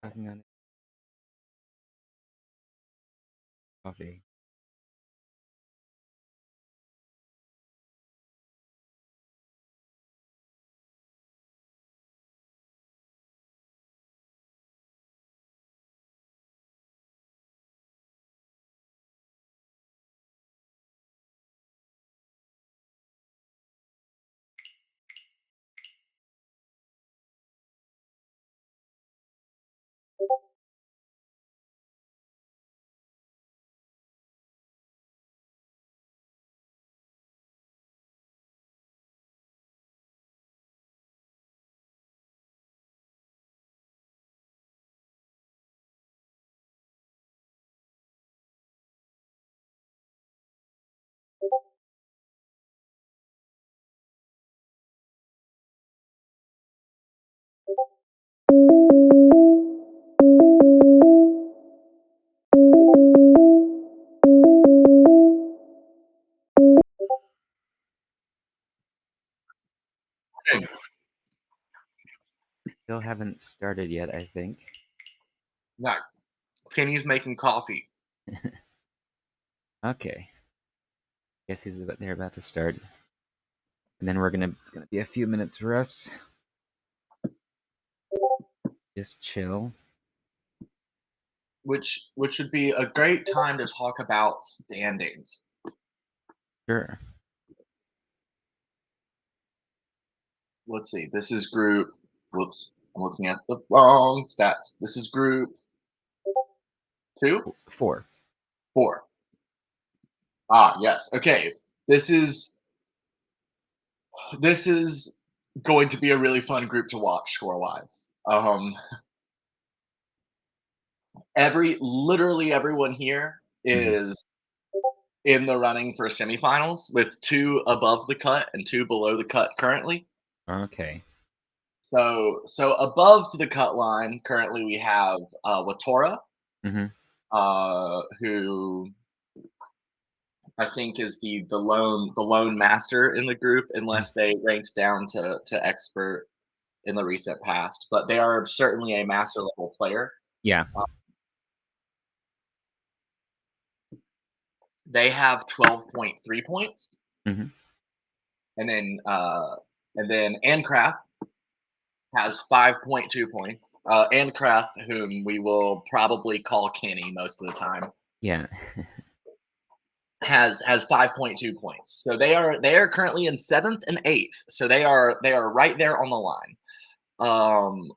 Talking on coffee. Hey, Still haven't started yet, I think. no, Kenny's making coffee. Okay. Guess they're about to start. And then it's gonna be a few minutes for us. Just chill. Which would be a great time to talk about standings. Sure. Let's see. This is group. Whoops, I'm looking at the wrong stats. This is group two, 4. four. Ah, yes. Okay. This is this is going to be a really fun group to watch score wise. Literally everyone here Mhm. is in the running for semifinals with two above the cut and two below the cut currently. Okay. So above the cut line, currently we have Watora, Mhm. who I think is the lone master in the group, Mhm. unless they ranked down to expert in the recent past. But they are certainly a master level player. Yeah. Uh, they have 12.3 points, Mhm. and then Ancraft has 5.2 points. Ancraft, whom we will probably call Kenny most of the time, Yeah. has 5.2 points. So they are currently in seventh and eighth. So they are right there on the line.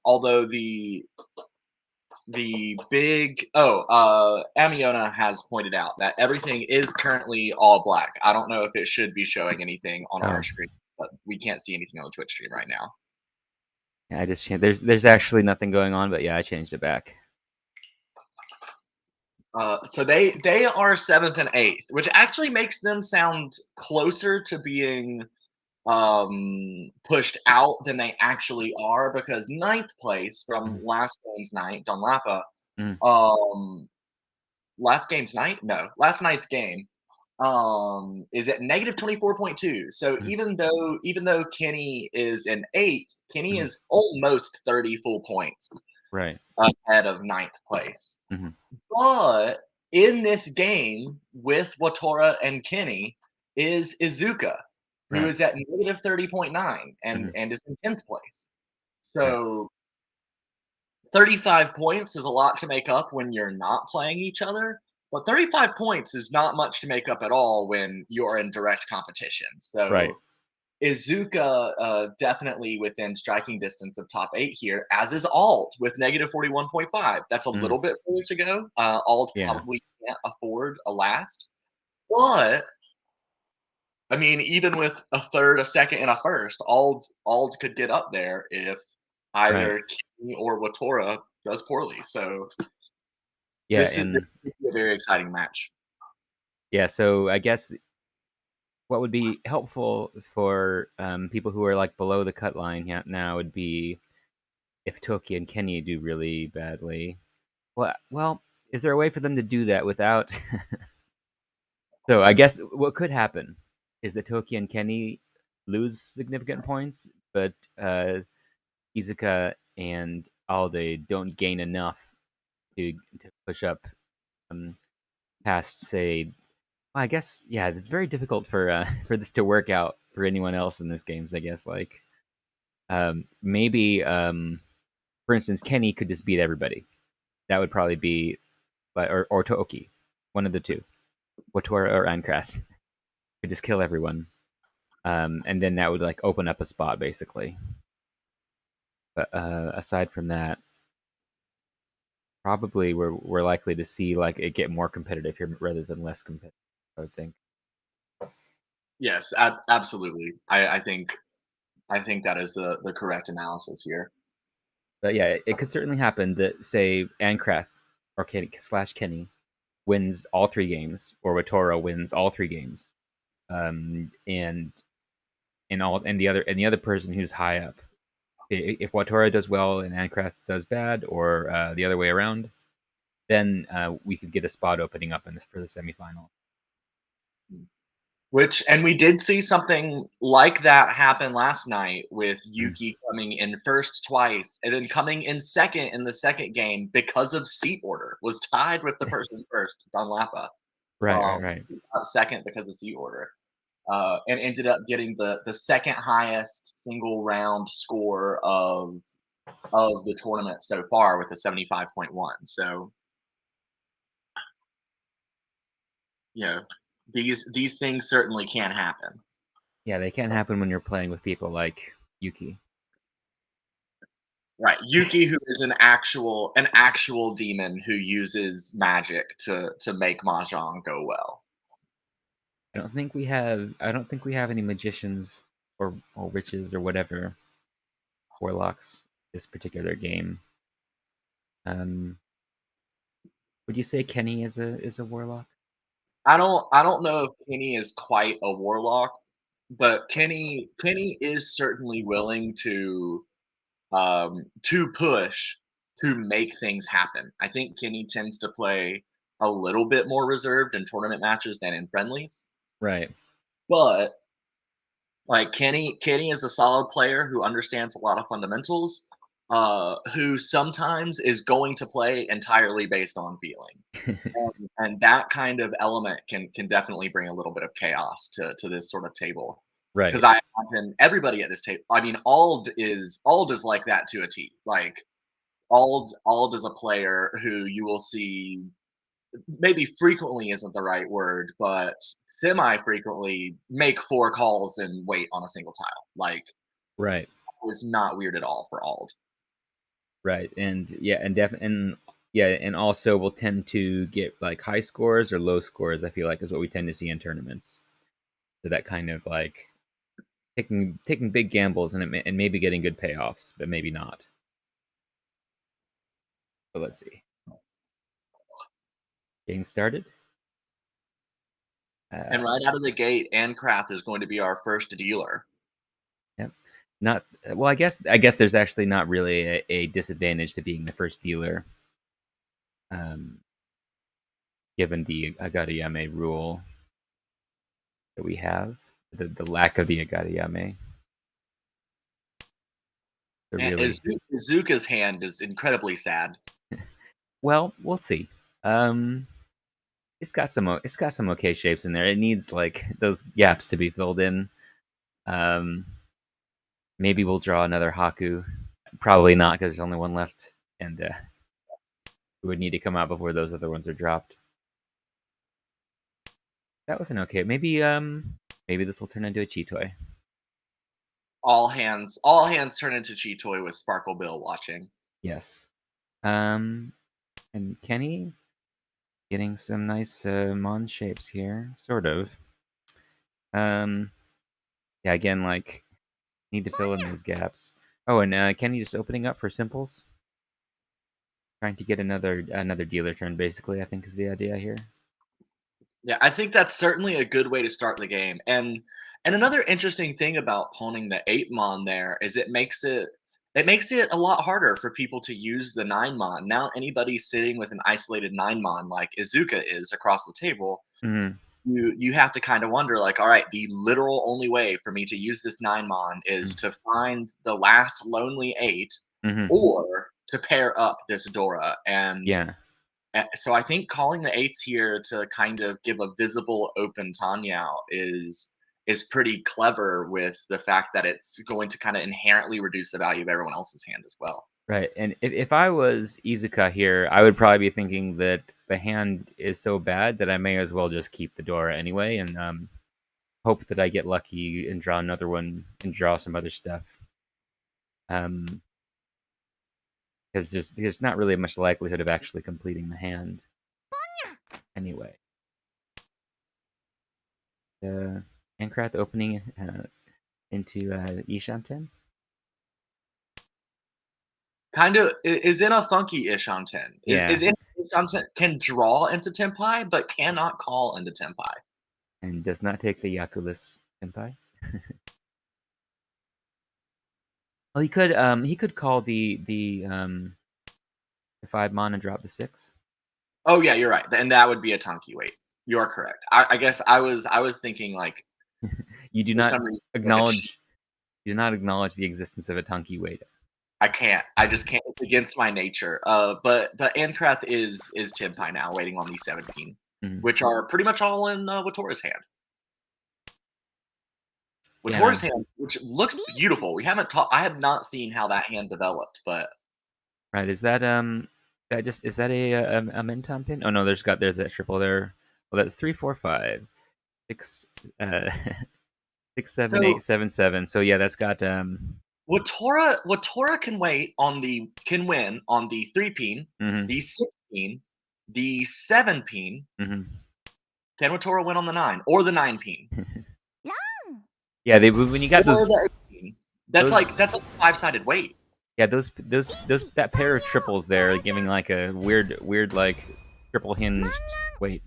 Although the big Amiona has pointed out that everything is currently all black. I don't know if it should be showing anything on our Oh. screen, but we can't see anything on the Twitch stream right now. Yeah, I just changed. There's actually nothing going on, but yeah, I changed it back. So they are seventh and eighth, which actually makes them sound closer to being pushed out than they actually are, because ninth place from Mm. last game's night, Don Lapa, Mm. um, last game's night? No, last night's game, is at negative 24.2. So Mm. even though Kenny is in eighth, Kenny Mhm. is almost 30 full points Right. ahead of ninth place. Mhm. But in this game with Watora and Kenny is Izuka, who Right. is at negative 30.9 and Mhm. is in 10th place. Right. So 35 points is a lot to make up when you're not playing each other, but 35 points is not much to make up at all when you're in direct competition. Right. So Izuka definitely within striking distance of top eight here, as is Alt with negative 41.5. That's a Mm. little bit further to go. Alt Yeah. probably can't afford a last, but I mean, even with a third, a second, and a first, Ald could get up there if Right. either King or Watora does poorly. So Yeah, this and could be a very exciting match. yeah, so I guess what would be helpful for people who are like below the cut line now would be if Toki and Kenny do really badly. Well, is there a way for them to do that without? So I guess what could happen is that Toki and Kenny lose significant points, but Izuka and Alde don't gain enough to push up um, past, say, well, I guess, yeah, it's very difficult for for this to work out for anyone else in this games. I guess like maybe for instance, Kenny could just beat everybody. That would probably be, or Tooki, one of the two, Watora or Ancraft could just kill everyone, and then that would like open up a spot basically. But aside from that, probably we're likely to see like it get more competitive here rather than less competitive, I would think. Yes, absolutely. I think that is the correct analysis here. But yeah, it could certainly happen that say Ancraft or Kenny wins all three games, or Watora wins all three games, and the other person who's high up. If Watora does well and Ancraft does bad, or the other way around, then we could get a spot opening up in this for the semifinal. Which and we did see something like that happen last night with Mm. Yuki coming in first twice and then coming in second in the second game because of seat order. Was tied with the person first, Don Lapa. Right, Um, right, right, second because of seat order. And ended up getting the second highest single round score of the tournament so far with a 75.1. So, you know, these things certainly can happen. yeah, they can happen when you're playing with people like Yuki. Right. Yuki, who is an actual demon who uses magic to make mahjong go well. I don't think we have any magicians or witches or whatever warlocks this particular game. Um, would you say Kenny is a warlock? I don't know if Kenny is quite a warlock, but Kenny is certainly willing to push to make things happen. I think Kenny tends to play a little bit more reserved in tournament matches than in friendlies, Right, but like Kenny is a solid player who understands a lot of fundamentals, who sometimes is going to play entirely based on feeling. And that kind of element can definitely bring a little bit of chaos to this sort of table. Because right, I imagine everybody at this table. I mean, Ald is like that to a T. Like Ald is a player who you will see maybe frequently isn't the right word, but semi frequently make four calls and wait on a single tile. Like right, is not weird at all for Ald. right, and yeah, and yeah, and also we'll tend to get like high scores or low scores. I feel like is what we tend to see in tournaments. So that kind of like taking big gambles and maybe getting good payoffs, but maybe not. But let's see. Game started. And Uh, right out of the gate, Ancraft is going to be our first dealer. yep. Not well. I guess there's actually not really a disadvantage to being the first dealer, um, given the Agariyame rule that we have, the lack of the Agariyame. To And really Izuka's hand is incredibly sad. well, we'll see. Um, it's got some okay shapes in there. It needs like those gaps to be filled in. Um, maybe we'll draw another Haku. Probably not because there's only one left, and it would need to come out before those other ones are dropped. That was an okay. Maybe this will turn into a Cheetoy. All hands turn into Cheetoy with Sparkle Bill watching. Yes. And Kenny getting some nice Mon shapes here, sort of. Um, yeah. Again, like need to fill in those gaps. Oh, and Kenny just opening up for simples, trying to get another dealer turn. Basically, I think is the idea here. Yeah, I think that's certainly a good way to start the game. And another interesting thing about pawning the 8 mon there is it makes it a lot harder for people to use the 9 mon. Now anybody sitting with an isolated 9 mon like Izuka is across the table, Hmm. you have to kind of wonder like, all right, the literal only way for me to use this 9 mon is to find the last lonely 8 Mhm. or to pair up this Dora. And Yeah. so I think calling the eights here to kind of give a visible open Tanyao is pretty clever with the fact that it's going to kind of inherently reduce the value of everyone else's hand as well. Right, and if I was Izuka here, I would probably be thinking that the hand is so bad that I may as well just keep the Dora anyway, and hope that I get lucky and draw another one and draw some other stuff. Um, because there's not really much likelihood of actually completing the hand anyway. The Ancraft opening into Ishanten. Kind of is in a funky-ish on 10. Is Yeah, in on 10 can draw into Tenpai, but cannot call into Tenpai. and does not take the Yakulis Senpai. Well, he could call the 5 mon and drop the 6. Oh, yeah, you're right, and that would be a Tonki wait. You are correct. I guess I was thinking, like, You do for not some reason, like a cheat. acknowledge you do not acknowledge the existence of a Tunky weight. I can't. I just can't. It's against my nature. But Ancrath is Tenpai now, waiting on these 17, Mhm. which are pretty much all in, Watora's hand. Yeah, Watora's hand, which looks beautiful. We haven't talked. I have not seen how that hand developed, but right. Is that a Minton pin? Oh no, there's that triple there. Well, that's 3, 4, 5, 6, 6, 7, so 8, 7, 7. So yeah, that's got Watora can win on the 3 peen, mhm, the 6 peen, the 7 peen. mhm. Can Watora win on the 9 or the 9 peen Yeah, they when you got or the 8 peen? those That's like a 5-sided weight. yeah those that pair of triples there giving like a weird like triple hinged weight.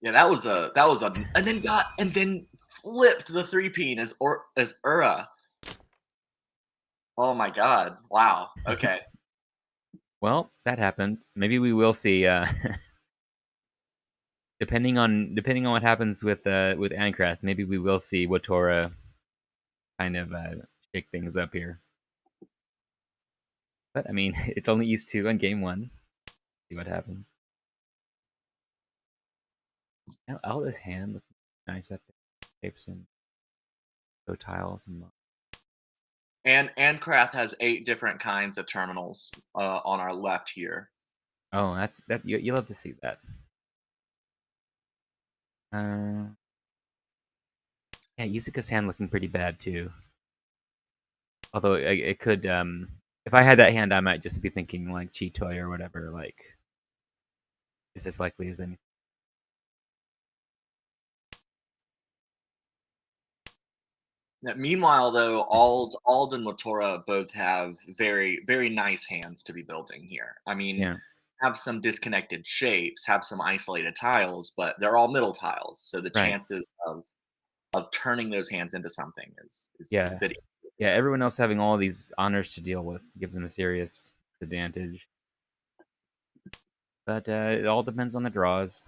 Yeah, that was a and then flipped the 3 peen as Ura. Oh my god. Wow. Okay. Well, that happened. Maybe we will see. Depending on what happens with Ancraft, maybe we will see Watora kind of shake things up here. But I mean, it's only East 2 on game 1. See what happens. Now Aldo's hand looks nice up there. Shapes and go tiles and And Craft has 8 different kinds of terminals on our left here. oh, that's that you love to see that. Uh, yeah, Yuzuka's hand looking pretty bad too. Although it could if I had that hand, I might just be thinking like Chitoy or whatever. Like, is as likely as anything. Meanwhile, though, Ald and Motora both have very, very nice hands to be building here. I mean, Yeah, have some disconnected shapes, have some isolated tiles, but they're all middle tiles, so the right. chances of turning those hands into something is Yeah, bit. yeah. Everyone else having all these honors to deal with gives them a serious advantage. But it all depends on the draws.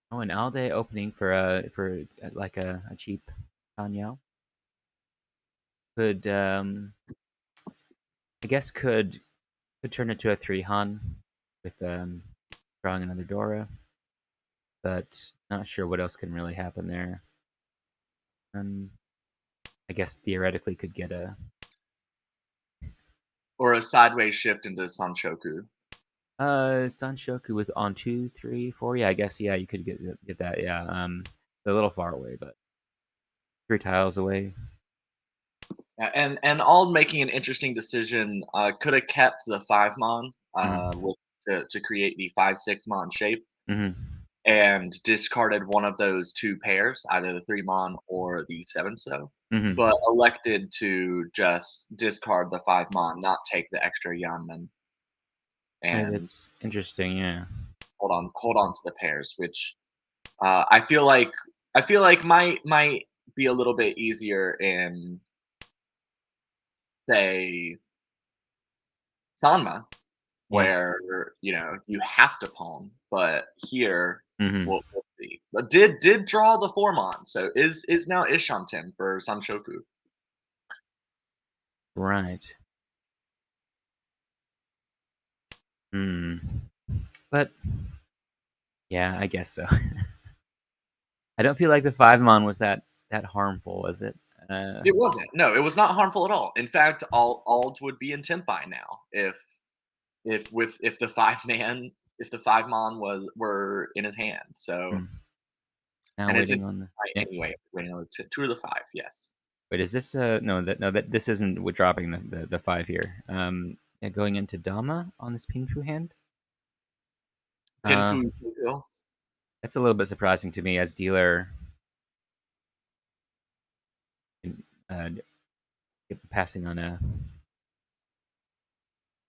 Oh, an Alde opening for like a cheap Tanyao could I guess could turn into a 3 Han with drawing another Dora, but not sure what else can really happen there. Um, I guess theoretically could get a Or a sideways shift into Sanshoku. Sanshoku with on 2, 3, 4. Yeah, I guess yeah you could get that. Yeah, a little far away, but 3 tiles away. Yeah, and Ald making an interesting decision, could have kept the 5 mon, Mm-hmm. with to create the 5/6 mon shape, Mm-hmm. and discarded one of those 2 pairs, either the 3 mon or the 7 so, Mm-hmm. but elected to just discard the 5 mon, not take the extra Yanman, Right, and that's interesting. Yeah. hold on to the pairs, which, I feel like might be a little bit easier in, say, Sanma, Yeah. where, you have to pawn, but here, Mm-hmm. we'll see. but did draw the Formon, so is now Ishanten for Sanshoku. Right. Hmm. But yeah, I guess so. I don't feel like the 5 mon was that harmful, was it? Uh, It wasn't. No, it was not harmful at all. In fact, Ald would be in Tenpai now if the 5-man if the 5-mon were in his hand. So hmm. Now and it's in waiting on the Tenpai yeah. anyway, waiting on the 2 of the 5, yes. Wait, is this no, that this isn't with dropping the 5 here. Yeah, going into Dama on this Pinfu hand. Pinfu Um, Tokyo. that's a little bit surprising to me as dealer, uh, passing on a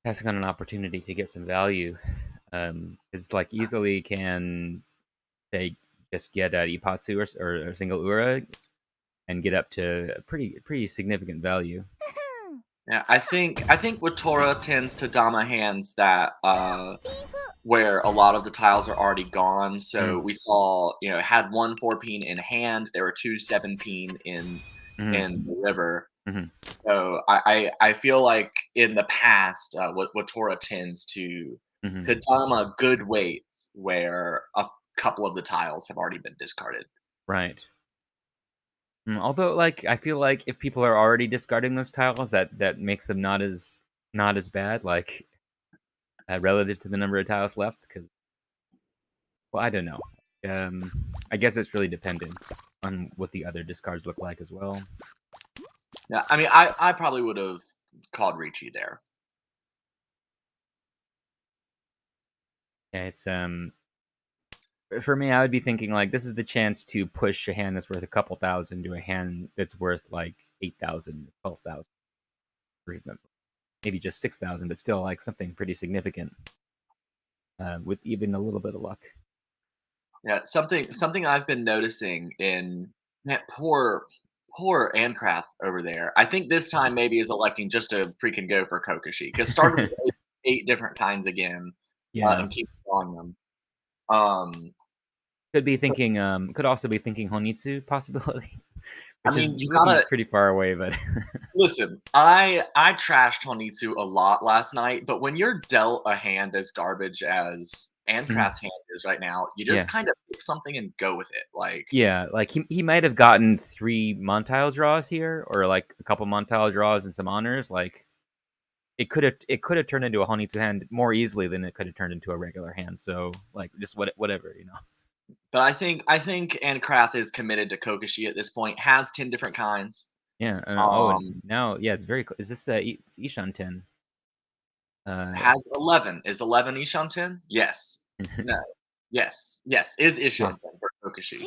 passing on an opportunity to get some value. Is like easily can they just get a Ipatsu or single Ura and get up to a pretty significant value. Yeah, I think Watora tends to Dama hands that where a lot of the tiles are already gone. So Mm, we saw, had one 4-peen in hand. There were two 7-peen in mm, the river. mm, So I feel like in the past, what Torah tends to mm. Dama good weights where a couple of the tiles have already been discarded. Right. Although, like, I feel like if people are already discarding those tiles, that makes them not as bad, like relative to the number of tiles left. Because, well, I don't know. I guess it's really dependent on what the other discards look like as well. Yeah, I mean, I probably would have called Ricci there. Yeah, it's for me, I would be thinking like this is the chance to push a hand that's worth a couple thousand to a hand that's worth like 8,000, 12,000, or even maybe just 6,000, but still like something pretty significant with even a little bit of luck. Yeah, something I've been noticing in that poor Ancraft over there. I think this time maybe is electing just to freaking go for Kokoshi because started with eight different kinds again, Yeah, and keep drawing them. Um, could also be thinking Honitsu possibility, I which is mean, you looking gotta pretty far away, but listen. I trashed Honitsu a lot last night, but when you're dealt a hand as garbage as Mhm. Ancraft's hand is right now, you just Yeah. kind of pick something and go with it. Like, Yeah, like he might have gotten 3 Montile draws here, or like a couple Montile draws and some honors. Like it could have turned into a Honitsu hand more easily than it could have turned into a regular hand. So like just whatever. but I think Ancraft is committed to Kokoshi at this point. Has 10 different kinds. Yeah. And Um, now yeah, it's is this it's Ishan 10? Uh, has 11. Is 11 Ishanten? Yes. No. Yes. Yes. Is yes. Ishanten for Kokoshi.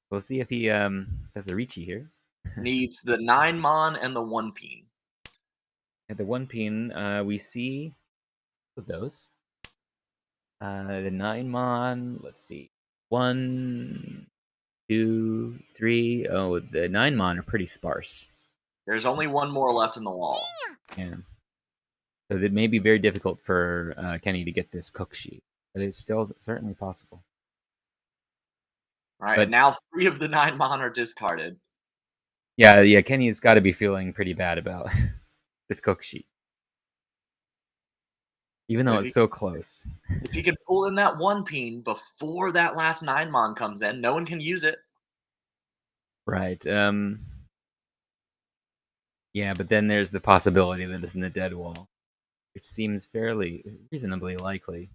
We'll see if he does a Richi here. Needs the 9 Mon and the 1 Peen. At the 1 pin, we see with those. The 9 mon. Let's see. 1, 2, 3. Oh, the 9 mon are pretty sparse. There's only one more left in the wall. Yeah. So it may be very difficult for Kenny to get this cook sheet, but it's still certainly possible. All right. And But now 3 of the 9 Mon are discarded. yeah, Kenny's got to be feeling pretty bad about this cook sheet, even But though it's so close. if he can pull in that 1 Peen before that last 9 Mon comes in, no one can use it. Right. Yeah, but then there's the possibility that it's in the dead wall, which seems fairly reasonably likely.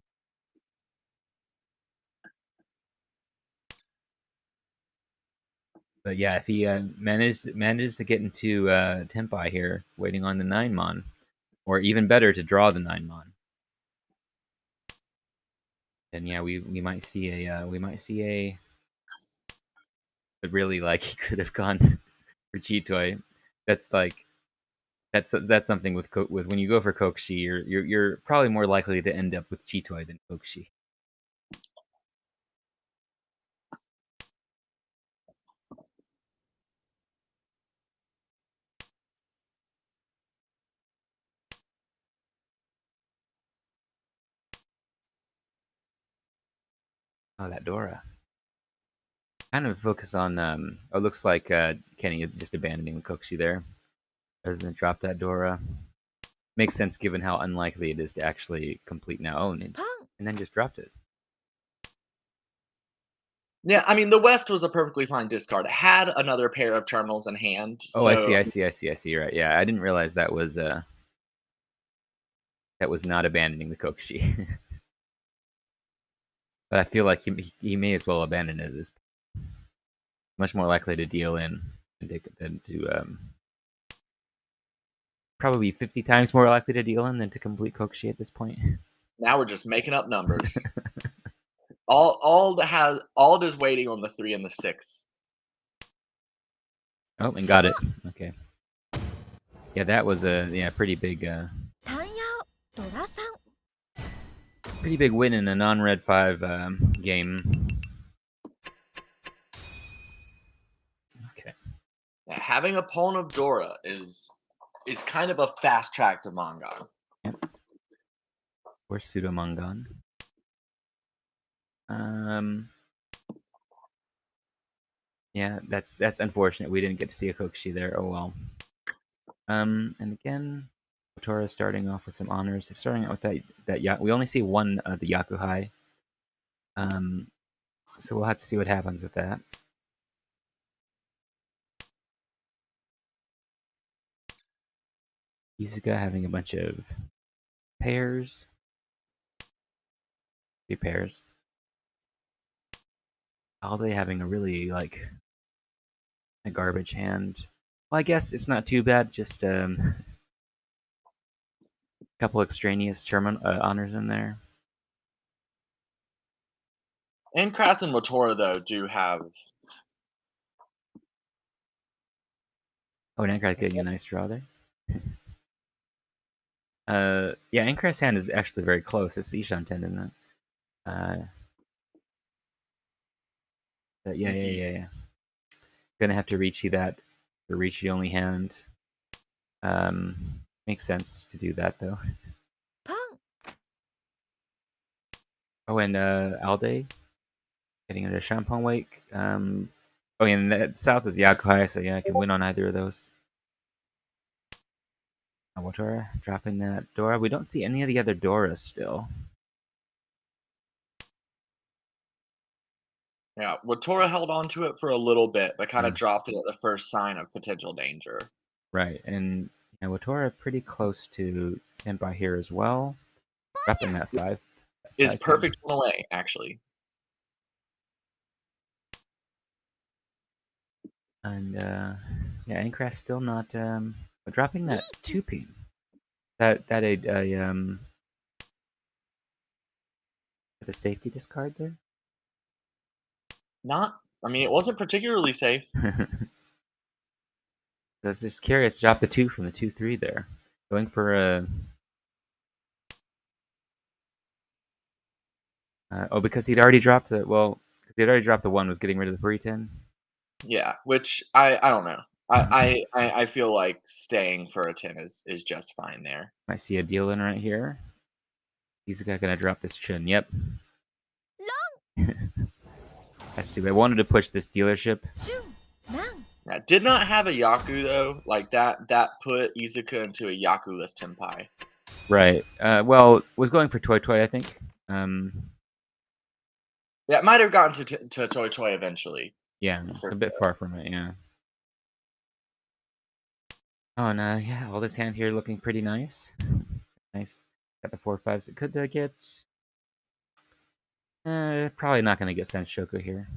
But yeah, if he manages to get into Tempai here, waiting on the 9 mon, or even better to draw the 9 mon, then yeah, we might see a but really like he could have gone for Chitoy. That's like that's something with with when you go for Kokushi, you're probably more likely to end up with Chitoy than Kokushi. Oh, that Dora. kind of focus on. Oh, it looks like Kenny just abandoning the Kokushi there, rather than drop that Dora. Makes sense given how unlikely it is to actually complete now. Oh, and then just dropped it. Yeah, I mean, the West was a perfectly fine discard. It had another pair of terminals in hand, Oh, I see, so I see, I see, I see. Right, yeah, I didn't realize that was not abandoning the Kokushi. But I feel like he may as well abandon it. It's much more likely to deal in than to probably 50 times more likely to deal in than to complete Kokushi at this point. now we're just making up numbers. All it is waiting on the 3 and the 6. Oh, and got it. Okay. Yeah, that was a pretty big win in a non-red 5 game. Okay. Now, having a pawn of Dora is kind of a fast track to manga. Yep. Or Pseudomongon. Um. Yeah, that's unfortunate. We didn't get to see a Kokushi there. Oh well. And again, Kotora starting off with some honors. They're starting out with that we only see one of the Yakuhai. Um, so we'll have to see what happens with that. Izuka having a bunch of pairs. 3 pairs. Alde having a really a garbage hand. Well, I guess it's not too bad. Just a couple extraneous honors in there. And Kraft and Motora, though, do have. Oh, and Ankrat getting a nice draw there. Yeah, Ankrat's hand is actually very close. It's Ishan Tendon, isn't it? Yeah. Gonna have to Riichi that. The Riichi only hand. Makes sense to do that though. Oh, and Alde getting into Champagne Wake. Oh, and the south is Yakuhai, so yeah, I can win on either of those. Awatora dropping that Dora. We don't see any of the other Doras still. Yeah, Motora held on to it for a little bit, but kind of Mm, dropped it at the first sign of potential danger. right, and Awatora pretty close to Tenpai here as well. Dropping that Is 5 card. perfect one away, actually. And yeah, Aincrest still not dropping that 2P. That a safety discard there. Not, I mean, it wasn't particularly safe. I was just curious. Drop the 2 from the 2-3 there. Going for a. Oh, because he'd already dropped the. Well, because he'd already dropped the 1, was getting rid of the pre-10. Yeah, which I don't know. I feel like staying for a 10 is just fine there. I see a deal in right here. He's gonna drop this Chun. Yep. That's too bad. I wanted to push this dealership. Yeah, did not have a Yaku though. Like that put Izuka into a Yaku-less Tenpai. Right. Well, was going for Toy Toy, I think. Yeah, it might have gotten to Toy Toy eventually. Yeah, it's a bit far from it. Yeah. Oh, and yeah, all this hand here looking pretty nice. Nice. Got the 4/5s. It could get. Probably not going to get Senshoko here.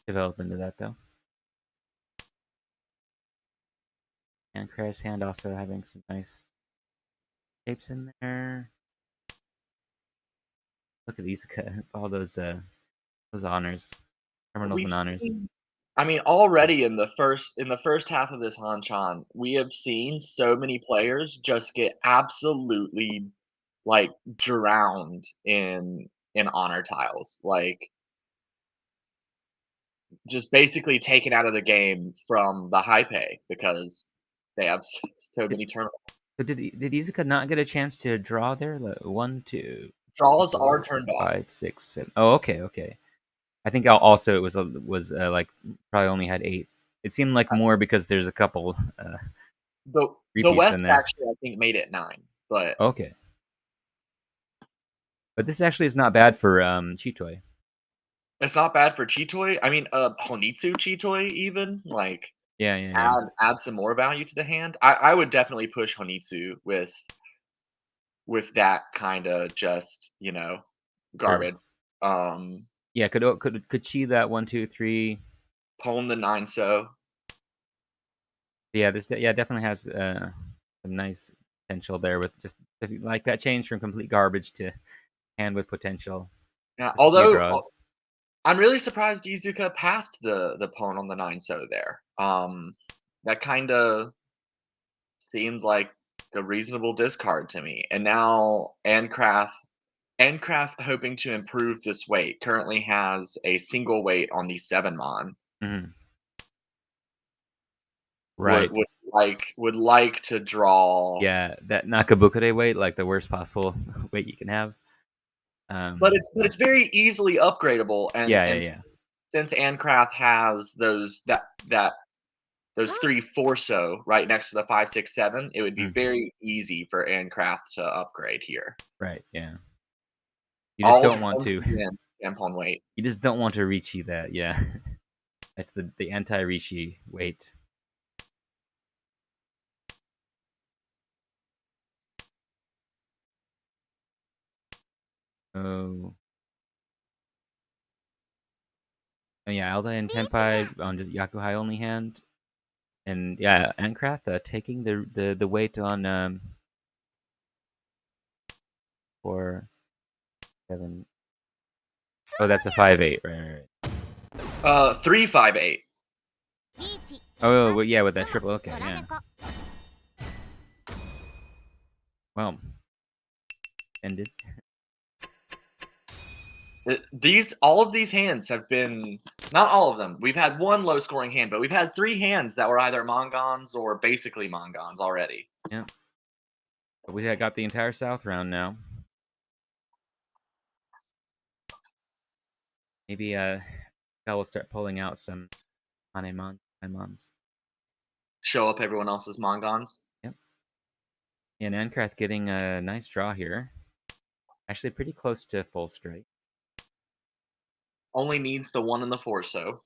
Develop into that though. And Crash hand also having some nice shapes in there. Look at these, all those honors, terminals We've and honors. seen, I mean, already in the first half of this Hanchan, we have seen so many players just get absolutely like drowned in honor tiles. Like just basically taken out of the game from the high pay because they have so Did, many tournaments. so did Izuka not get a chance to draw there? Like, 1, 2, 3, Draws are 4, turned off. 5, 6, 7. Oh, okay. I think also it was like probably only had 8. It seemed like more because there's a couple The repeats West in there. actually, I think, made it 9, but Okay, but this actually is not bad for Chitoy. it's not bad for Chitoi. I mean, Honitsu Chitoi even, like, Yeah, yeah, yeah. add some more value to the hand. I would definitely push Honitsu with that kinda just, Sure. garbage. Um, Yeah, could she that 1, 2, 3? Pwn the 9 so. Yeah, yeah definitely has some nice potential there with just like that change from complete garbage to hand with potential. Yeah, Just a few although draws. I'm really surprised Izuka passed the pawn on the 9 so there. That kinda seemed like a reasonable discard to me. And now Ancraft, hoping to improve this weight, currently has a single weight on the 7 mon. Mhm. Would Right. would would like to draw, Yeah, that Nakabukure weight, like the worst possible weight you can have. but Um, it's very easily upgradable, and yeah, yeah, and yeah. since Ancraft has those 3 Forso right next to the 5, 6, 7, it would be Mm, very easy for Ancraft to upgrade here. right, yeah. You just All don't want from to. Sudan, Tampon weight. You just don't want to Rishi that. Yeah, that's the anti Rishi weight. Oh, and yeah, Alda and Tenpai on just Yakuhai only hand, and yeah, Ancraft taking the weight on 4, 7. Oh, that's a 5, 8. Right, right, right. 3, 5, 8. Oh, well, yeah, with that triple. Okay, yeah. Well, ended. These all of these hands have been, not all of them. We've had one low scoring hand, but we've had 3 hands that were either Mongons or basically Mongons already. Yeah, but we got the entire South round now. Maybe I will start pulling out some Anemons. Show up everyone else's Mongons. Yep. And Ancraft getting a nice draw here. Actually, pretty close to full straight. Only needs the 1 and the 4 so.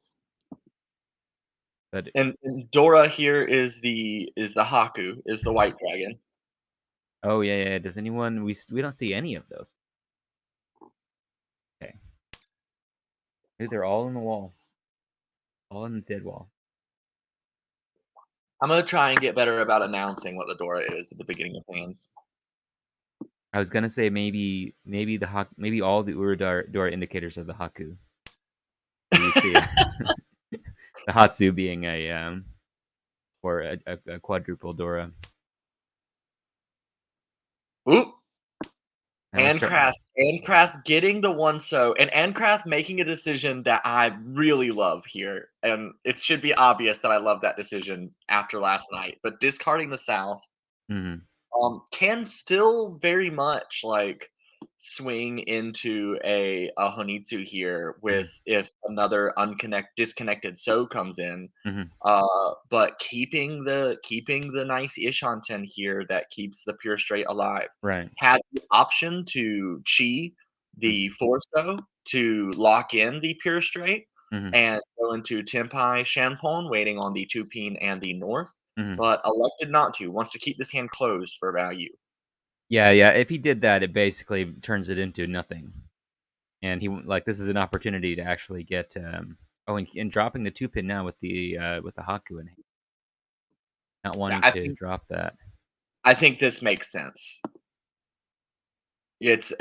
But And Dora here is the Haku, is the white dragon. oh yeah, yeah. Does anyone we don't see any of those? Okay, maybe they're all in the wall, all in the dead wall. I'm gonna try and get better about announcing what the Dora is at the beginning of hands. I was gonna say maybe maybe all the Urador indicators of the Haku. So you see the Hatsu being a or a quadruple Dora. Oop! Now let's start. Ancraft getting the 1 so, and Ancraft making a decision that I really love here, and it should be obvious that I love that decision after last night, but discarding the South, Mhm, can still very much, like, swing into a Honitsu here with, mhm, if another disconnected So comes in, mhm. but keeping the nice Ishanten here that keeps the pure straight alive. Right. Had the option to Chi Mhm, the Forso to lock in the pure straight mhm, and go into Tempai Shanpon, waiting on the 2 pin and the North, mhm. but elected not to, wants to keep this hand closed for value. Yeah, yeah. If he did that, it basically turns it into nothing. And like this is an opportunity to actually get oh, and dropping the 2 pin now with the Haku and not Yeah, wanting I to think drop that. I think this makes sense. It's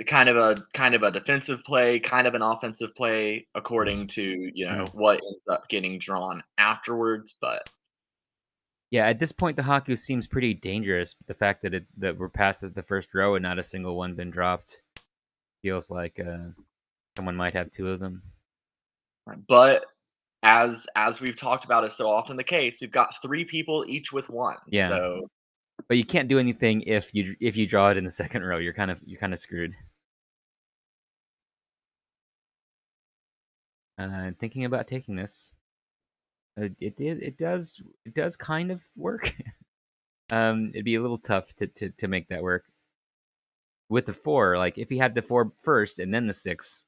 kind of a defensive play, kind of an offensive play according to, Mhm. what ends up getting drawn afterwards, but Yeah, at this point, the Haku seems pretty dangerous. The fact that we're past the first row and not a single one been dropped feels like someone might have 2 of them. but as we've talked about is so often the case, we've got 3 people each with 1, Yeah, so but you can't do anything if you draw it in the second row. You're kind of screwed. Thinking about taking this, it does kind of work. It'd be a little tough to make that work with the 4. Like if he had the 4 first and then the 6,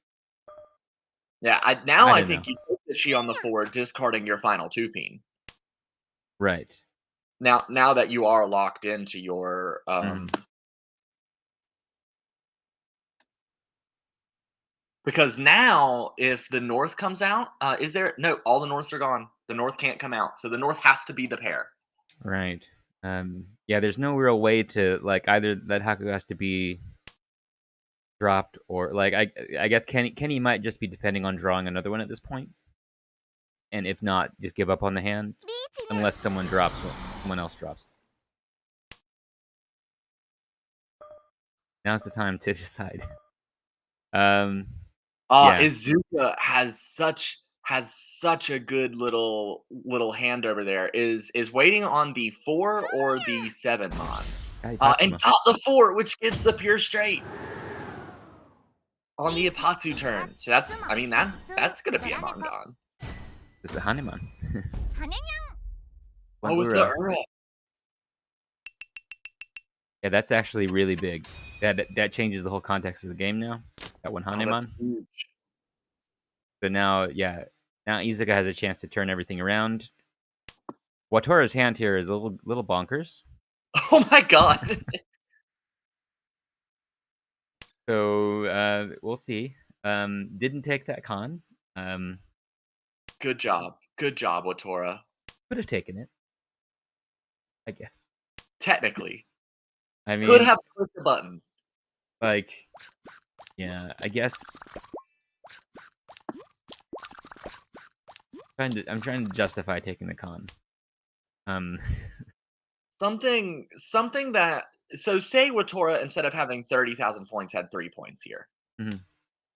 Yeah, I I don't know. think you put the Chi on the 4, discarding your final 2 peen. Right. Now that you are locked into your, Mhm. because now if the North comes out, is there no, all the Norths are gone. The North can't come out, so the North has to be the pair. Right. Yeah, there's no real way to like either that Haku has to be dropped or like I guess Kenny might just be depending on drawing another one at this point, and if not, just give up on the hand unless someone else drops. Now's the time to decide. Um, yeah, Izuka has such a good little hand over there. Is waiting on the 4 or the 7 mon. And Tatsuma. got the 4, which gives the pure straight on the Ipatsu turn. So that's, I mean, that's gonna be a Mangan. This is Haneman. One Oh, with the Ura. Ura. Yeah, that's actually really big. That changes the whole context of the game now. That one Oh, that's Haneman. huge. So now, yeah, now Izuka has a chance to turn everything around. Watora's hand here is a little bonkers. Oh my god. So we'll see. Didn't take that con. Um, Good job. Good job, Watora. Could have taken it, I guess. Technically. I Could mean, have clicked the button. like, yeah, I guess. I'm trying to justify taking the con. Um, Something that, so say Watora, instead of having 30,000 points, had 3 points here. mhm,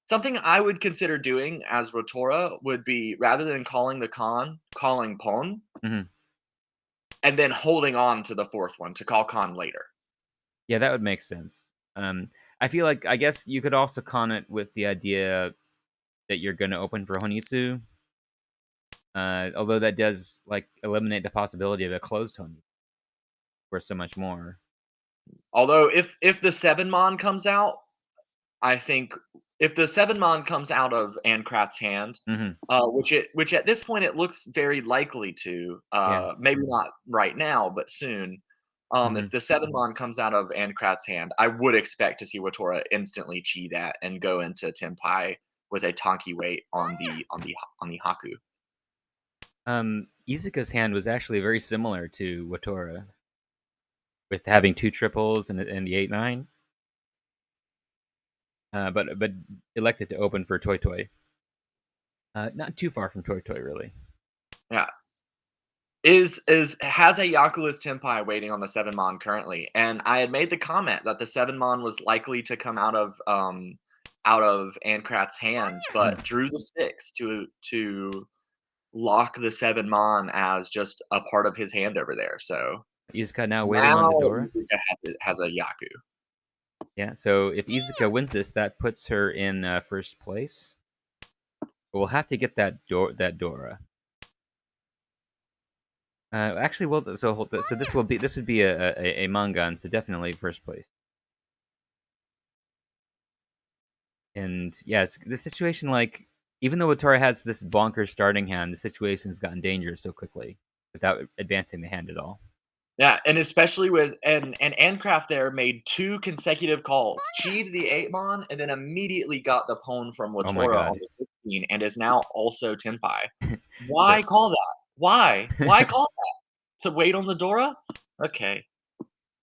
Something I would consider doing as Rotora would be, rather than calling the con, calling Pon, mhm. and then holding on to the 4th one to call con later. Yeah, that would make sense. I feel like I guess you could also con it with the idea that you're going to open for Honitsu. Although that does like eliminate the possibility of a closed Honitsu for so much more. Although if the 7 Mon comes out, I think if the 7 Mon comes out of Ankrat's hand, Hmm. which at this point it looks very likely to, Yeah. maybe not right now, but soon. Hmm. If the 7 Mon comes out of Ankrat's hand, I would expect to see Watora instantly chi that and go into Tenpai with a Tonki weight on the Haku. Izuka's hand was actually very similar to Watora, with having two triples and the 8-9. But elected to open for Toy Toy. Not too far from Toy Toy, really. Yeah. Is has a Yakulas Tenpai waiting on the 7 Mon currently, and I had made the comment that the 7 Mon was likely to come out of Ankrat's hands, but drew the 6 to lock the 7 Mon as just a part of his hand over there, so Izuka now waiting on now the Dora. Izuka has a Yaku. Yeah, so if Izuka wins this, that puts her in first place. But we'll have to get that Dora. Actually, well, so this would be a Mangan, so definitely first place. And yes, the situation, like, even though Watora has this bonkers starting hand, the situation's gotten dangerous so quickly without advancing the hand at all. Yeah, and especially with, and Ancraft there made 2 consecutive calls. Cheated the 8 Mon and then immediately got the Pwn from Oh my Watora on god. the 16 and is now also Tenpai. The, Why call that? Why? Why call that? To wait on the Dora? Okay.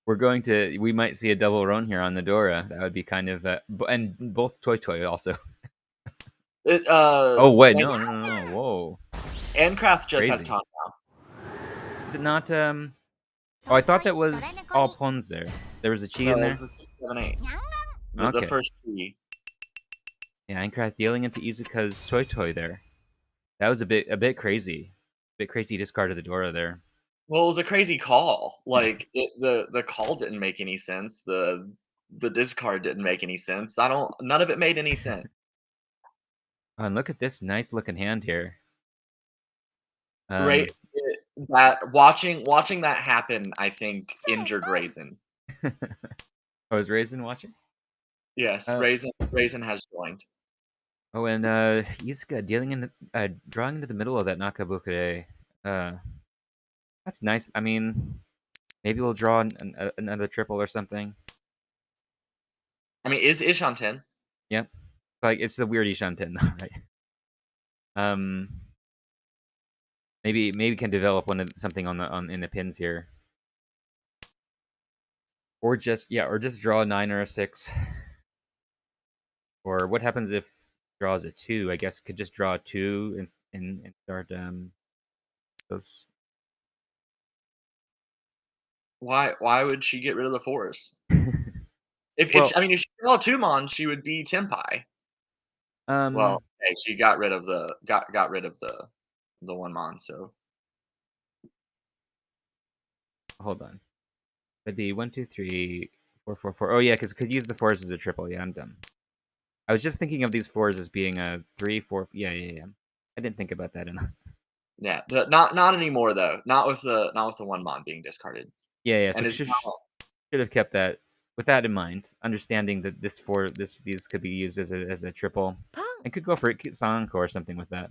we might see a double run here on the Dora. That would be kind of, and both Toy Toy also. It, Oh wait, like, no, whoa, Ancraft just has crazy. Taunt now. Is it not? Oh, I thought that was all pawns there. There was a chi in No, there. it's a 6, 7, 8. The Okay. first 3. Yeah, Minecraft dealing into Izuka's Toy Toy there. That was a bit crazy. Bit crazy discard of the Dora there. Well, it was a crazy call. Like, the call didn't make any sense. The discard didn't make any sense. I don't None of it made any sense. Oh, and look at this nice looking hand here. Right, that watching that happen, I think, injured Raisin. Oh, is Raisin watching? Yes, Uh, Raisin has joined. oh, and Yusuke dealing in the drawing into the middle of that Nakabukure. Uh, that's nice. I mean, maybe we'll draw another triple or something. I mean, is Ish on 10? Yep. Like it's the weird Ishanten, right? Um, maybe can develop something on in the pins here, or just draw a 9 or a 6. Or what happens if draws a 2? I guess could just draw a 2 and start those. Why would she get rid of the force? If Well, I mean, if she draw 2 Mon, she would be Tenpai. Well, um, hey, she got rid of the 1 Mon, so hold on. That'd be 1, 2, 3, 4, 4, 4. Oh yeah, because could use the fours as a triple. Yeah, I'm dumb. I was just thinking of these fours as being a 3, 4. Yeah, yeah, yeah. I didn't think about that enough. yeah, not anymore though. Not with the 1 Mon being discarded. Yeah, yeah. So And is now should have kept that with that in mind, understanding that these could be used as a triple, and could go for Sanko or something with that.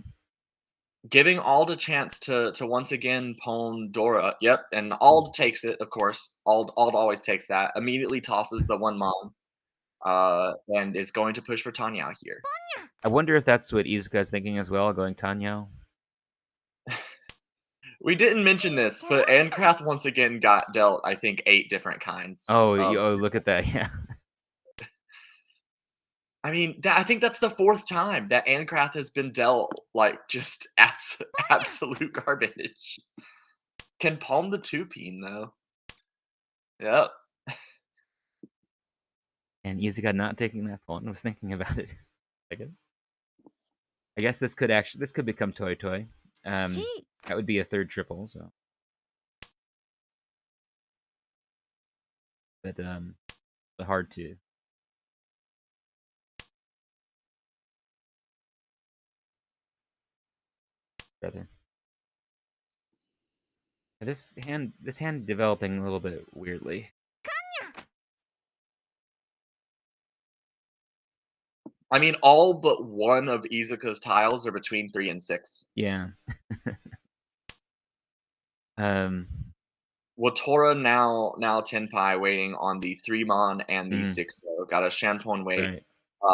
giving Ald a chance to once again pawn Dora. Yep, and Ald takes it, of course. Ald always takes that. Immediately tosses the 1 Mon, and is going to push for Tanya here. I wonder if that's what Izuka's thinking as well, going Tanyo. We didn't mention this, but Ancraft once again got dealt, I think, 8 different kinds Oh, of. look at that. Yeah. I mean, I think that's the 4th time that Ancraft has been dealt like just absolute garbage. Can palm the 2 peen though. Yep. And Izuka not taking that pawn. I was thinking about it. I guess this could become Toy Toy. That would be a third triple. So, but hard to rather. This hand developing a little bit weirdly. I mean, all but one of Izuka's tiles are between 3 and 6. Yeah. um. Watora now Tenpai waiting on the 3 Mon and the Mm, 6 So got a Shanton wait. right.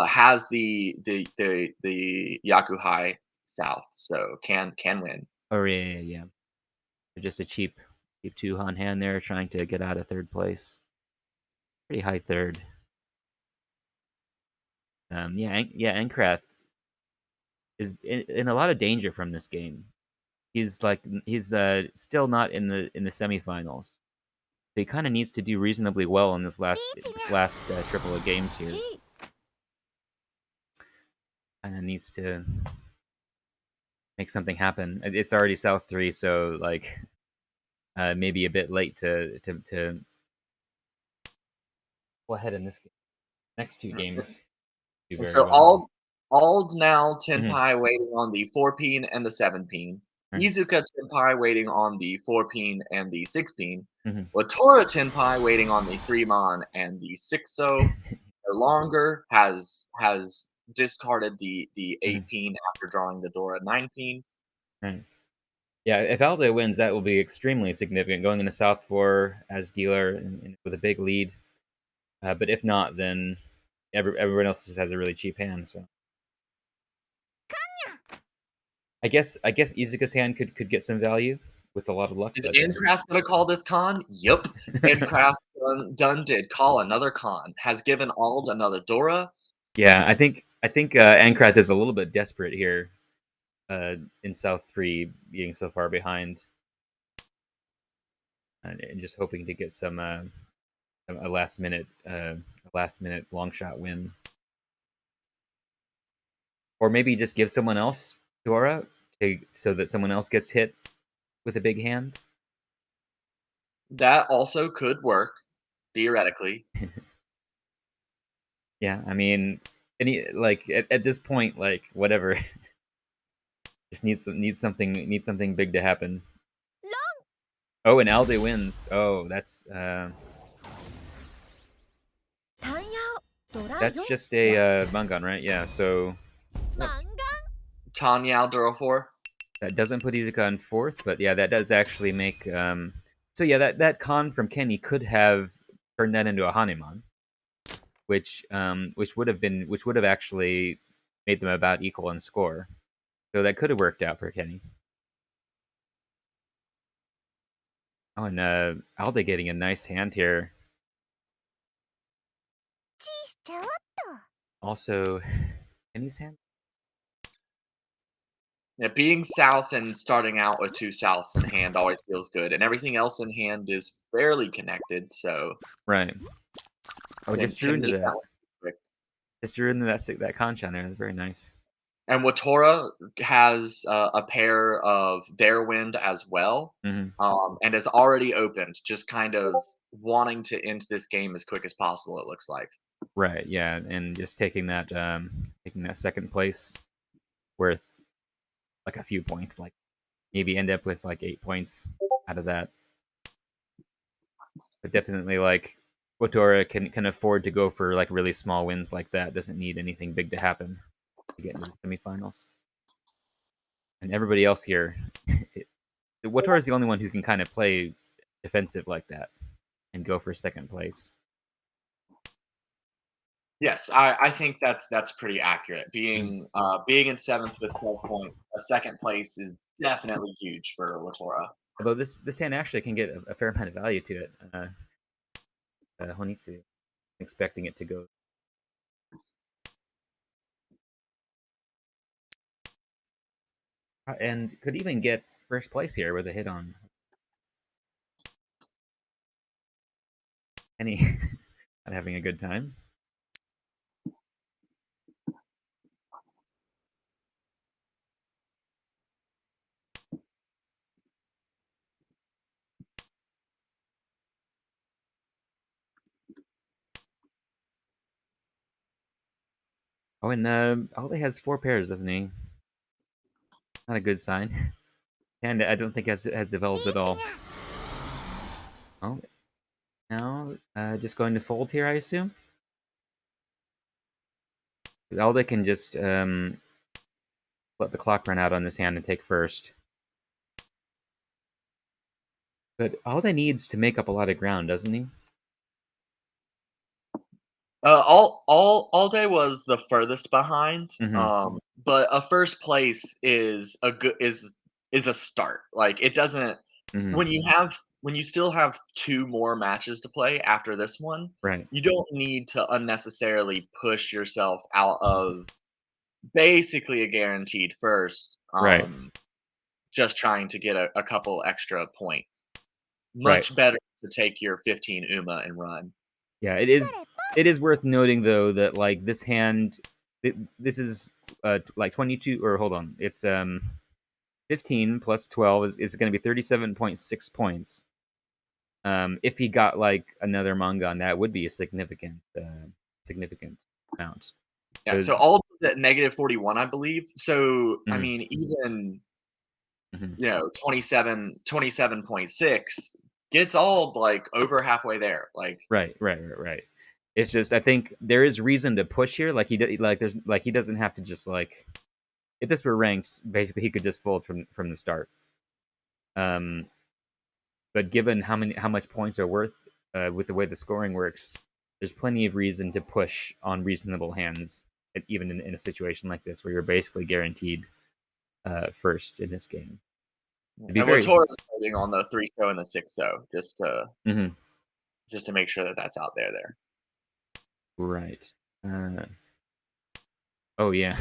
Has the Yakuhai South, so can win. Oh yeah, yeah, yeah. Just a cheap two on hand there, trying to get out of third place. Pretty high third. Yeah, Enkrath is in a lot of danger from this game. He's still not in the semifinals. So he kind of needs to do reasonably well in this last triple of games here. And needs to make something happen. It's already South 3, so like maybe a bit late to go ahead in this game. Next two games do And very so well. Ald now Hmm. Tenpai waiting on the 4 peen and the 7 peen. Right. Izuka Tenpai waiting on the 4 peen and the 6 peen. Hmm. Watora Tenpai waiting on the 3 Mon and the 6 So. No longer has discarded the 8 Hmm. peen after drawing the Dora 9 peen. Right. Yeah, if Aldo wins, that will be extremely significant, going into South 4 as dealer and with a big lead. But if not, then everyone else just has a really cheap hand. So I guess Izuka's hand could get some value with a lot of luck, Is but Ancraft gonna call this con? Yup. Ancraft done did call another con. Has given Ald another Dora. yeah, I think Ankrat is a little bit desperate here in South 3, being so far behind, and just hoping to get some a last minute long shot win, or maybe just give someone else Dora so that someone else gets hit with a big hand. That also could work, theoretically. Yeah, I mean, any like at this point, like whatever, just needs something big to happen. Oh, and Alde wins. Oh, that's just a Mangan, right? Yeah, so Yep. Tanya Durafor. that doesn't put Izuka in fourth, but yeah, that does actually make. So yeah, that con from Kenny could have turned that into a Hanuman, which would have actually made them about equal in score. So that could have worked out for Kenny. Oh, and Alde getting a nice hand here. Also, Kenny's hand. Yeah, being south and starting out with two souths in hand always feels good, and everything else in hand is fairly connected. So Right. Oh, can make that one quick. just drew into that concha there. That's very nice. And Watora has a pair of their wind as well, Hmm. and has already opened, just kind of wanting to end this game as quick as possible. It looks like. Right. Yeah, and just taking that second place worth like a few points, like maybe end up with like 8 points out of that. But definitely like Watora can afford to go for like really small wins like that. Doesn't need anything big to happen to get into the semifinals. And everybody else here, Watora is the only one who can kind of play defensive like that and go for second place. Yes, I think that's pretty accurate. Mm. Being in seventh with 12 points, a second place is definitely huge for Latora. Although this hand actually can get a fair amount of value to it. Honitsu expecting it to go, and could even get first place here with a hit on any. Not having a good time. Oh, and Alde has 4 pairs, doesn't he? Not a good sign. And I don't think has developed at all. Oh, now just going to fold here, I assume. Alde can just let the clock run out on this hand and take first. But Alde needs to make up a lot of ground, doesn't he? All day was the furthest behind, Mm-hmm. but a first place is a good is a start. Like it doesn't Mm-hmm. when you still have two more matches to play after this one, Right. you don't need to unnecessarily push yourself out of basically a guaranteed first. Right. Just trying to get a couple extra points. Right. Much better to take your 15 Uma and run. Yeah, it is. It is worth noting though that like this hand, this is like 22, or hold on, it's 15 plus 12 is going to be 37.6 points. If he got like another manga on that, would be a significant amount. Yeah, So, so all at negative 41, I believe. So, I mhm, mean, even, mhm. 27.6 gets all, like, over halfway there, like Right. It's just I think there is reason to push here. Like there's like he doesn't have to just like if this were ranked, basically he could just fold from the start. Um, but given how much points are worth with the way the scoring works, there's plenty of reason to push on reasonable hands, even in a situation like this where you're basically guaranteed first in this game. To be and very Latour is holding on the 3-0 and the 6-0 Mhm. just to make sure that that's out there. Right. Uh, oh yeah.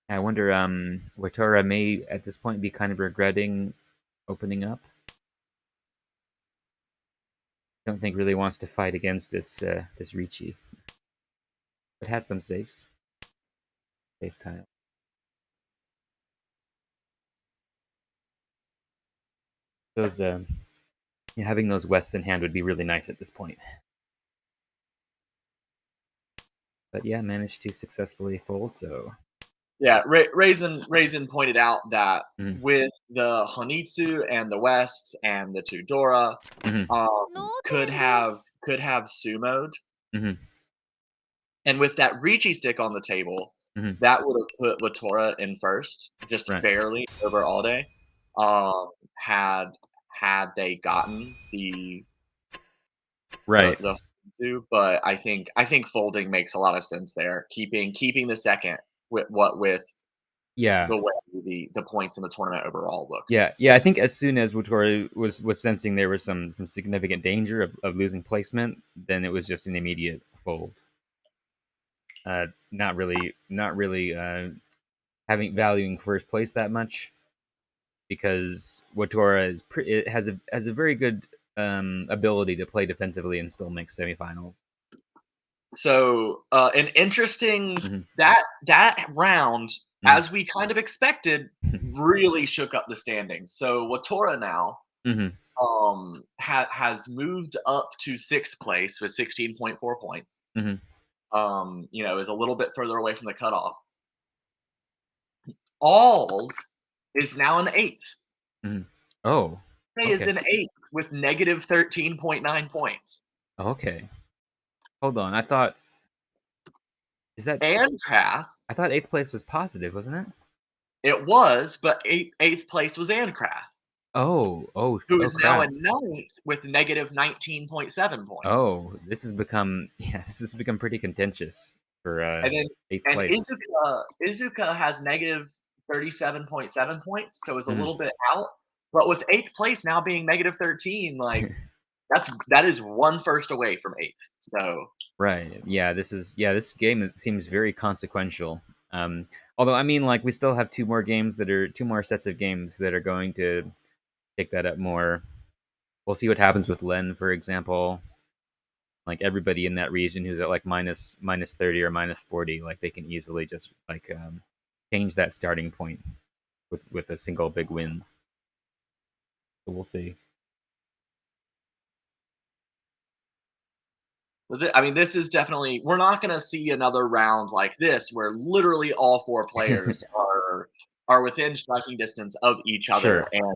I wonder. Watora may at this point be kind of regretting opening up. Don't think really wants to fight against this Ricci, but has some safes. Safe tile. Those Yeah, having those Wests in hand would be really nice at this point. But yeah, managed to successfully fold. So Yeah, Raisin pointed out that mhm, with the Honitsu and the West and the two Dora, mhm, could have sumoed, mhm, and with that Ricci stick on the table, mhm. that would have put Latora in first, just Right, barely over all day. Had they gotten right. the Honitsu, but I think folding makes a lot of sense there. Keeping the second with Yeah, the way the points in the tournament overall looked. yeah. I think as soon as Wattori was sensing there was some significant danger of losing placement, then it was just an immediate fold. Not really having valuing first place that much because Watora it has a very good ability to play defensively and still make semifinals. So, an interesting Hmm. that round, Hmm. as we kind of expected, really shook up the standings. So Watora now Hmm. has moved up to sixth place with 16.4 points. Hmm. Is a little bit further away from the cutoff. All is now in eighth. Hmm. Oh, They is okay, in eighth with negative 13.9 points. okay. Hold on. Is that And Kraft, I thought eighth place was positive, wasn't it? it was, but eighth place was Ancraft, who Oh is now crap. in ninth with negative 19.7 points. Oh, this has become yeah, this has become pretty contentious for And then eighth and place. Izuka has negative 37.7 points, so it's a Mhm. little bit out. But with eighth place now being negative 13, like that is one first away from eighth. So Right. Yeah, this game seems very consequential. Although I mean, like we still have two more sets of games that are going to pick that up more. We'll see what happens with Len, for example. Like everybody in that region who's at like minus 30 or minus 40, like they can easily just like change that starting point with a single big win. So we'll see. I mean, this is definitely we're not going to see another round like this where literally all four players are within striking distance of each other Sure. and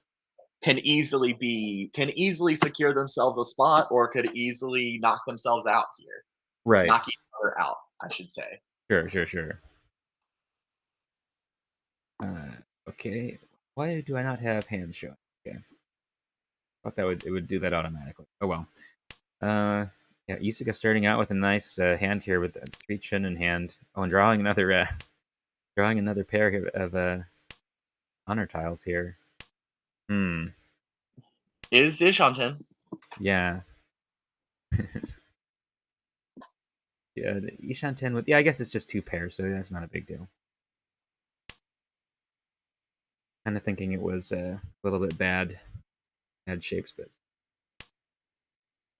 can easily secure themselves a spot or could easily knock themselves out here. Right. Knock each other out, I should say. Sure. Uh, okay. Why do I not have hands showing? Okay. Thought that would do that automatically. Oh well. Uh, yeah, Isuka starting out with a nice hand here with a three chin in hand. Oh, and drawing another pair of honor tiles here. Hmm. Is Ishanten. Yeah. Yeah. The Ishan 10 with yeah. I guess it's just two pairs, so that's not a big deal. Kind of thinking it was a little bit bad shapes, but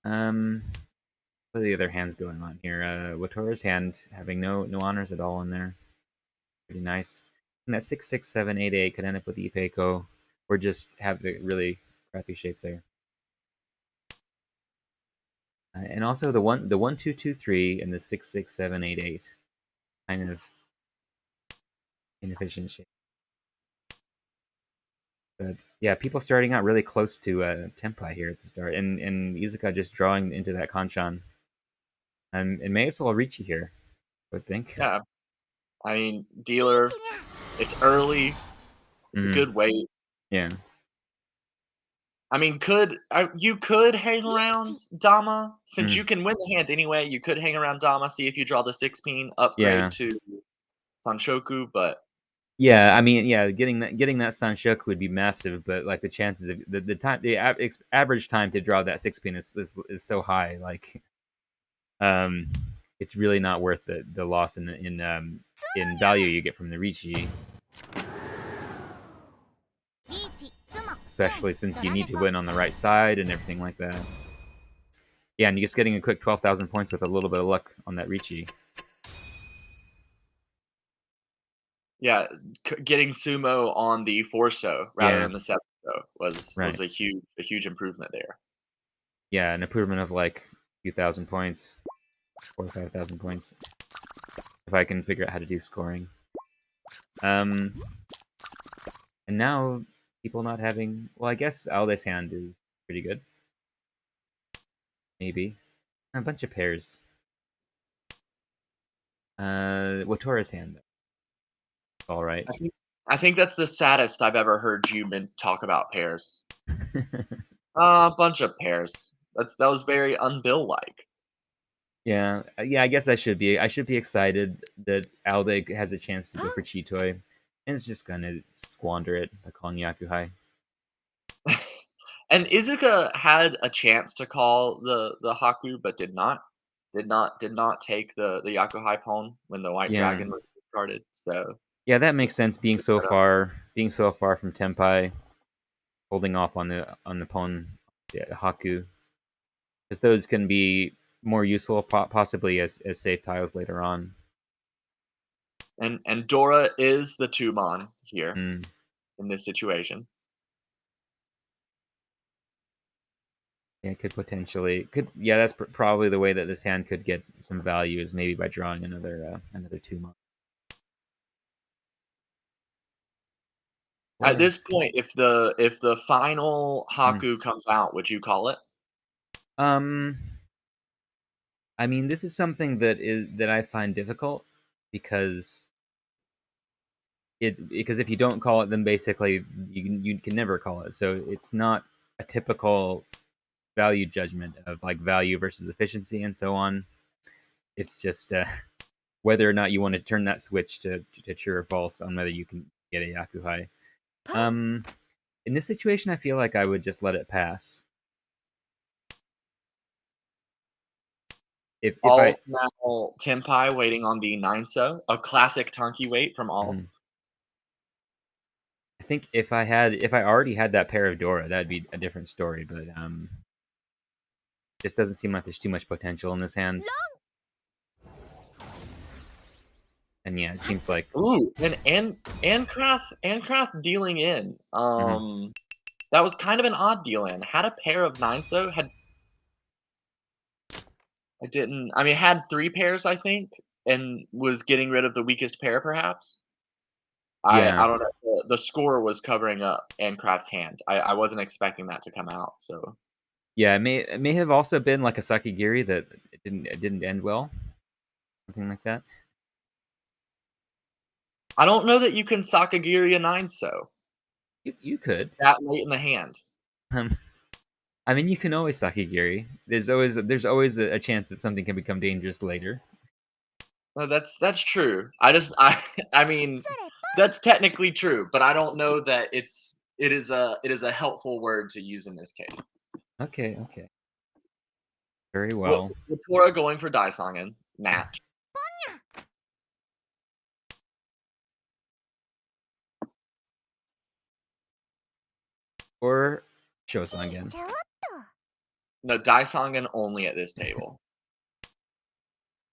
um. What are the other hands going on here? Watora's hand having no honors at all in there. Pretty nice. And that 6 6 7 8 8 could end up with Ipeco, or just have a really crappy shape there. And also the 1 2 2 3 and the 6 6 7 8 8 kind of inefficient shape. But yeah, people starting out really close to Tempai here at the start, and Izuka just drawing into that Kanchan. And may as well reach you here, I would think. Yeah. I mean, dealer, it's early. It's a Mm, good wait. yeah. I mean, you could hang around Dama since Mm, you can win the hand anyway. You could hang around Dama, see if you draw the 16 upgrade yeah. to Sanshoku, but Yeah, I mean, yeah, getting that Sanshoku would be massive, but like the chances of the average time to draw that 6 pin is so high, like um, it's really not worth the loss in value you get from the Ricci, especially since you need to win on the right side and everything like that. Yeah, and you're just getting a quick 12,000 points with a little bit of luck on that Ricci. yeah, getting Sumo on the Forso rather Yeah, than the Septo was right. a huge improvement there. Yeah, an improvement of like a few thousand points, 4 or 5,000 points, if I can figure out how to do scoring. Um, and now people not having. Well, I guess Alde's hand is pretty good. Maybe a bunch of pairs. Watora's hand, all right. I think that's the saddest I've ever heard you talk about pairs. A bunch of pairs. That was very unbill like. Yeah, yeah. I guess I should be. I should be excited that Alde has a chance to go for Chitoi, and it's just gonna squander it by calling Yakuhai. And Izuka had a chance to call the Haku, but did not take the Yakuhai pawn when the White Yeah, Dragon was discarded. So yeah. That makes sense. Being so far from Tenpai, holding off on the pawn, yeah, Haku, because those can be more useful, possibly as safe tiles later on. and Dora is the Tumon here Mm. in this situation. Yeah, could potentially could. Yeah, that's probably the way that this hand could get some value is maybe by drawing another 2 month. At Or this point, if the final mm. Haku comes out, would you call it? um, I mean, this is something that I find difficult because because if you don't call it, then basically you can never call it. So it's not a typical value judgment of like value versus efficiency and so on. It's just whether or not you want to turn that switch to true or false on whether you can get a Yakuhai. Um, in this situation, I feel like I would just let it pass. If I All now Tenpai waiting on the 9-so, a classic Tonki wait from all. mhm. I think if I already had that pair of Dora, that'd be a different story. But just doesn't seem like there's too much potential in this hand. And yeah, it seems like Ooh, and Craft dealing in. mhm. That was kind of an odd deal in. Had a pair of 9-so, had I didn't I mean, had 3 pairs, I think, and was getting rid of the weakest pair perhaps? I Yeah, don't know. The score was covering up Craft's hand. I wasn't expecting that to come out, so yeah. It may have also been like a Sakigiri that it didn't end well, something like that. I don't know that you can Sakagiri a 9-so You could. that late in the hand. Um, I mean, you can always Sakigiri. There's always a chance that something can become dangerous later. That's true. I mean, that's technically true, but I don't know that it is a helpful word to use in this case. Okay, okay, very What well. Tora going for Daisongen match. Or Shosan again. No, Daisongen only at this table.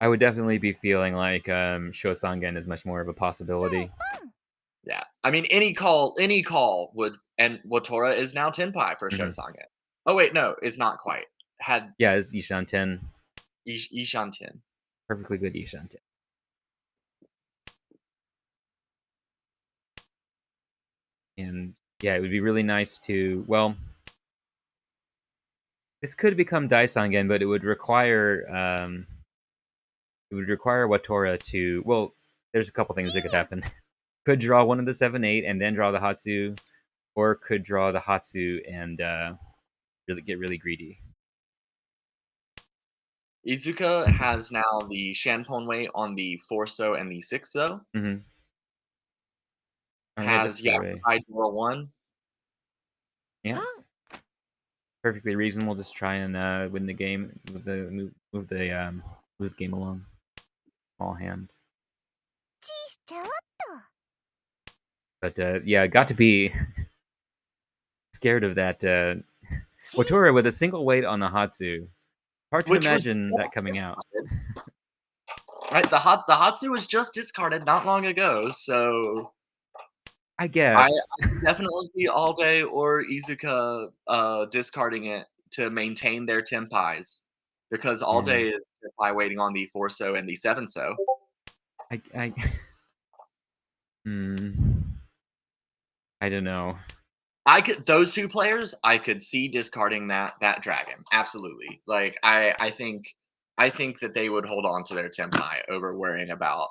I would definitely be feeling like Shosangen is much more of a possibility. Yeah. I mean any call would and Watora is now Tenpai for Hmm. Shosangen. Oh wait, no, it's not quite. Had Yeah, is Ishan 10 Ishan Ten. perfectly good Ishan 10. And yeah, it would be really nice to well, this could become Daisangen, but it would require Watora to well, there's a couple things that could happen. Could draw one of the 7-8 and then draw the Hatsu, or could draw the Hatsu and really get really greedy. Izuka has now the Shanpon weight on the 4-so and the 6-so. Hmm. Oh yeah, Has just for a Yakukai Dora 1. yeah, perfectly reasonable. Just try and win the game with the move the game along. Small hand, but yeah, got to be scared of that Watora with a single weight on the Hatsu. Hard to Which was imagine that just coming out. discarded. Right, the Hatsu was just discarded not long ago, so I I guess. can definitely see All Day or Izuka discarding it to maintain their tempis because all Yeah. day is tempi waiting on the 4-so and the 7-so. I hmm, I don't know. I could those 2 players, I could see discarding that dragon, absolutely. Like, I think that they would hold on to their tempi over worrying about,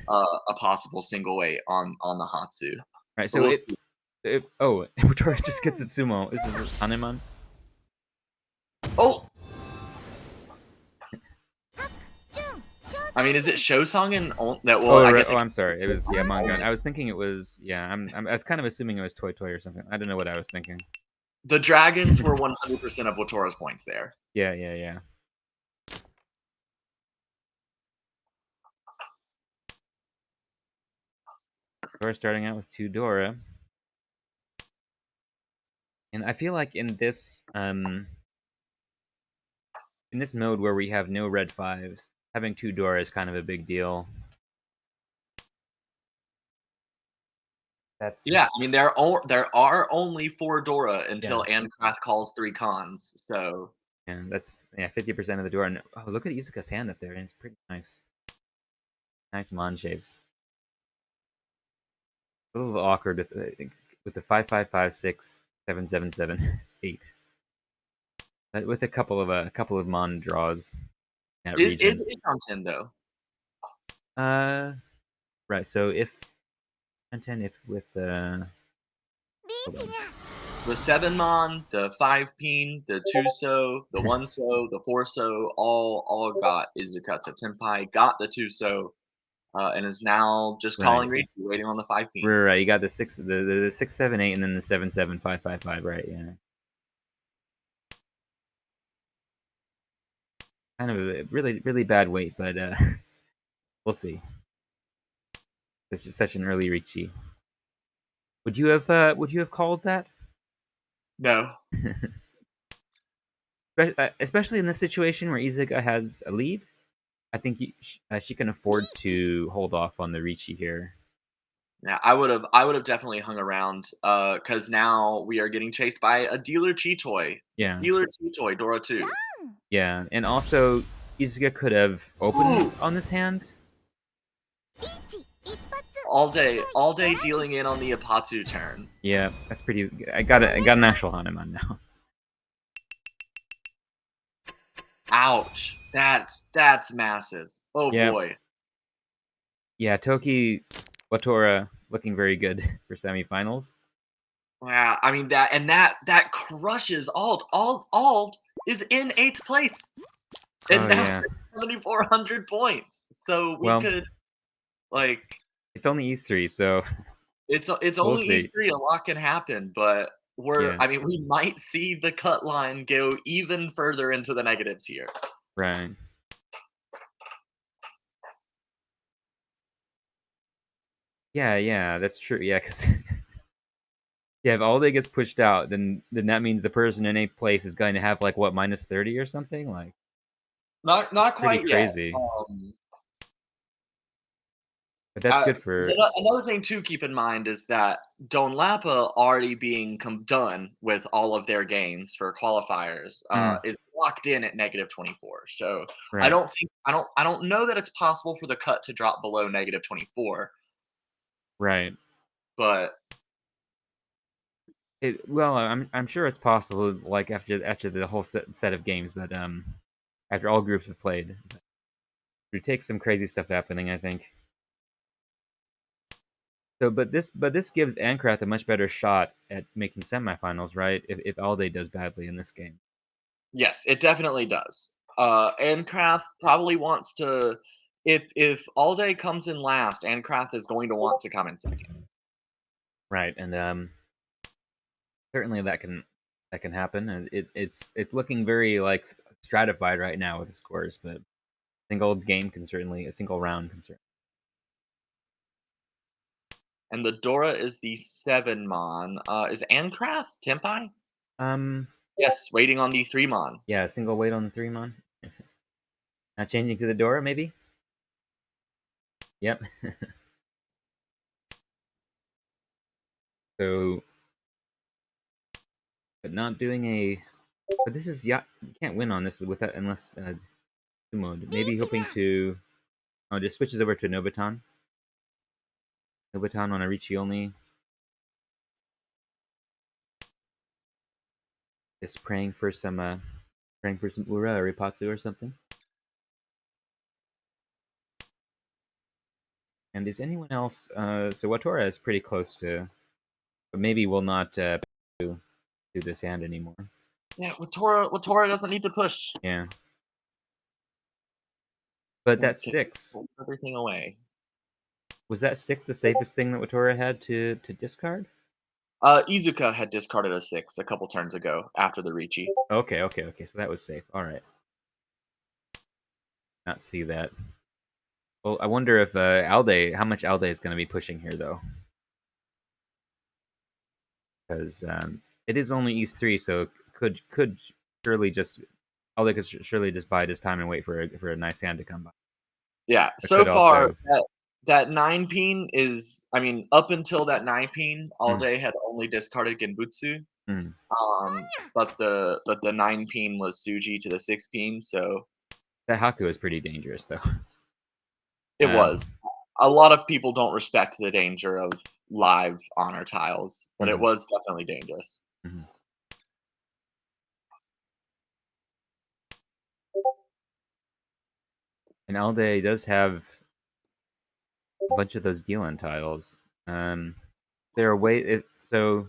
a possible single weight on the Hatsu, Right, but so we'll it see. it oh, Victoria just gets a sumo. This is Hanemon? Oh! I mean, is it Shosong and on that well, Oh, I right. guess Oh, it I'm sorry. It was, yeah, Mangan. only I was thinking it was, yeah, I was kind of assuming it was Toy Toy or something. I don't know what I was thinking. the dragons were 100% of Watora's points there. Yeah, yeah, yeah. Dora starting out with 2 Dora. And I feel like in this mode where we have no red 5s, having 2 Dora is kind of a big deal. That's Yeah, I mean, there are only 4 Dora yeah. until Ancraft calls 3 cons, so And that's, yeah, 50% of the Dora. Oh, look at Izuka's hand up there. And it's pretty nice. Nice Mon shapes. A little awkward with the 5 5 5 6 7 7 7 8. But with a couple of Mon draws in that is region. it on 10 though? Uh, right. So if content if with hold on. The 7 Mon, the 5 Peen, the 2-so, the 1-so, the 4-so, all got Izukata Tenpai, got the 2-so, and is now just Right. calling Riki, waiting on the 5 Right, Peen. right. You got the 6 7 8 and then the 7 7 5 5 5. Right. Yeah. Kind of a really really bad weight, but we'll see. This is such an early Ricci. Would you have called that? No. Especially in this situation where Izuka has a lead, I think she can afford to hold off on the Ricci here. Yeah, I would've definitely hung around, because now we are getting chased by a Dealer Cheetoy. Yeah, Dealer Cheetoy, Dora 2. yeah, and also Izuka could have opened Ooh! on this hand. All day dealing in on the Apatu turn. Yeah, that's pretty. I got an actual Hanuman now. Ouch. That's massive. Oh Yeah, boy. yeah. Toki Watora looking very good for semifinals. Wow, I mean that crushes Alt. Alt is in 8th place, and Oh now yeah. 7,400 points. So we Well, could like it's only E3, so it's we'll only see. E3, a lot can happen, but Yeah, I mean we might see the cut line go even further into the negatives here. right. Yeah, yeah, that's true. Yeah, because yeah, if all day gets pushed out, then that means the person in 8th place is going to have like what -30 or something. Like it's Not pretty quite yet. crazy. But that's good for Another thing to keep in mind is that Don Lapa already being done with all of their games for qualifiers mm, is locked in at -24. So right. I don't know that it's possible for the cut to drop below -24, Right. but Well, I'm sure it's possible. Like after the whole set of games, but after all groups have played, it takes some crazy stuff happening. I think. So, but this gives Ankrat a much better shot at making semifinals, right? If Alde does badly in this game. yes, it definitely does. And Kraft probably wants to if All Day comes in last, and Kraft is going to want to come in second. Right, and certainly that can happen. And it's looking very like stratified right now with the scores, but a single round can certainly. And the Dora is the 7 Mon. Is Ancraft Tempai? Um, Yes, waiting on the 3 Mon. yeah, a single weight on the 3 mon. Not changing to the Dora, maybe. Yep. So, but not doing a But this is you can't win on this with that unless mode. Maybe hoping to just switches over to Nobuton. Nobuton on a Ricci only. Just praying for some Ura or Ipatsu or something. And is anyone else? So Watora is pretty close to, but maybe will not do this hand anymore. Yeah, Watora doesn't need to push. Yeah, but Can, that's can 6. pull everything away. Was that 6 the safest thing that Watora had to discard? Izuka had discarded a 6 a couple turns ago after the Ricci. Okay. So that was safe. All right. Not see that. Well, I wonder if Alde, how much Alde is going to be pushing here though, because it is only East 3, so could surely just Alde could surely just bide his time and wait for a nice hand to come by. Yeah, It could so far also. that 9 peen is, I mean, up until that 9 peen, all Mm, day had only discarded Genbutsu. mm. But the 9 peen was Suji to the 6 peen, so That Haku is pretty dangerous though. it was. A lot of people don't respect the danger of live honor tiles, but it Mhm, was definitely dangerous. mhm. And Alde does have a bunch of those Dealan tiles. They're so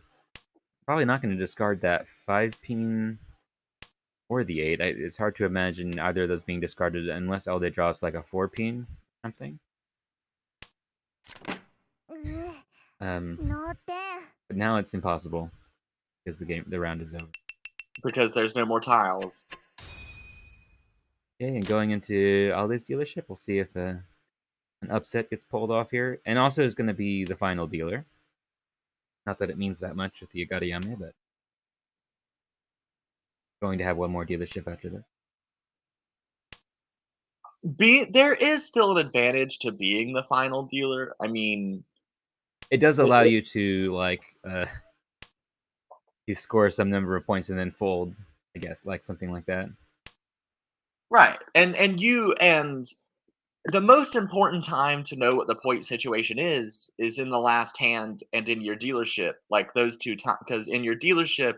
probably not going to discard that 5 peen or the 8. It's hard to imagine either of those being discarded unless Alde draws like a 4 peen or something. Um, but now it's impossible because the round is over. Because there's no more tiles. Okay, and going into Alde's dealership, we'll see if an upset gets pulled off here. And also is going to be the final dealer. Not that it means that much with the Yagariyame, but going to have one more dealership after this. There is still an advantage to being the final dealer. I mean, It does it, allow it- you to to score some number of points and then fold, I guess, like something like that. right, and the most important time to know what the point situation is in the last hand and in your dealership, like those two times. Because in your dealership,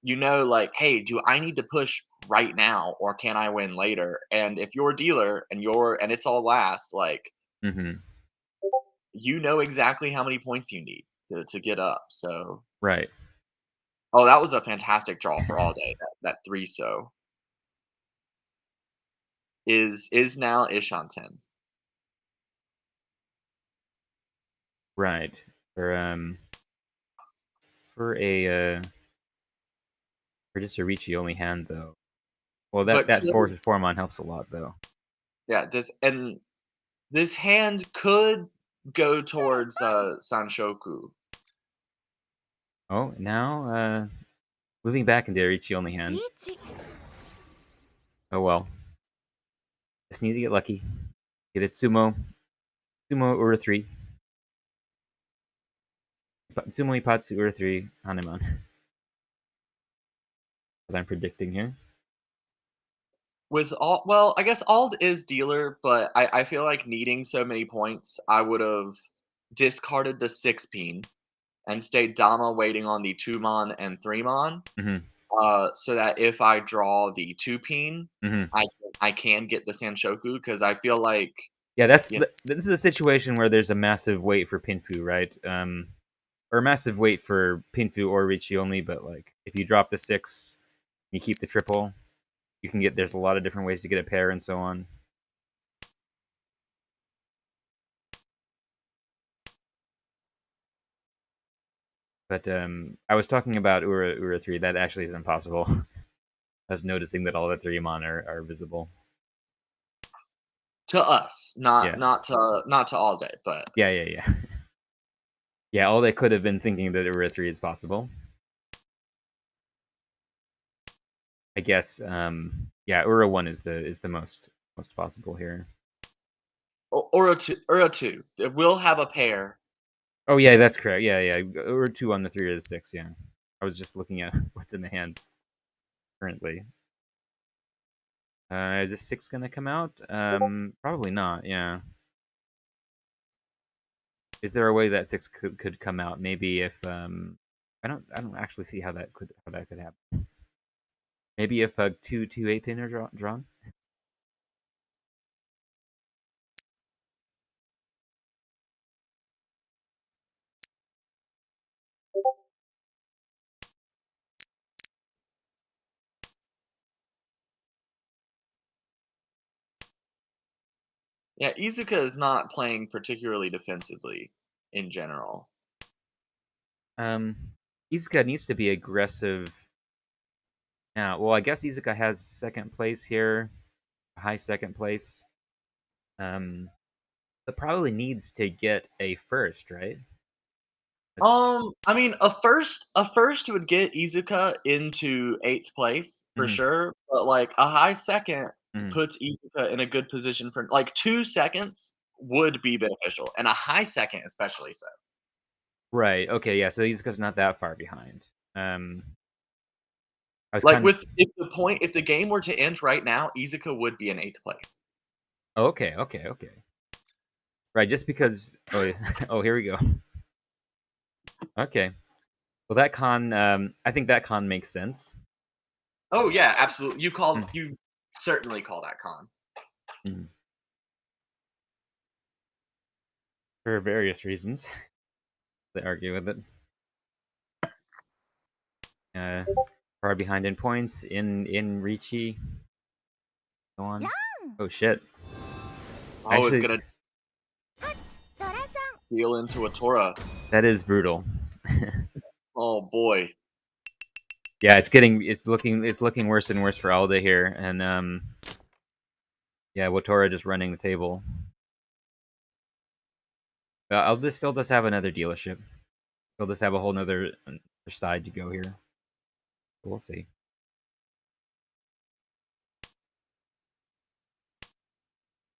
like, hey, do I need to push right now or can I win later? And if you're a dealer and it's all last, like, Mm-hmm. you know exactly how many points you need to get up. So, Right. oh, that was a fantastic draw for all day. That three so is now ish on 10. Right. For for a for just a Ricci only hand though. Well, But that could, force Formon helps a lot though. yeah, this hand could go towards Sanshoku. Oh, now moving back into a Ricci only hand. Oh well. Just need to get lucky. Get it Sumo Ura 3. Sumo Ipatsu Ura 3 Hanuman. What I'm predicting here. With all, well, I guess Ald is dealer, but I feel like needing so many points, I would have discarded the 6 peen and stayed Dama waiting on the 2-mon and 3-mon, Mm-hmm. so that if I draw the 2 peen, Mm-hmm. I can get the Sanshoku because I feel like, Yeah, you know, this is a situation where there's a massive weight for Pinfu, right? Or a massive weight for Pinfu or Ricci only, but like if you drop the 6, you keep the triple, you can get there's a lot of different ways to get a pair and so on. But I was talking about Ura 3. That actually is impossible. I was noticing that all the 3 mon are visible. to us, Yeah. not to all day, but Yeah. Yeah, all they could have been thinking that Ura 3 is possible. I guess yeah, Ura 1 is the most possible here. Ura 2. It will have a pair. Oh yeah, that's correct. Yeah. Ura 2 on the 3 or the 6, yeah. I was just looking at what's in the hand. currently. Is this 6 gonna come out? Probably not. Yeah. Is there a way that 6 could come out? Maybe if I don't actually see how that could happen. Maybe if two 8-pin are drawn. Yeah, Izuka is not playing particularly defensively in general. Um, Izuka needs to be aggressive. Yeah. Well, I guess Izuka has second place here, high second place. Um, but probably needs to get a first, right? That's, I mean, a first would get Izuka into 8th place for mhm, sure, but, like, a high second mhm. puts Izuka in a good position for like, 2 seconds would be beneficial, and a high second especially so. Right. Okay. Yeah. So Izuka's not that far behind. Um, I was Like, kind of. with if the game were to end right now, Izuka would be in 8th place. Okay. Okay. Okay. Right. Just because. Oh. Oh. Here we go. Okay. Well, that con. I think that con makes sense. Oh, yeah, absolutely. Mm, You certainly call that con. mm. For various reasons, they argue with it. Uh, far behind in points in Ricci. Go on. Oh shit. Oh, it's Actually, gonna deal into a Tora. that is brutal. Oh, boy. Yeah, it's looking worse and worse for Alda here, and yeah, Watora just running the table. Alda still does have another dealership. Still does have a whole nother side to go here. We'll see.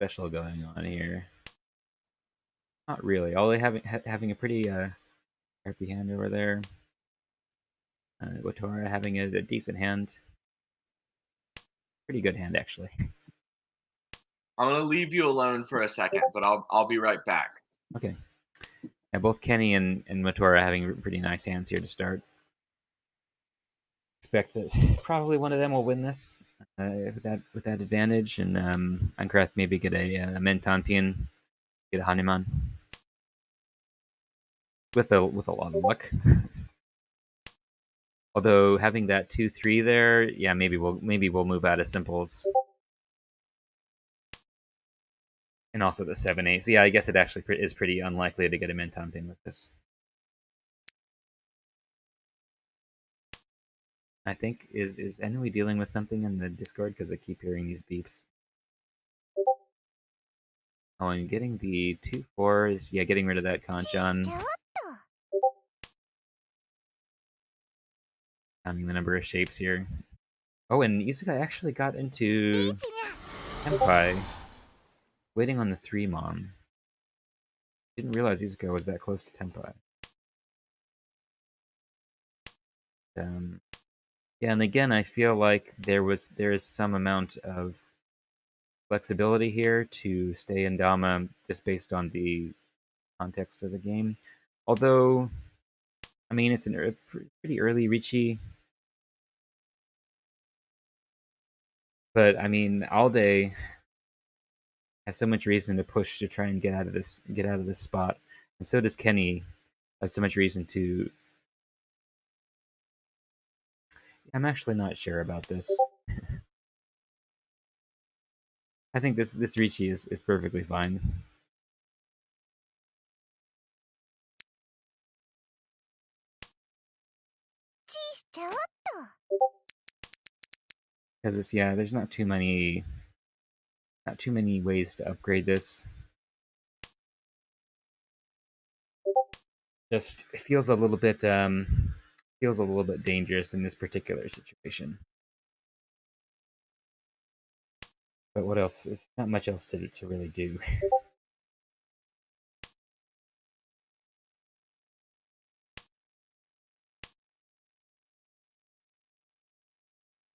Special going on here. Not really. Alda having a pretty crappy hand over there. Watora having a decent hand. Pretty good hand actually. I'm gonna leave you alone for a second, but I'll be right back. Okay. Yeah, both Kenny and Matora having pretty nice hands here to start. Expect that probably one of them will win this with that advantage, and Minecraft maybe get a Menton get a Hanuman with a lot of luck. Although having that 2-3 there, yeah, maybe we'll move out of simples, and also the 7-8. So yeah, I guess it actually is pretty unlikely to get a Menton with this. I think is Ennui dealing with something in the Discord because I keep hearing these beeps. Oh, and getting the 2-4 is, yeah, getting rid of that Kanchan. Counting the number of shapes here. Oh, and Izuka actually got into Senpai, waiting on the 3 Mon. Didn't realize Izuka was that close to Tenpai. Um, yeah, and again, I feel like there is some amount of flexibility here to stay in Dama just based on the context of the game. Although, I mean, it's an pretty early Ricci, but I mean, Alde has so much reason to push to try and get out of this spot, and so does Kenny. Has so much reason to. I'm actually not sure about this. I think this Ricci is perfectly fine. Because it's, yeah, there's not too many ways to upgrade this. Just it feels a little bit dangerous in this particular situation. But what else? There's not much else to really do.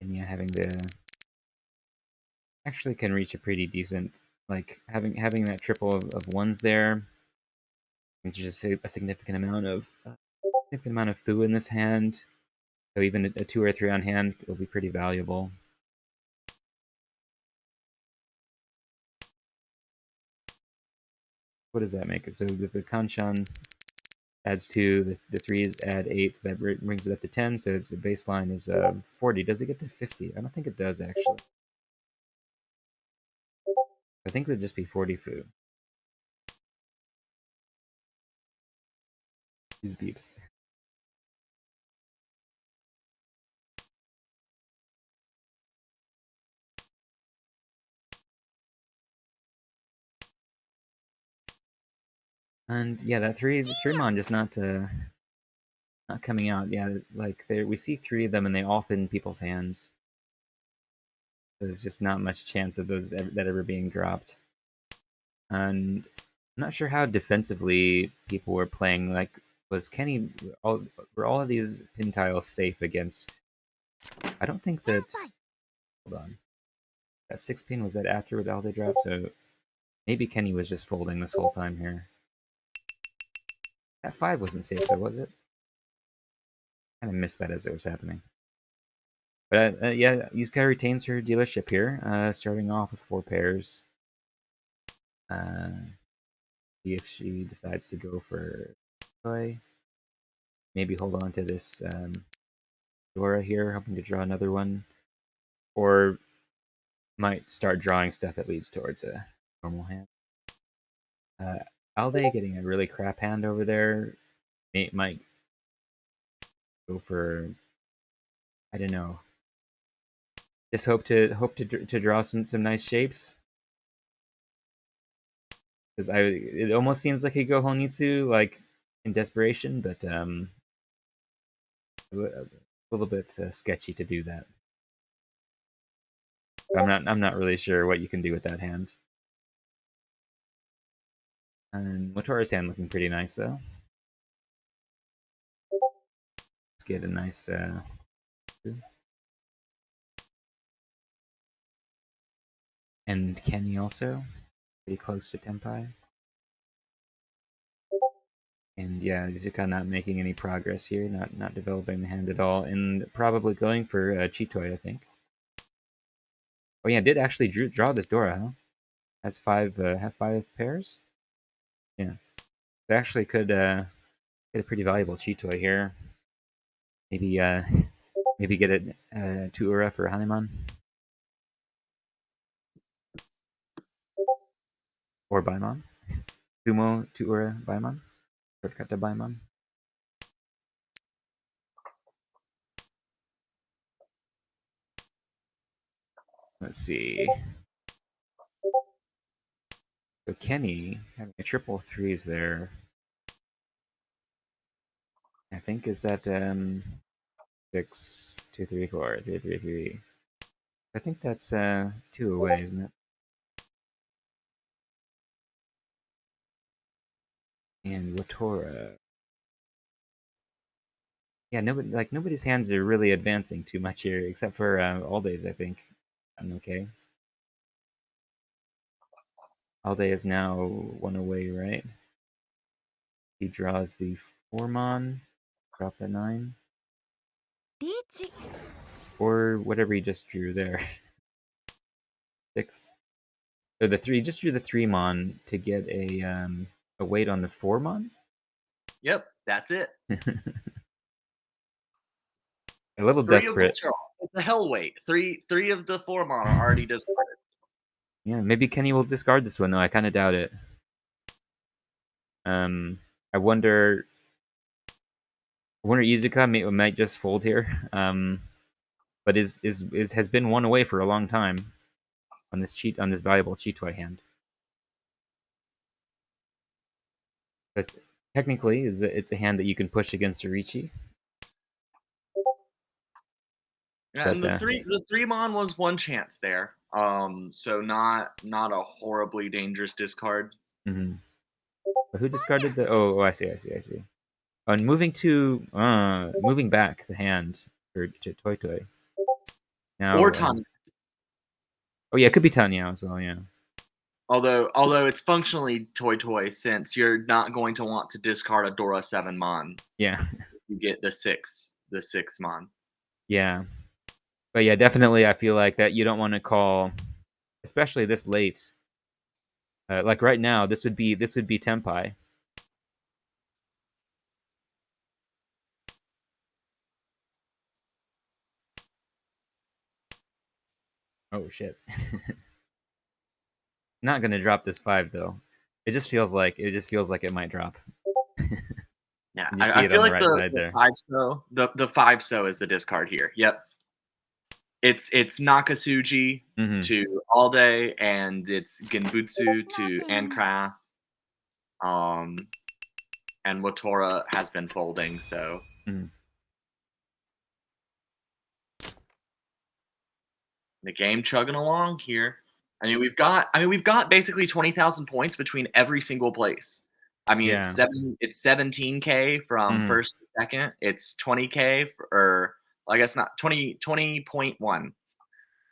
And yeah, having the actually can reach a pretty decent, like having that triple of ones there means just a significant amount of foo in this hand. So even a 2 or 3 on hand will be pretty valuable. What does that make it? So the Kanchan adds 2, the 3s add 8, so that brings it up to 10, so its baseline is 40. Does it get to 50? I don't think it does, actually. I think it would just be 40 foo. These beeps. And yeah, that three mon just not coming out. Yeah, like we see 3 of them and they all fit in people's hands. There's just not much chance of those that ever being dropped. And I'm not sure how defensively people were playing. Like, was Kenny were all of these pin tiles safe against? I don't think that. Hold on, that 6 pin was that after with all they dropped. So maybe Kenny was just folding this whole time here. That 5 wasn't safe though, was it? Kind of missed that as it was happening. But yeah, Yusuka retains her dealership here, starting off with 4 pairs. See if she decides to go for play. Maybe hold on to this Dora here, hoping to draw another one. Or might start drawing stuff that leads towards a normal hand. Alde getting a really crap hand over there. Might go for, I don't know. Just hope to draw some nice shapes. Because it almost seems like he go Honitsu like in desperation, but a little bit sketchy to do that. I'm not really sure what you can do with that hand. And Motora's hand looking pretty nice though. Let's get a nice and Kenny also pretty close to Tenpai. And yeah, Izuka not making any progress here, not developing the hand at all, and probably going for Chitoi, I think. Oh yeah, did actually draw this Dora, huh? Has 5 have 5 pairs. Yeah, they actually could get a pretty valuable Chitoi here. Maybe maybe get it to Ura for Hanuman or Baimon. Sumo to Ura Baimon. Shortcut to Baimon. Let's see. So Kenny having a triple threes there. I think is that 6 2 3 4 3 3 3. I think that's 2 away, isn't it? And Watora. Yeah, nobody's hands are really advancing too much here, except for Alde's. I think I'm okay. Alde is now 1 away, right? He draws the 4-mon, drop the 9, or whatever he just drew there. 6. Or the 3. He just drew the 3-mon to get a weight on the 4-mon. Yep, that's it. A little 3 of desperate. which are it's a hell weight. Three of the 4-mon are already discarded. Yeah, maybe Kenny will discard this one though. I kind of doubt it. I wonder. I wonder Izuka might just fold here. But is has been 1 away for a long time on this valuable Chitoi hand. But technically, it's a hand that you can push against Jirichi. Yeah, But and the 3 mon was 1 chance there. So not a horribly dangerous discard. mhm. But who discarded the? Oh, I see, I see, I see. On moving back the hand for to Toy Toy. or Now, Tanya. oh yeah, it could be Tanya as well. Yeah, Although it's functionally toy since you're not going to want to discard a Dora 7 Mon. yeah, You get the six Mon. yeah. But yeah, definitely, I feel like that you don't want to call, especially this late. Like right now, this would be Tempai. Oh shit! Not gonna drop this 5 though. It just feels like it might drop. Yeah, And you see I it feel on the like right the side the there. 5 so the 5 so is the discard here. Yep. It's Nakasuji Hmm. to All Day, and it's Genbutsu to Ancraft, um, and Watora has been folding, so Hmm. the game chugging along here. I mean we've got basically 20,000 points between every single place. I mean Yeah. it's 17K from Hmm. first to second. It's 20K or well, I guess not 20.1.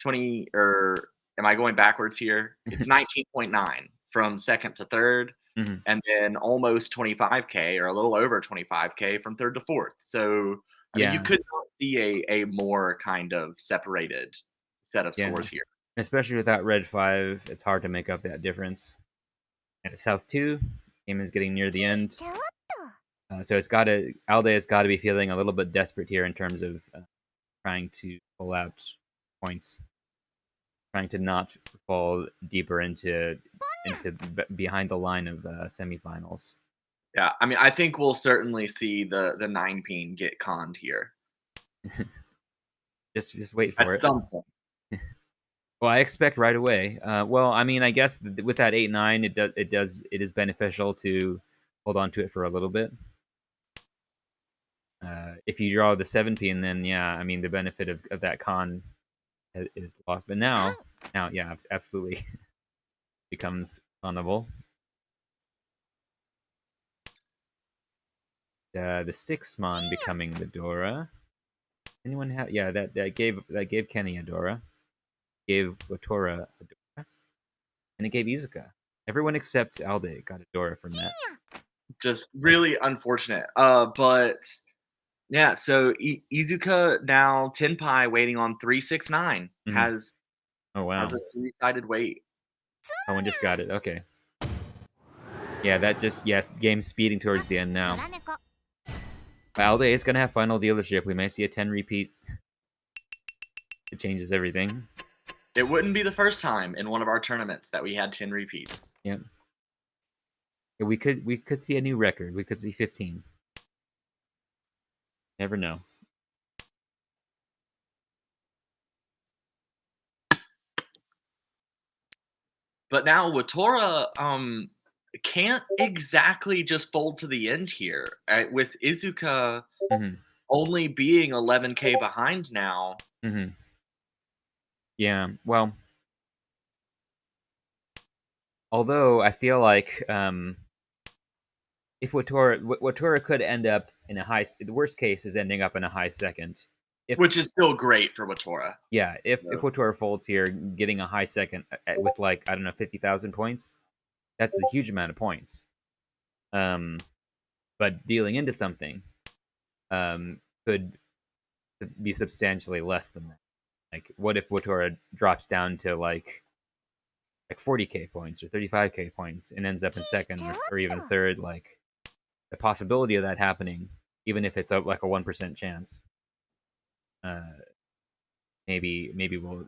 20 or am I going backwards here? It's 19.9 from second to third, Hmm. and then almost 25K or a little over 25K from third to fourth. So, I mean, you Yeah. could not see a more kind of separated set of Yeah. scores here. Especially without red 5, it's hard to make up that difference. And South 2, game is getting near the end. So it's got to Alde has got to be feeling a little bit desperate here in terms of trying to pull out points, trying to not fall deeper into behind the line of semifinals. Yeah, I mean, I think we'll certainly see the 9 peen get conned here Just wait at for it. some point. Well, I expect right away. Well, I mean, I guess with that 8-9, it is beneficial to hold on to it for a little bit. If you draw the 7 pin, then yeah, I mean the benefit of that con is lost. But now, yeah, absolutely becomes honorable. The 6 mon becoming the Dora. Anyone have? Yeah, that gave Kenny a Dora, gave Watora a Dora, and it gave Izuka. Everyone except Alde got a Dora from that. Just really unfortunate. But yeah, so Izuka now Tenpai waiting on 369 Hmm. Oh has wow, a three-sided wait. someone just got it. Okay, yeah, that just yes, game speeding towards the end now. Alde is gonna have final dealership. We may see a 10 repeat. It changes everything. It wouldn't be the first time in one of our tournaments that we had 10 repeats. Yep. Yeah, we could see a new record. We could see 15. Never know. But now Watora can't exactly just fold to the end here. With Izuka Hmm. only being 11K behind now. Hmm. Yeah. Well, although I feel like if Watora could end up in a high, the worst case is ending up in a high second. If Which is still great for Watora. yeah, if So, Watora folds here, getting a high second with like I don't know 50,000 points, that's a huge amount of points. Um, but dealing into something could be substantially less than that. Like, what if Watora drops down to like 40k points or 35k points and ends up in second or even third? Like, the possibility of that happening, even if it's like a 1% chance, uh, maybe will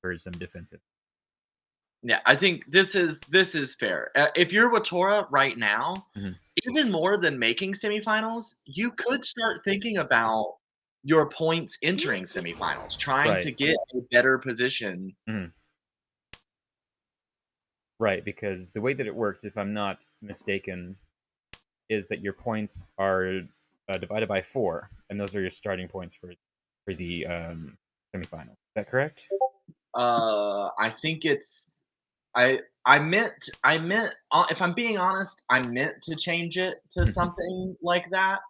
hurt some defensive. yeah, I think this is fair. If you're Watora right now, Hmm. even more than making semifinals, you could start thinking about your points entering semifinals, trying Right. to get a better position. Hmm. Right, because the way that it works, if I'm not mistaken, is that your points are divided by 4, and those are your starting points for the semifinal. Is that correct? I think it's I meant if I'm being honest, I meant to change it to something like that,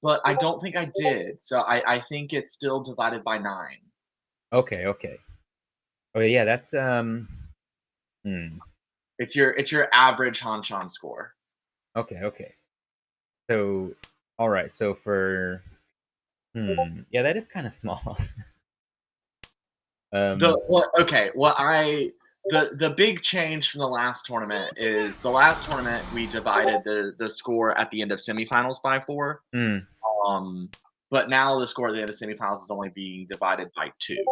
but I don't think I did. So I think it's still divided by 9. Okay, okay. Oh yeah, that's hmm. It's your average Hanchan score. Okay, okay. So all right, so for yeah, that is kind of small. The um what okay, what I the big change from the last tournament is the last tournament we divided the score at the end of semifinals by 4. hmm, Um, but now the score at the end of semifinals is only being divided by 2.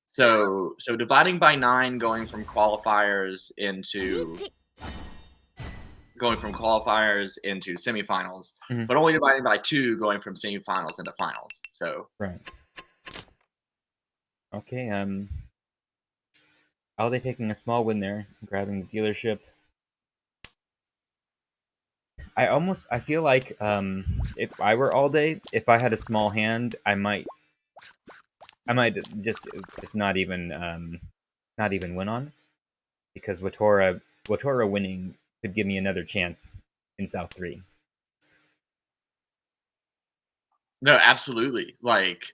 So dividing by 9 going from qualifiers into semifinals, hmm, but only dividing by 2 going from semifinals into finals. So right. Okay, are they taking a small win there, grabbing the dealership? I feel like if I were all day, if I had a small hand, I might just not even win on it because Watora winning could give me another chance in South 3. no, absolutely. Like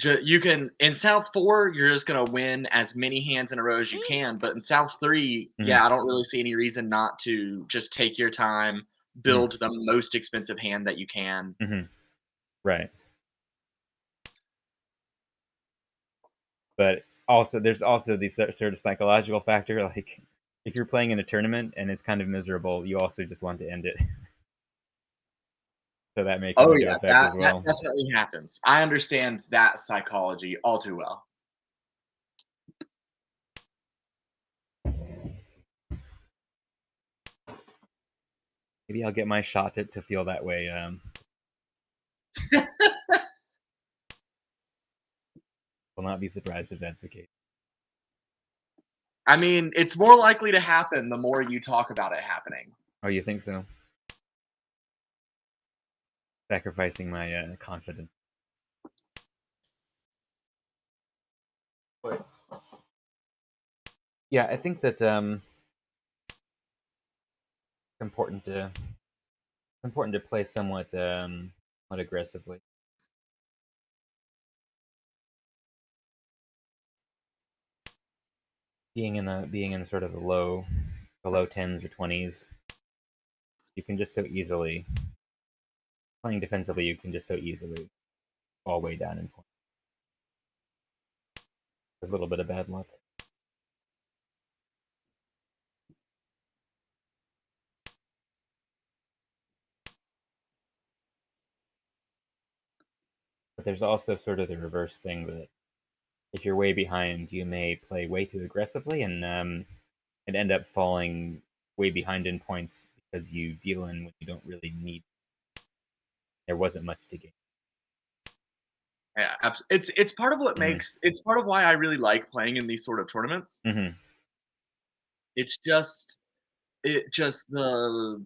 you can in South 4, you're just gonna win as many hands in a row as you can. But in South 3, Mhm, yeah, I don't really see any reason not to just take your time, mhm, build the most expensive hand that you can. mhm, right. But also, there's also the sort of psychological factor. Like, if you're playing in a tournament and it's kind of miserable, you also just want to end it. So that may come Oh into yeah, effect that as that well. definitely happens. I understand that psychology all too well. Maybe I'll get my shot to feel that way. Will not be surprised if that's the case. I mean, it's more likely to happen the more you talk about it happening. Oh, you think so? Sacrificing my confidence. But yeah, I think that it's important to play somewhat aggressively. Being in sort of the low tens or 20s, you can just so easily playing defensively. You can just so easily fall way down in points. A little bit of bad luck. But there's also sort of the reverse thing that if you're way behind, you may play way too aggressively and end up falling way behind in points because you deal in when you don't really need. There wasn't much to gain. Yeah, it's part of what Mm-hmm. makes it's part of why I really like playing in these sort of tournaments. Mm-hmm. It's just it just the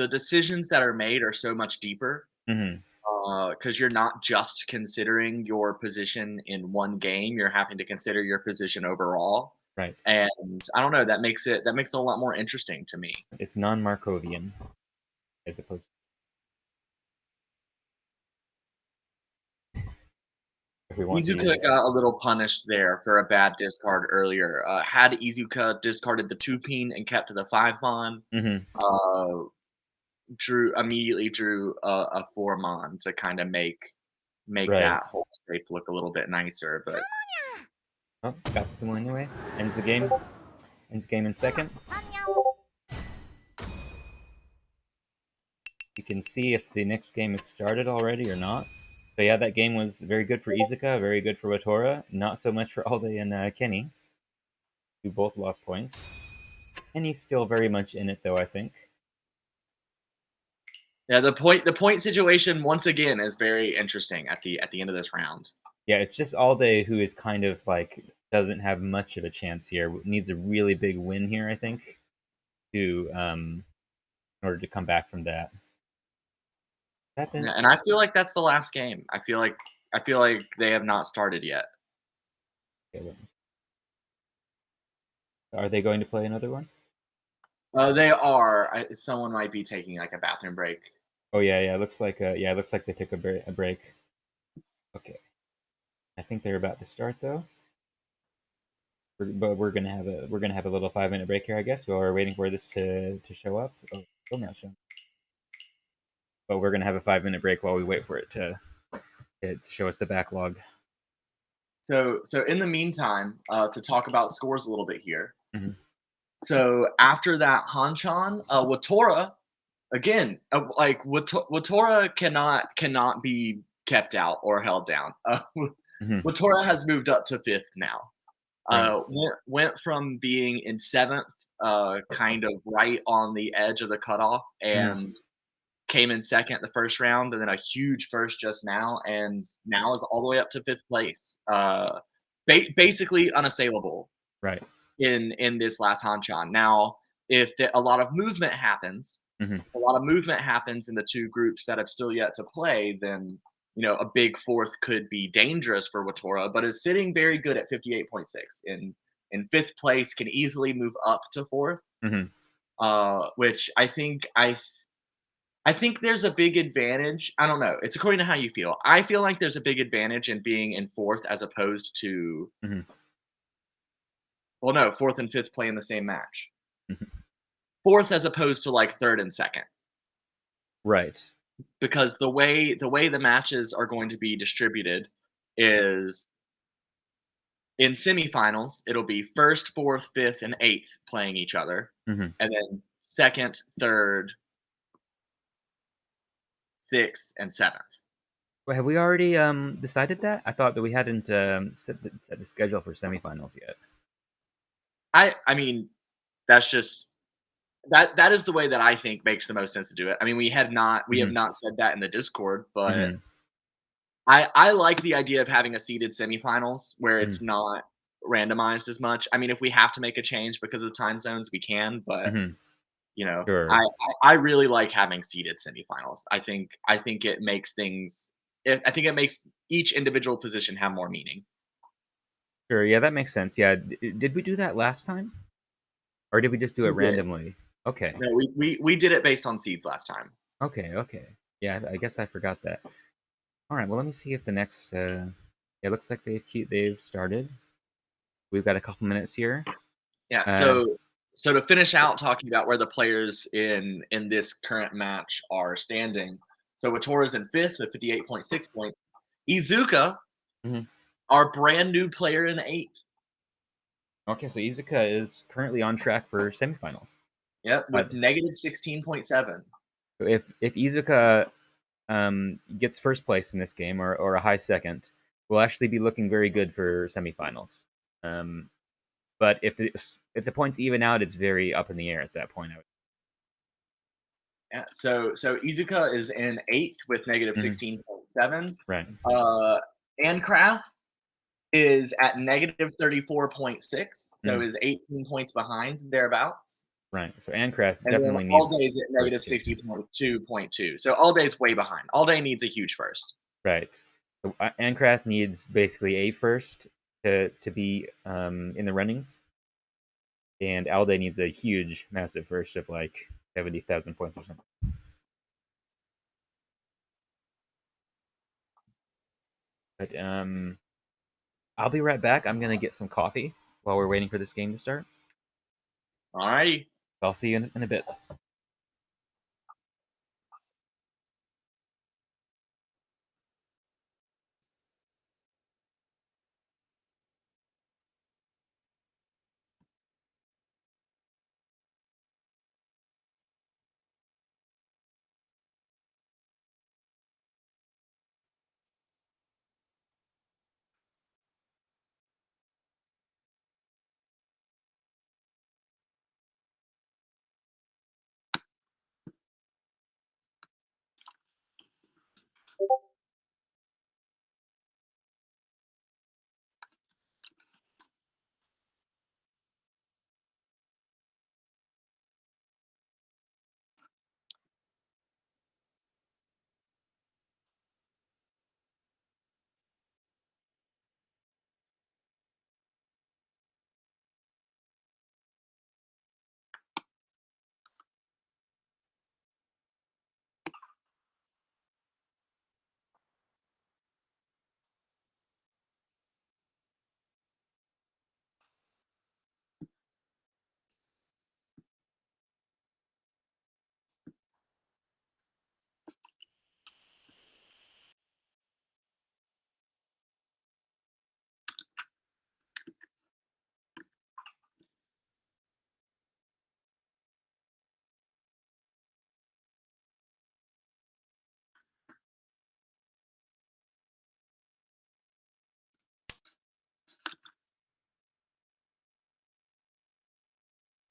decisions that are made are so much deeper, Mm-hmm. because you're not just considering your position in one game, you're having to consider your position overall, Right. and I don't know, that makes it a lot more interesting to me. It's non-Markovian as opposed if we want to Izuka use. got a little punished there for a bad discard earlier. Had Izuka discarded the 2 pin and kept to the 5 pawn, Mm-hmm. uh, drew a 4 mon to kinda make Right. that whole shape look a little bit nicer, but Oh, got the sumo anyway. Ends the game. Ends the game in second. You can see if the next game has started already or not. So yeah, that game was very good for Izuka, very good for Watora. Not so much for Alde and Kenny, who both lost points. Kenny's still very much in it, though. I think. yeah, the point situation once again is very interesting at the end of this round. Yeah, it's just Alde who is kind of like doesn't have much of a chance here. Needs a really big win here, I think, to in order to come back from that. Yeah, Happened. and I feel like that's the last game. I feel like they have not started yet. Okay, are they going to play another one? They are. Someone might be taking like a bathroom break. Oh yeah, yeah. It looks like they took a break. Okay, I think they're about to start though. But we're gonna have a little 5 minute break here, I guess, while we're waiting for this to show up. Oh, still not showing. But we're gonna have a 5 minute break while we wait for it to show us the backlog. So in the meantime, to talk about scores a little bit here. Hmm. So after that Hanchan, Watora again, Watora cannot be kept out or held down. Hmm. Watora has moved up to fifth now. Right. Went from being in seventh, kind of right on the edge of the cutoff, Hmm. and came in second the first round, and then a huge first just now, and now is all the way up to fifth place. Basically unassailable Right. in this last Hanchan. Now, if a lot of movement happens, Hmm. in the two groups that have still yet to play, then a big fourth could be dangerous for Watora, but is sitting very good at 58.6 in fifth place, can easily move up to fourth. Hmm. Which I think there's a big advantage. I don't know. It's according to how you feel. I feel like there's a big advantage in being in fourth as opposed to, Hmm. well, no, fourth and fifth play in the same match. Hmm. Fourth as opposed to like third and second, Right. because the way the matches are going to be distributed is in semifinals, it'll be first, fourth, fifth, and eighth playing each other, Hmm. and then second, third, sixth, and seventh. Well, have we already decided that? I thought that we hadn't set the schedule for semifinals yet. I mean, that's just that is the way that I think makes the most sense to do it. I mean, we have Hmm. not said that in the Discord, but Hmm. I like the idea of having a seeded semifinals where Hmm. it's not randomized as much. I mean, if we have to make a change because of time zones, we can, but Hmm. you know, I Sure. I really like having seeded semifinals. I think it makes I think it makes each individual position have more meaning. Sure. Yeah, that makes sense. Yeah. Did we do that last time, or did we just do it We did. randomly? Okay. No, we did it based on seeds last time. Okay. Okay. Yeah. I guess I forgot that. All right. Well, let me see if the next. It looks like they've started. We've got a couple minutes here. Yeah, Uh. so to finish out talking about where the players in this current match are standing. So Watora's in fifth with 58.6 points. Izuka, Mhm. our brand new player, in eighth. Okay. So Izuka is currently on track for semifinals. Yep, Uh, with negative 16.7. so if Izuka gets first place in this game or a high second, we'll actually be looking very good for semifinals. Um, but if the points even out, it's very up in the air at that point. Yeah, so Izuka is in eighth with negative Mhm. 16.7. Right. Uh, Ancraft is at negative 34.6, so Mhm. is 18 points behind thereafter. Right. So Ancraft And then definitely All Day needs is at first negative too. 60.2.2. So All Day is way behind. All Day needs a huge first. Right. So, Ancraft needs basically a first to be in the runnings, and Alde needs a huge, massive first of like 70,000 points or something. But I'll be right back. I'm gonna get some coffee while we're waiting for this game to start. Alrighty. I'll see you in a bit.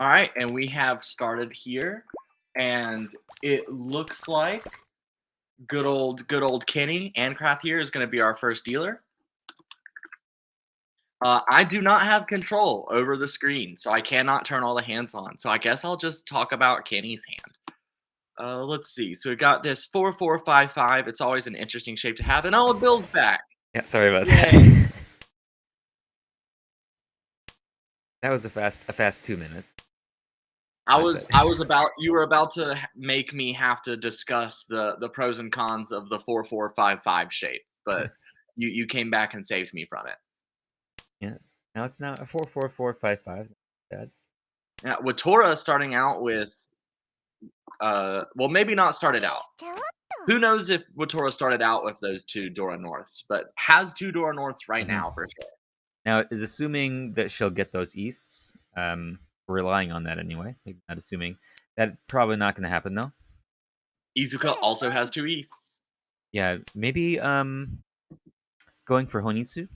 All right, and we have started here, and it looks like good old Kenny Ancraft here is going to be our first dealer. I do not have control over the screen, so I cannot turn all the hands on. So I guess I'll just talk about Kenny's hand. Let's see. So we got this 4-4-5-5. It's always an interesting shape to have, and oh, Bill's back. Yeah, sorry about Yay! that. That was a fast 2 minutes. I I was said. I was about you were about to make me have to discuss the pros and cons of the 4-4-5-5 shape, but you came back and saved me from it. Yeah. Now it's now a 4-4-4-5-5. Bad. Yeah, with Tora starting out with well, maybe not started out. Who knows if Watora started out with those two Dora Norths, but has two Dora Norths right Mhm. now for sure. Now, is assuming that she'll get those easts. We're relying on that anyway. Maybe not assuming. That probably not going to happen though. Izuka also has two Easts. Yeah, maybe going for Honitsu.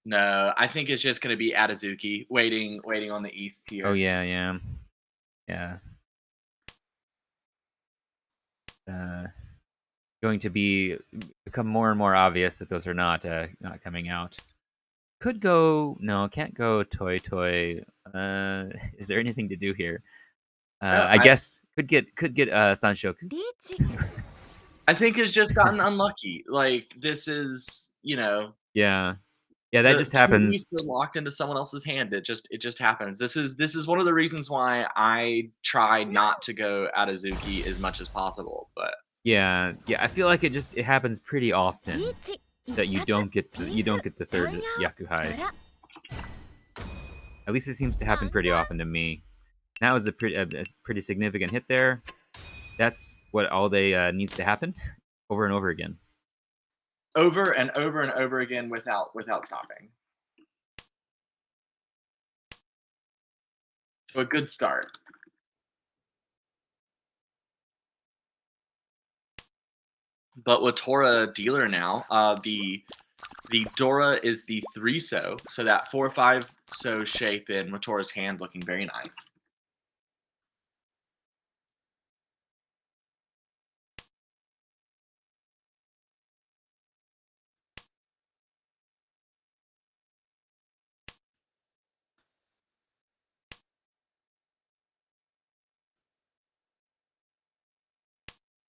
No, I think it's just going to be Atazuki waiting on the Easts Oh here. yeah, yeah, yeah. Uh, Going to become more and more obvious that those are not coming out. Could go no, can't go toy toy. Is there anything to do here? No, I guess could get Sanshoku. I think it's just gotten unlucky. Like this is Yeah, yeah, that the just two happens. Easts are locked into someone else's hand. It just happens. This is one of the reasons why I try not to go Atazuki as much as possible. But Yeah, yeah, I feel like it happens pretty often that you don't get the third Yakuhai. At least it seems to happen pretty often to me. That was a pretty significant hit there. That's what all day needs to happen over and over again. over and over and over again without stopping. So a good start. But with Tora dealer now, the Dora is the 3-so, so that 4-5-so shape in Matora's hand looking very nice.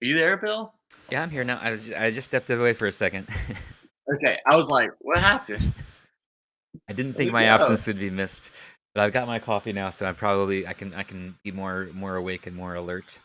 Are you there, Bill? Yeah, I'm here now. I just stepped away for a second. Okay, I was like, what happened? I didn't think Where'd my it go? absence would be missed, but I've got my coffee now, so I can be more awake and more alert.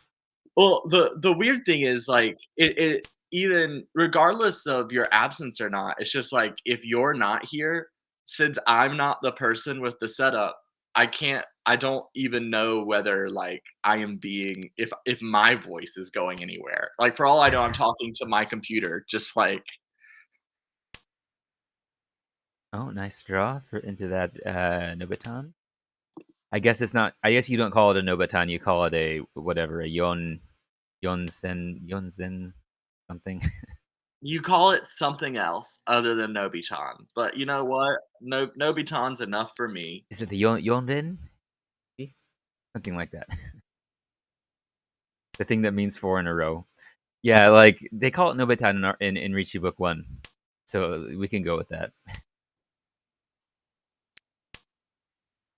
Well, the weird thing is like it even regardless of your absence or not, it's just like if you're not here, since I'm not the person with the setup, I don't even know whether like I am being if my voice is going anywhere. Like for all I know, I'm talking to my computer, just like Oh, nice draw into that Nobitan. I guess it's not. I guess you don't call it a Nobitan. You call it a whatever, a Yonzen something. you call it something else other than Nobitan. But you know what? No Nobitan's enough for me. Is it the Yonden? Something like that. The thing that means four in a row. Yeah, like they call it Nobitan in Richi Book One, so we can go with that.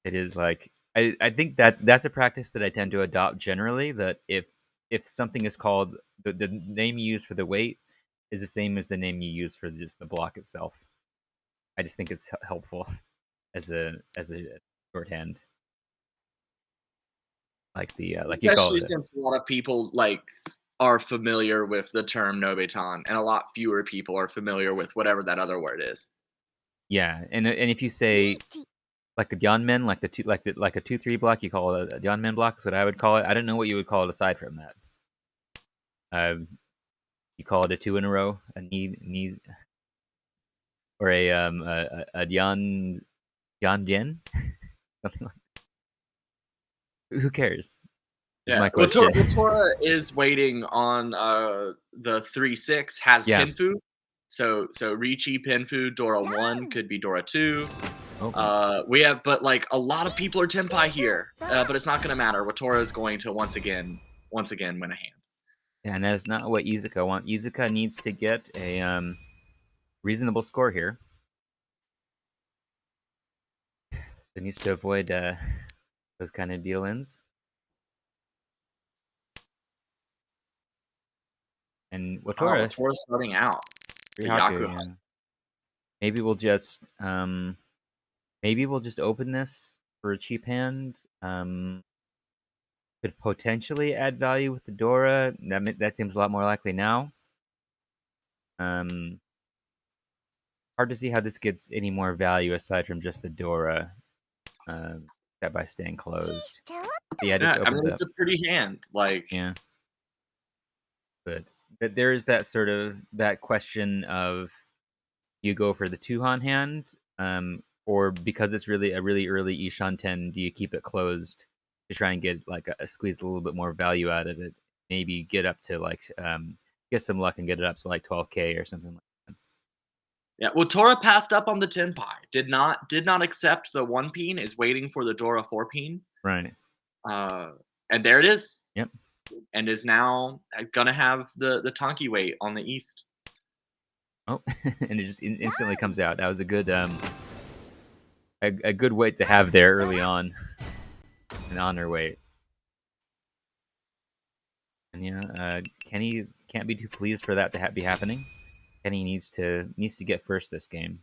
It is like I think that's a practice that I tend to adopt generally. That if something is called the name you use for the weight is the same as the name you use for just the block itself. I just think it's helpful as a shorthand, like you call Especially it. since a lot of people like are familiar with the term Nobetan, and a lot fewer people are familiar with whatever that other word is. Yeah, and if you say like a Dionmen, like a 2-3 block, you call it a Dionmen block. Is what I would call it. I don't know what you would call it aside from that. You call it a two in a row, a knee or a Dian Bien, something like. Who cares? Is Yeah, my question. Latora is waiting on the 3-6 has Yeah, Pinfu, so Ricci Pinfu Dora 1 could be Dora 2. Okay. We have, but like a lot of people are tenpai here, but it's not going to matter. Watora is going to once again win a hand. And that is not what Izuka want. Izuka needs to get a reasonable score here. So it needs to avoid those kind of deal-ins. And Watora, Watora starting out. The Rihaku, Yaku. yeah. Maybe we'll just open this for a cheap hand. Could potentially add value with the Dora. That seems a lot more likely now. Um, Hard to see how this gets any more value aside from just the Dora. That by staying closed. But yeah, it just Yeah, I opens mean up. it's a pretty hand. Like Yeah, but there is that sort of that question of you go for the two-han hand, or because it's really a really early Ishan 10, do you keep it closed to try and get like squeeze a little bit more value out of it? Maybe get up to like get some luck and get it up to like 12K or something like that. yeah, Watora passed up on the tenpai. Did not accept the one peen. Is waiting for the Dora 4 peen. Right. Uh, and there it is. Yep. And is now gonna have the Tonki weight on the east. Oh, and it just instantly comes out. That was a good weight to have there early on, an honor weight. And yeah, Kenny can't be too pleased for that to be happening. Kenny needs to get first this game,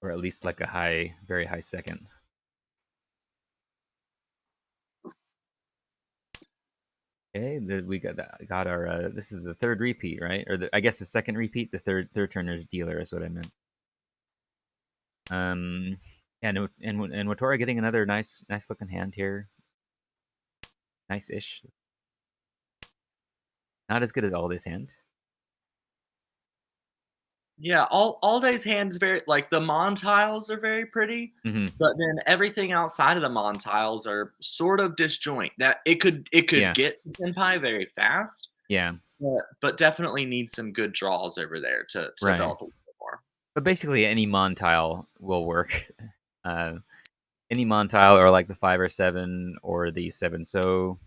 or at least like a very high second. Okay, we got our. This is the third repeat, right? Or I guess the second repeat. The third turner's dealer is what I meant. Um, and Watora getting another nice looking hand here. Nice-ish. Not as good as Alday's hand. Yeah, all day's hands very like the Mon tiles are very pretty, Hmm. but then everything outside of the Mon tiles are sort of disjoint. That it could Yeah, get to Senpai very fast, yeah, but definitely needs some good draws over there to right. develop a little bit more. But basically, any Mon tile will work. Uh, any Mon tile, or like the 5 or 7, or the 7. So,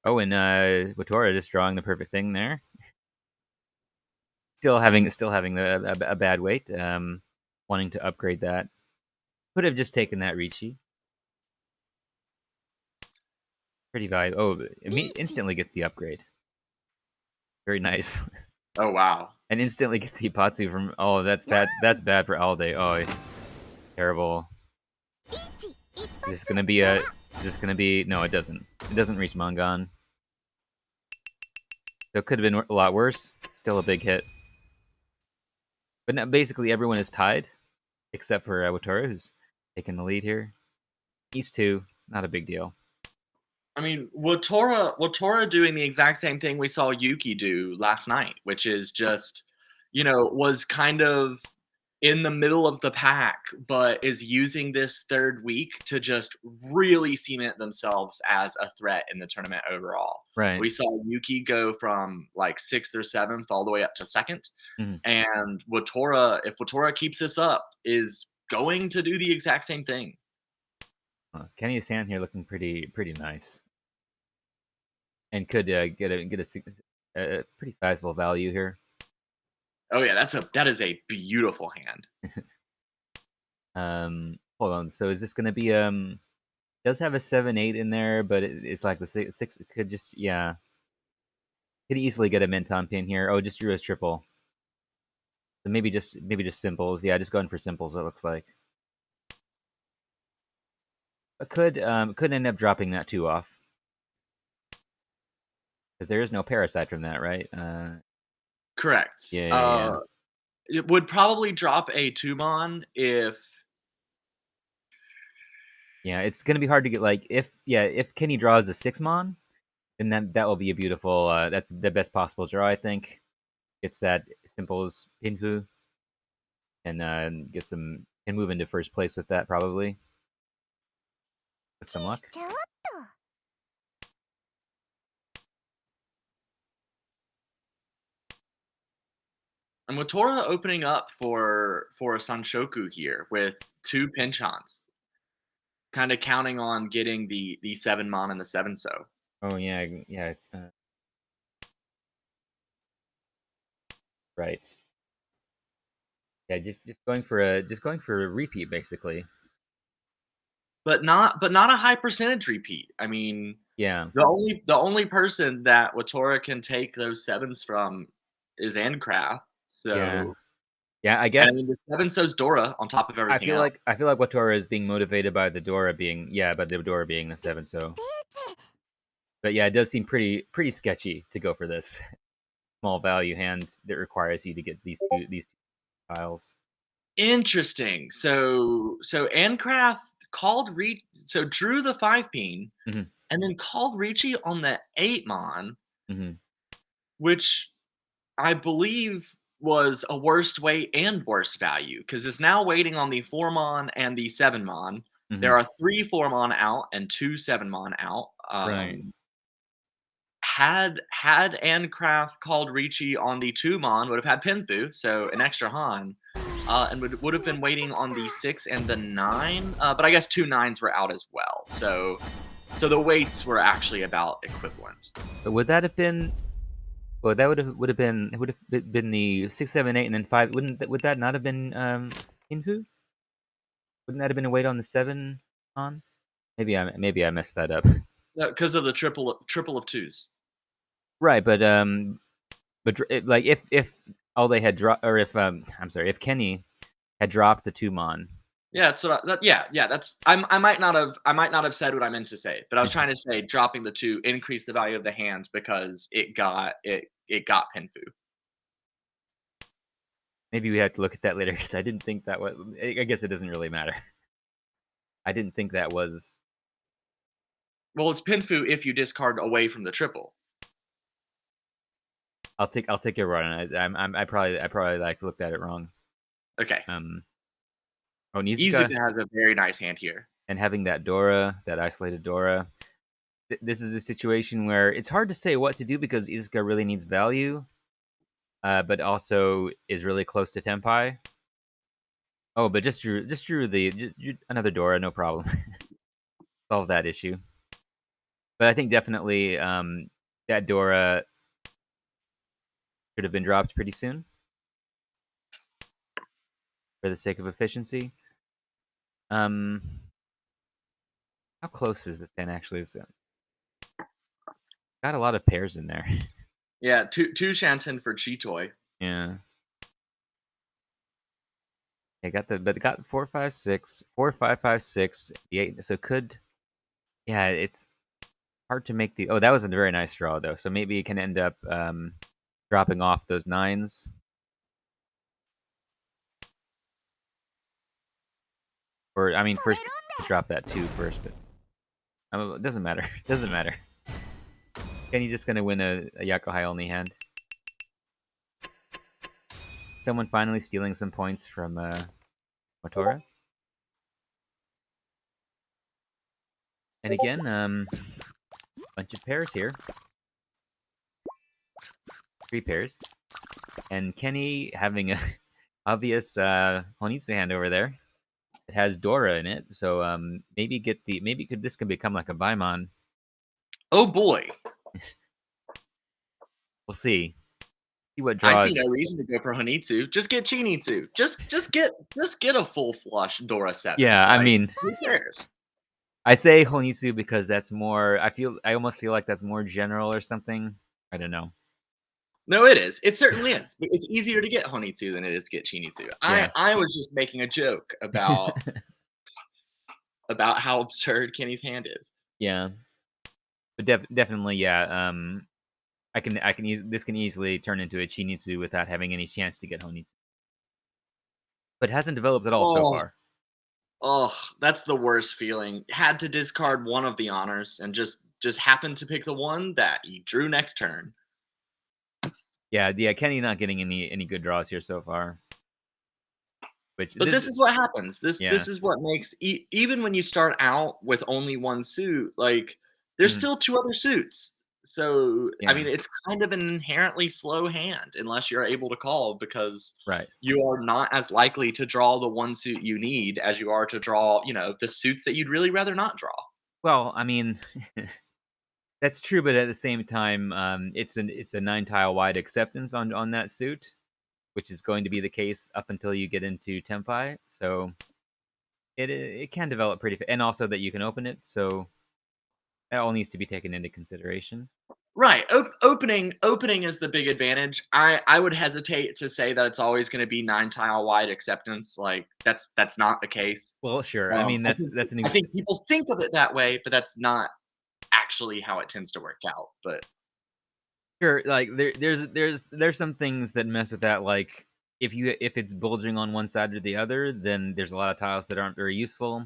oh, and Watora just drawing the perfect thing there. Still having a bad weight. Wanting to upgrade that. Could have just taken that Ricci. Pretty valuable. Oh, it instantly gets the upgrade. Very nice. Oh wow. And instantly gets the Ipatsu from. Oh, that's bad. That's bad for Alde. Oh, terrible. Is this gonna be a? Is this gonna be? No, it doesn't. It doesn't reach Mangan. So it could have been a lot worse. Still a big hit. But now basically everyone is tied, except for Watora, who's taking the lead here. These two, not a big deal. I mean, Watora doing the exact same thing we saw Yuki do last night, which is just, was kind of in the middle of the pack, but is using this third week to just really cement themselves as a threat in the tournament overall. Right. We saw Yuki go from like sixth or seventh all the way up to second. Mhm. And if Watora keeps this up, is going to do the exact same thing. Kenny San here looking pretty nice, and could a pretty sizable value here. Oh yeah, that is a beautiful hand. Hold on. So is this gonna be does have a 7-8 in there, but it's like the six. It could just could easily get a Minton pin here. Oh, just drew his triple. So maybe just simples. Yeah, just going for simples. It looks like. But could end up dropping that 2 off because there is no parasite from that, right? Correct. Yeah. It would probably drop a Tumon if Yeah, it's gonna be hard to get like if Kenny draws a 6 mon, then that will be a beautiful. That's the best possible draw, I think. It's that simples Pinku and can move into first place with that probably with some luck. And Motora opening up for a Sanshoku here with 2 Pinchons, kinda counting on getting the 7 Mon and the 7 So. Oh, yeah, yeah, right. Yeah, just going for a repeat, basically. But not a high percentage repeat. I mean, Yeah, the only person that Watora can take those 7s from is Ancraft, yeah. so Yeah, I and I guess mean, the 7 so's Dora on top of everything else. I feel like Watora is being motivated by the Dora being yeah, by the Dora being the 7, so but yeah, it does seem pretty sketchy to go for this small value hand that requires you to get these 2 tiles. Interesting. So Ancraft drew the 5 peen Mhm, and then called Ricci on the 8 mon, mhm, which I believe was a worst weight and worst value because it's now waiting on the 4 mon and the 7 mon. mhm. There are 3 4 mon out and 2 7 mon out. Right. Had Ancraft called Ricci on the 2 mon, would have had Pinfu, so an extra Han, and would have been waiting on the 6 and the 9, but I guess 2 nines were out as well. So the weights were actually about equivalent. But would that have been well, that would have been the 6, 7, 8, and then 5 would that not have been, Kinfu? Wouldn't that have been a weight on the 7 on? Maybe I messed that up. Because of the triple of 2s. Right, but like if all they had dropped, or if I'm sorry, if Kenny had dropped the two mon, Yeah, that's what yeah, that's I might not have said what I meant to say, but I was trying to say dropping the 2 increased the value of the hands because it got Pinfu. maybe we have to look at that later because I didn't think that was. I guess it doesn't really matter. I didn't think that was. Well, it's Pinfu if you discard away from the triple. I'll take your word on it. I probably like looked at it wrong. Okay. Um, Onizuka Izuka has a very nice hand here. and having that Dora, that isolated Dora. This is a situation where it's hard to say what to do because Izuka really needs value, but also is really close to Tenpai. Oh, but just drew another Dora, no problem. Solve that issue. But I think definitely that Dora should have been dropped pretty soon for the sake of efficiency. Um, how close is this stand actually? It's got a lot of pairs in there. Yeah, two Shanton for Chitoy. Yeah. I got the but it got 4, 5, 6, 4, 5, 5, 6, the 8. So could yeah, it's hard to make the oh that was a very nice draw though. So maybe it can end up dropping off those nines. Or I mean first drop that 2 first, but it doesn't matter. It doesn't matter. Kenny just gonna win a Yakuhai only hand. Someone finally stealing some points from Motora. And again, bunch of pairs here. 3 pairs. And Kenny having a obvious Honitsu hand over there. It has Dora in it, so maybe this can become like a Baimon. Oh boy, We'll see. See what I see no draws. reason to go for Honitsu. Just get Chinitsu. Just get a full flush Dora 7. Yeah, I Like, mean, who cares? I say Honitsu because that's more. I almost feel like that's more general or something. I don't know. No, it is. It certainly is. But it's easier to get Honitsu than it is to get Chinitsu. Yeah. I was just making a joke about how absurd Kenny's hand is. Yeah, but definitely, yeah. This can easily turn into a Chinitsu without having any chance to get Honitsu. But it hasn't developed at all so Oh, far. oh, that's the worst feeling. Had to discard one of the honors and just happened to pick the one that he drew next turn. Yeah, Kenny not getting any good draws here so far. Which But this this is what happens. This yeah. is what makes even when you start out with only one suit, like there's Mhm. still two other suits. So, I Yeah. mean, it's kind of an inherently slow hand unless you're able to call because Right. you are not as likely to draw the one suit you need as you are to draw, the suits that you'd really rather not draw. Well, I mean, that's true, but at the same time, it's a 9 tile wide acceptance on that suit, which is going to be the case up until you get into Tempai. So it can develop pretty and also that you can open it, so that all needs to be taken into consideration. Right. Opening is the big advantage. I would hesitate to say that it's always going to be 9 tile wide acceptance. Like that's not the case. Well, sure. I mean, I that's think that's an I ex think people think of it that way, but that's not actually how it tends to work out. But sure, like, there's some things that mess with that, like, if it's bulging on one side or the other, then there's a lot of tiles that aren't very useful,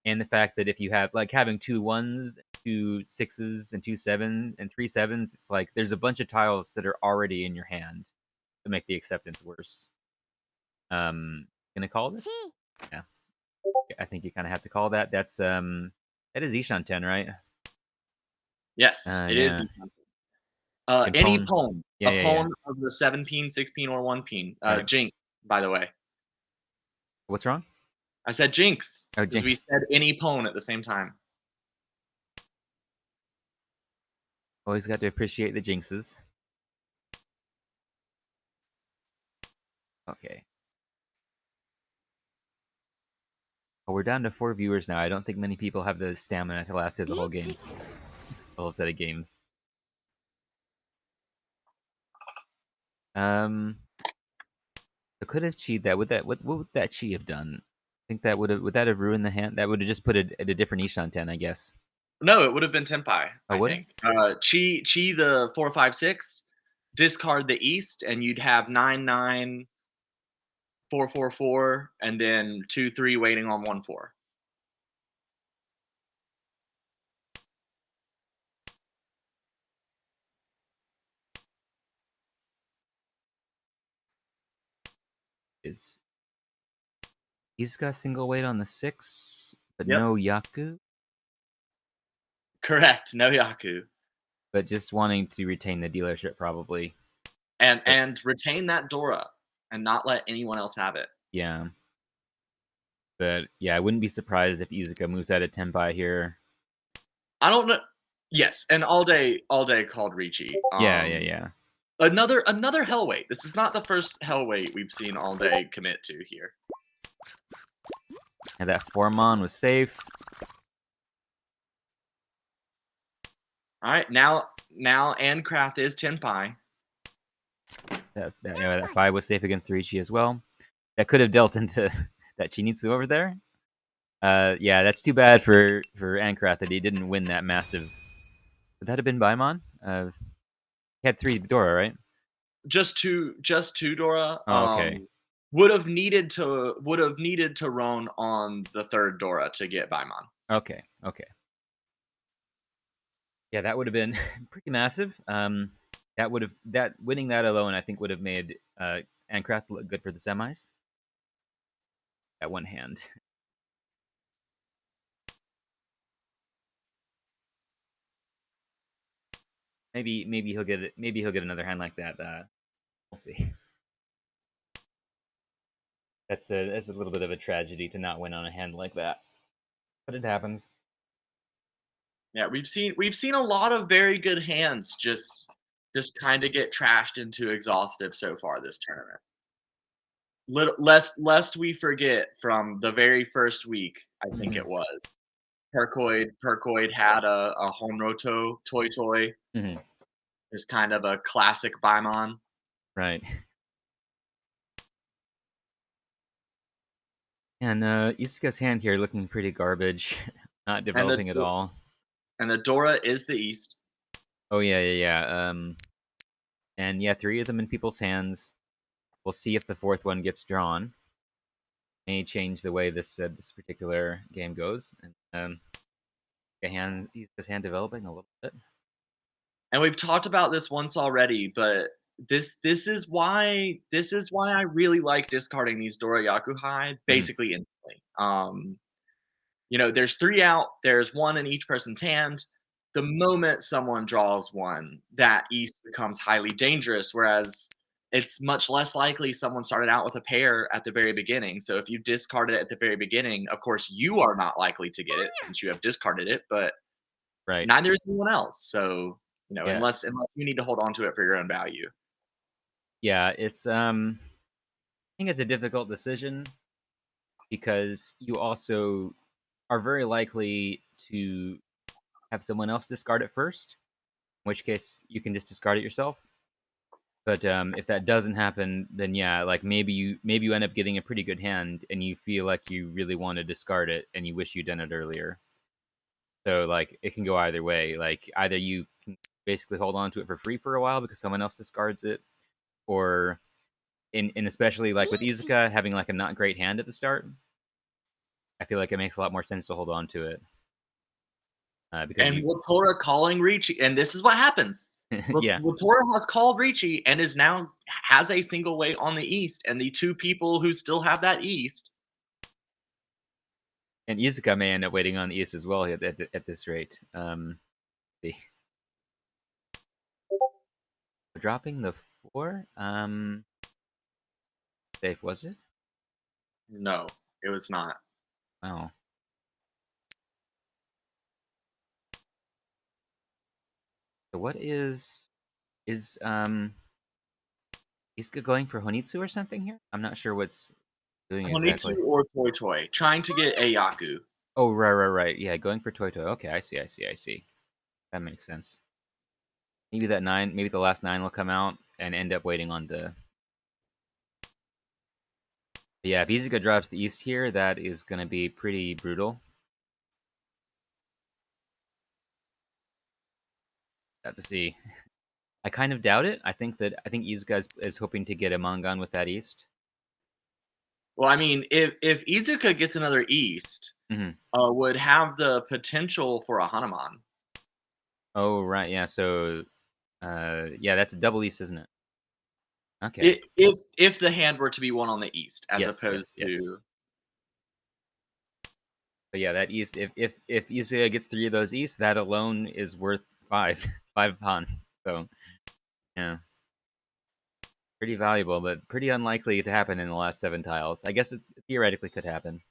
and the fact that if you have like, having 2 1s, 2 6s, and 2 7 and 3 7s, it's like there's a bunch of tiles that are already in your hand to make the acceptance worse. Gonna call this? Yeah, I think you kinda have to call that. That is Ishan 10, right? yes, it is. Yeah. And Any Pwn. pawn, Yeah, a yeah, yeah. pawn of the 7 peen, 6 peen, or 1 peen. Right. Jinx, by the way. What's wrong? I said jinx Oh, because we Jinx. said any pawn at the same time. Always got to appreciate the Jinxes. Okay. Oh, we're down to 4 viewers now. I don't think many people have the stamina to last through the whole game. The whole set of games. Um, I could have cheated that. What would that chi have done? I think would that have ruined the hand? That would have just put it at a different Ishan 10, I guess. No, it would have been Tenpai, Oh, I would it? think. Chi the 4 5 6, discard the east, and you'd have 9 9 4 4 4, and then 2 3 waiting on 1 4. Is he's got single weight on the 6, but Yep. no Yaku, Correct. No Yaku. but just wanting to retain the dealership probably. And But and retain that Dora and not let anyone else have it. yeah. But yeah, I wouldn't be surprised if Izuka moves out of Tenpai here. I don't know. Yes, and all day called Ricci. Yeah, yeah, yeah. Another Hellweight. This is not the first Hellweight we've seen all day commit to here. And that Formon was safe. All right, now Ancraft is Tenpai. That 5 was safe against Riichi as well. That could have dealt into that Chinitsu over there. Yeah, that's too bad for Ankrat that he didn't win that massive. Would that have been Baimon? He had 3 Dora, right? Just two Dora. Oh, okay. Would have needed to roam on the third Dora to get Baimon. Okay, okay. Yeah, that would have been pretty massive. That winning that alone, I think, would have made Ankrat look good for the semis. At one hand. Maybe he'll get it. Maybe he'll get another hand like that. We'll see. That's a little bit of a tragedy to not win on a hand like that, but it happens. Yeah, we've seen a lot of very good hands just kind of get trashed into exhaustive so far this tournament. Lest we forget from the very first week, I think Hmm. it was. Perkoid had a Honroto Toy Toy, Hmm. is kind of a classic Baimon. Right. And Isuka's hand here looking pretty garbage, not And developing at all. the Dora is the East. Oh yeah, yeah, yeah. And yeah, 3 of them in people's hands. We'll see if the 4th one gets drawn. May change the way this particular game goes. And Isuka's hand developing a little bit. And we've talked about this once already, but this is why I really like discarding these Dora Yakuhai Mhm. basically instantly. There's 3 out, there's 1 in each person's hand. the moment someone draws one, that East becomes highly dangerous, whereas it's much less likely someone started out with a pair at the very beginning. So if you discarded it at the very beginning, of course, you are not likely to get it since you have discarded it, but Right. neither is anyone else. So, Yeah. unless you need to hold on to it for your own value. Yeah, I think it's a difficult decision because you also are very likely to have someone else discard it first, in which case you can just discard it yourself. But if that doesn't happen, then yeah, like maybe you end up getting a pretty good hand, and you feel like you really want to discard it, and you wish you'd done it earlier. So like it can go either way. Like either you can basically hold on to it for free for a while because someone else discards it, or in especially like with Izuka having like a not great hand at the start, I feel like it makes a lot more sense to hold on to it because And you Watora calling Ricci, and this is what happens. yeah, Watora has called Ricci and is now has a single weight on the East, and the two people who still have that East. and Izuka may end up waiting on the East as well at this rate. See. Dropping the 4? Safe, was it? No, it was not. Oh. So what is Izuka going for Honitsu or something here? I'm not sure what's doing exactly. Honitsu or Toy Toy trying to get a Yaku. Oh, right. Yeah, going for Toy Toy. Okay, I see. That makes sense. Maybe that 9, maybe the last 9 will come out and end up waiting on the. But yeah, if Izuka drops the East here, that is going to be pretty brutal. Got to see. I kind of doubt it. I think Izuka is hoping to get a Mangan with that East. Well, I mean, if Izuka gets another East, Hmm. would have the potential for a Hanuman. Oh, right. Yeah. So, yeah, that's a double East, isn't it? Okay. If the hand were to be one on the East, as opposed Yes. to But yeah, that East. If Izuka gets 3 of those East, that alone is worth 5, 5 Han. So yeah, pretty valuable, but pretty unlikely to happen in the last 7 tiles. I guess it theoretically could happen,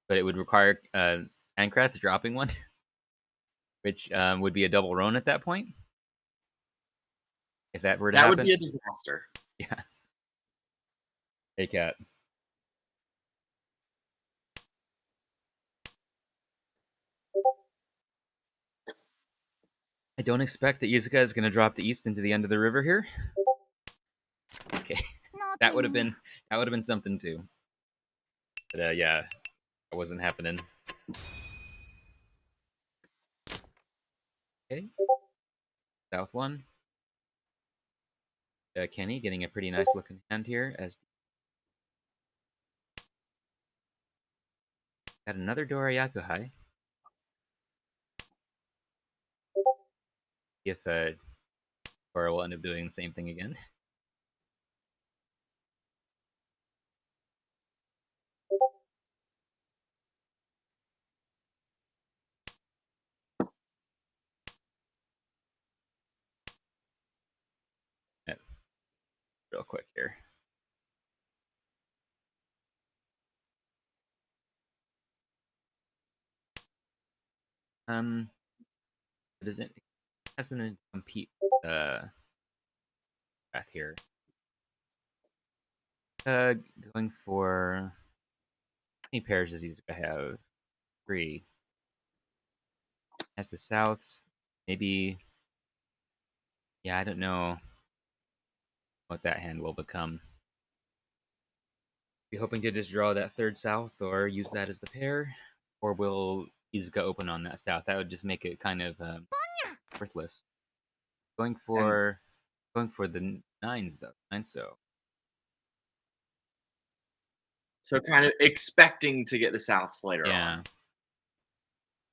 but it would require Ankrat dropping one, which would be a double Roan at that point if that were to that would happen. be a disaster. Yeah. Hey, cat. I don't expect that Izuka is going to drop the East into the end of the river here. Okay, that would have been something too. But yeah, that wasn't happening. Okay, South one. Kenny getting a pretty nice looking hand here as got another Doriakuhai. If Cora will end up doing the same thing again. Real quick here. Um, does it doesn't compete path here? Uh, going for how many pairs does Izuka have? 3. Has the Souths. Maybe. Yeah, I don't know what that hand will become. Be hoping to just draw that third South or use that as the pair, or will Izuka open on that South? That would just make it kind of worthless. Going And for the nines though. Nine so so kind of expecting to get the Souths later yeah.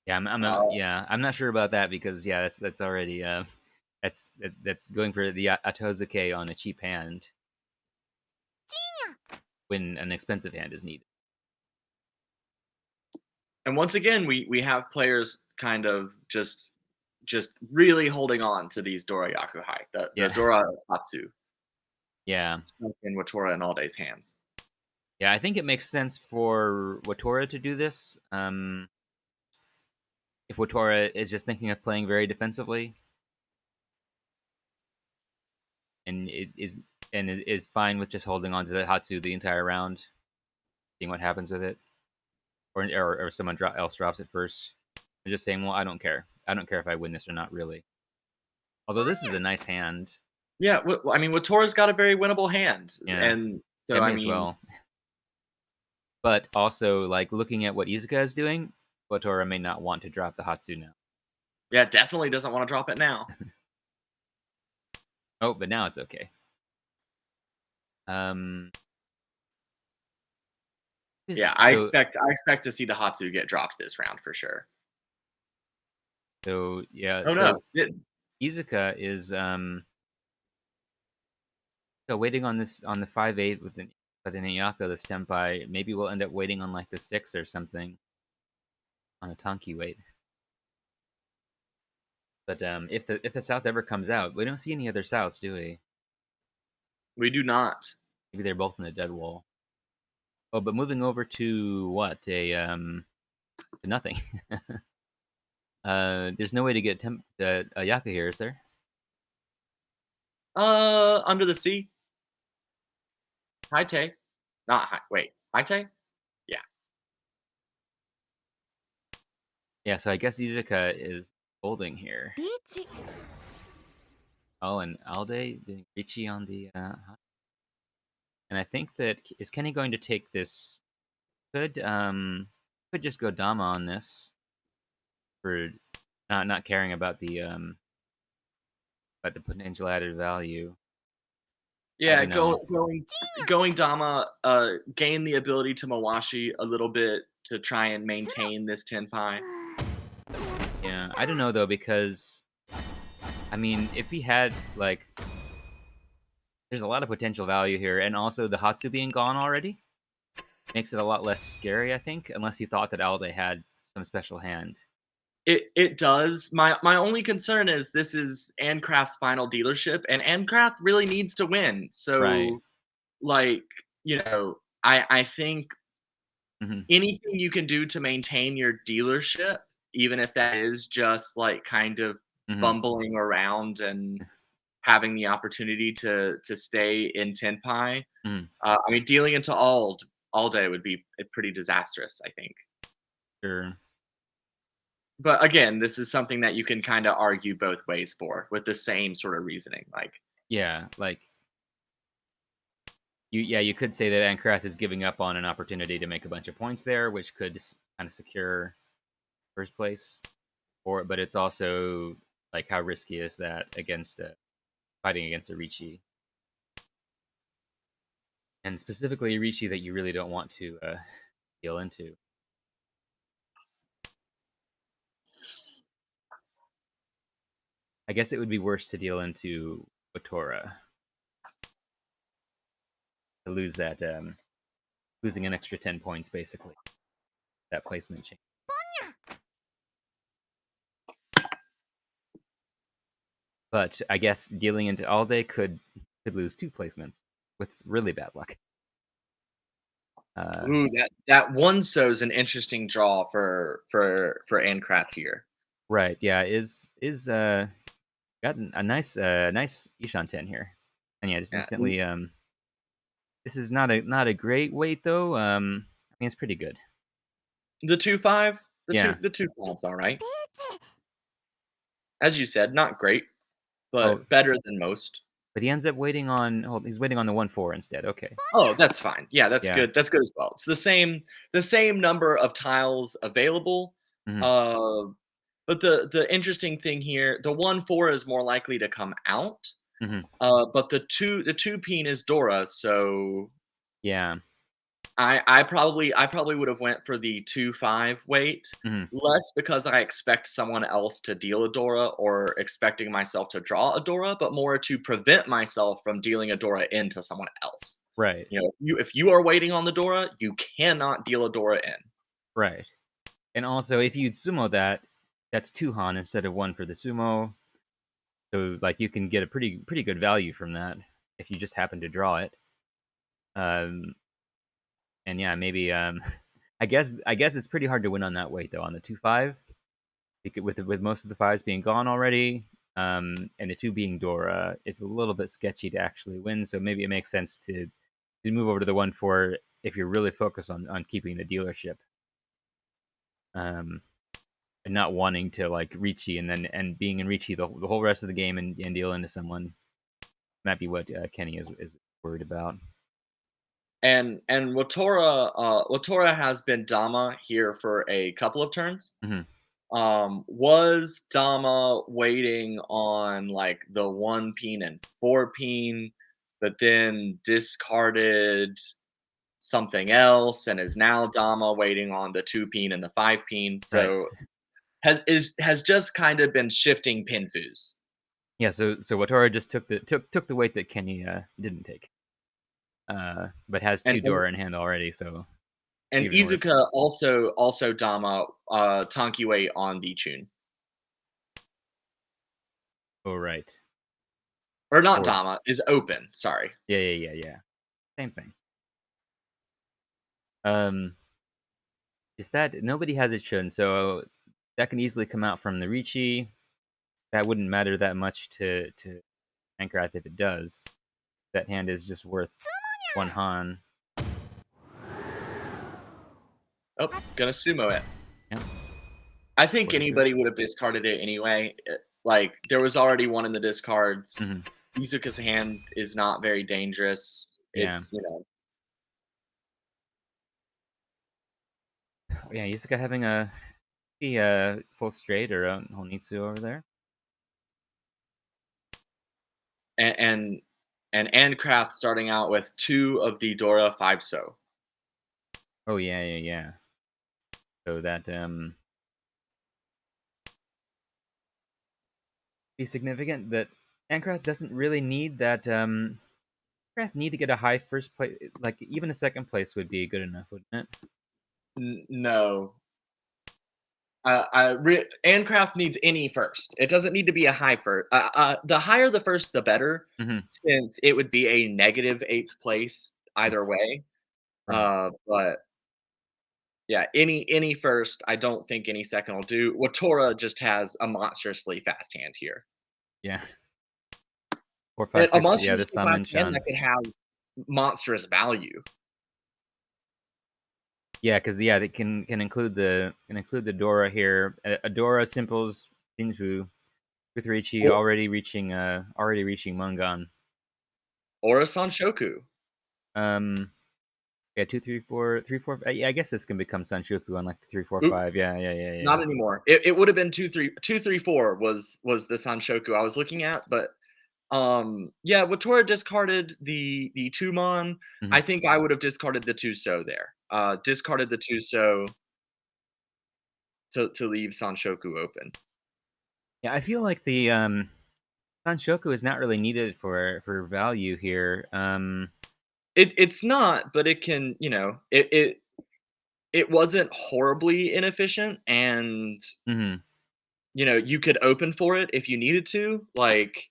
on. I'm not sure about that because yeah, that's already that's going for the Atozuke on a cheap hand when an expensive hand is needed. And once again, we have players kind of just just really holding on to these Dora Yakuhai, the Yeah. Dora Hatsu Yeah. stuck in Watora and Alde's hands. Yeah, I think it makes sense for Watora to do this. If Watora is just thinking of playing very defensively and is fine with just holding on to the Hatsu the entire round, seeing what happens with it, or someone else drops it first, and just saying, "Well, I don't care. I don't care if I win this or not, really." Although this is a nice hand. Yeah, I mean, Watora's got a very winnable hand, Yeah, and so it I may as mean, well. But also, like looking at what Izuka is doing, Watora may not want to drop the Hatsu now. yeah, definitely doesn't want to drop it now. Oh, but now it's okay. Um, Yeah, so I expect to see the Hatsu get dropped this round for sure. yeah, Oh so no, didn't. Izuka is so waiting on this on the 5-8 with an Iyako the Senpai. Maybe we'll end up waiting on like the 6 or something on a Tonki wait. But if the South ever comes out, we don't see any other Souths, do we? We do not. Maybe they're both in the dead wall. Oh, but moving over to what to nothing. There's no way to get a Yaka here, is there? Under the sea, Haite, not Hai. Wait, Haite? Yeah, Yeah, so I guess Izuka is holding here. Oh, and Alde doing Richie on the and I think that is Kenny going to take this could just go Dama on this for not caring about the potential added value. I yeah. don't know. Going Dama, gain the ability to Mawashi a little bit to try and maintain this Tenpai. Yeah, I don't know though because I mean, if he had like there's a lot of potential value here and also the Hatsu being gone already makes it a lot less scary, I think, unless he thought that Alde had some special hand. It does. My only concern is this is Ancraft's final dealership, and Ancraft really needs to win. Right. So, like, I think Mhm. anything you can do to maintain your dealership, even if that is just like kind of Mhm. bumbling around and having the opportunity to stay in Tenpai. Mhm. I mean, dealing into all day would be pretty disastrous, I think. Sure. But again, this is something that you can kind of argue both ways for with the same sort of reasoning. Like, Yeah, like you could say that Ancraft is giving up on an opportunity to make a bunch of points there, which could kind of secure first place. But it's also like how risky is that against fighting against a Ricci, and specifically a Ricci that you really don't want to deal into. I guess it would be worse to deal into Otora to lose that losing an extra 10 points basically that placement change. But I guess dealing into Alde could lose 2 placements with really bad luck. Uh, ooh, that one so's an interesting draw for Ancraft here. right, yeah, is got a nice Ishan 10 here, and yeah, just Yeah, instantly this is not a great weight though. I mean it's pretty good. the 2-5, Yeah. the 2-5's all right. As you said, not great, Oh, but better than most. but he ends up waiting on. Hold, he's waiting on the 1-4 instead. Okay. Oh, that's fine. Yeah, that's Yeah. good. That's good as well. It's the same number of tiles available. Hmm. Uh, but the interesting thing here, the 1-4 is more likely to come out. Hmm. But the two peen is Dora, so Yeah. I probably would have went for the 2-5 weight, Hmm. less because I expect someone else to deal a Dora or expecting myself to draw a Dora, but more to prevent myself from dealing a Dora into someone else. Right. If you are waiting on the Dora, you cannot deal a Dora in. Right. And also, if you sumo that, that's 2 Han instead of 1 for the sumo. So like you can get a pretty good value from that if you just happen to draw it. Um, and yeah, maybe I guess it's pretty hard to win on that weight though on the 2-5 with most of the fives being gone already. And the two being Dora, it's a little bit sketchy to actually win. So maybe it makes sense to move over to the 1-4 if you're really focused on keeping the dealership. Um, and not wanting to like Ricci and being in Ricci the whole rest of the game and deal into someone. Might be what Kenny is worried about. And Watora has been Dama here for a couple of turns. Hmm. Was Dama waiting on like the 1 peen and 4 peen, but then discarded something else and is now Dama waiting on the 2 peen and the 5 peen. Right. So has just kind of been shifting pinfoos. Yeah. So Watora just took the weight that Kenny didn't take. But has And two Dora in hand already, so and even worse. Izuka also Dama Tankiwei on the Chun. Oh right. Or not Or Dama, is open, sorry. yeah. Same thing. Um, is that nobody has a Chun, so that can easily come out from the Ricci. That wouldn't matter that much to Ankrath if it does. That hand is just worth 1 Han. Oh, gonna sumo it. Yep. I think According to it. anybody would have discarded it anyway. Like, there was already one in the discards. Hmm. Izuka's hand is not very dangerous. Yeah. It's, you know, Yeah. Yusuka having the full straight or Honitsu over there. and and Handcraft starting out with 2 of the Dora 5 so. Oh yeah. So that be significant that Ancraft doesn't really need that Ancraft need to get a high first place, like even a second place would be good enough, wouldn't it? No. Handcraft needs any first. It doesn't need to be a high first. The higher the first, the better, Hmm. since it would be a negative 8th place either way. Right. But yeah, any first, I don't think any second will do. Watora just has a monstrously fast hand here. Yeah. Four, five, And a six. Yeah, the monstrously fast summon hand that Shun. could have monstrous value. Yeah, because yeah, they can include the Dora here. A Dora simples Shinfu with Richi Or already reaching Mungan. or a Sanshoku. Um. Yeah, 2, 3, 4, 3, 4. Yeah, I guess this can become Sanshoku on like 3, 4, Oop, 5. Yeah. not anymore. It would have been 2, 3, 4 was the Sanshoku I was looking at, but yeah, Watora discarded the Tumon. Hmm. I think I would have discarded the Tuso there. Discarded the Tuso to leave Sanshoku open. Yeah, I feel like the Sanshoku is not really needed for value here. It's not, but it can, you know, it wasn't horribly inefficient, and Mhm. you know, you could open for it if you needed to. Like,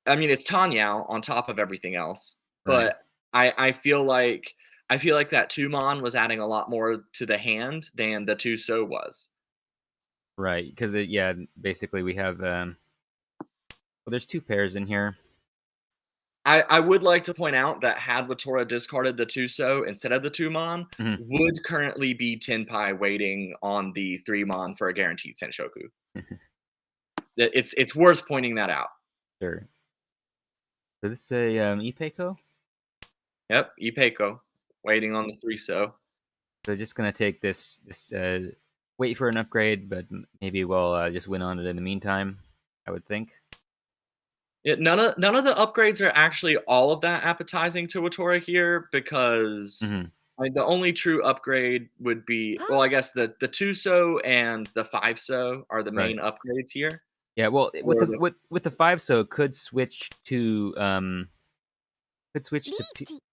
I mean, it's Tanyao on top of everything else, Right. but I feel like that Tumon was adding a lot more to the hand than the Tuso was. Right. Because yeah, basically we have well, there's two pairs in here. I would like to point out that had Watora discarded the Tuso instead of the Tumon, Mhm. would currently be Tenpai waiting on the 3 Mon for a guaranteed Senshoku. It's worth pointing that out. Sure. So this is a Ipeco. Yep, Ipeco waiting on the 3 So. So just gonna take this wait for an upgrade, but maybe we'll just win on it in the meantime. I would think. Yeah, none of the upgrades are actually all of that appetizing to Watora here because, Hmm. like, the only true upgrade would be, well, I guess the 2 So and the 5 So are the Right. main upgrades here. Yeah. Well, with Or the the with the 5, so it could switch to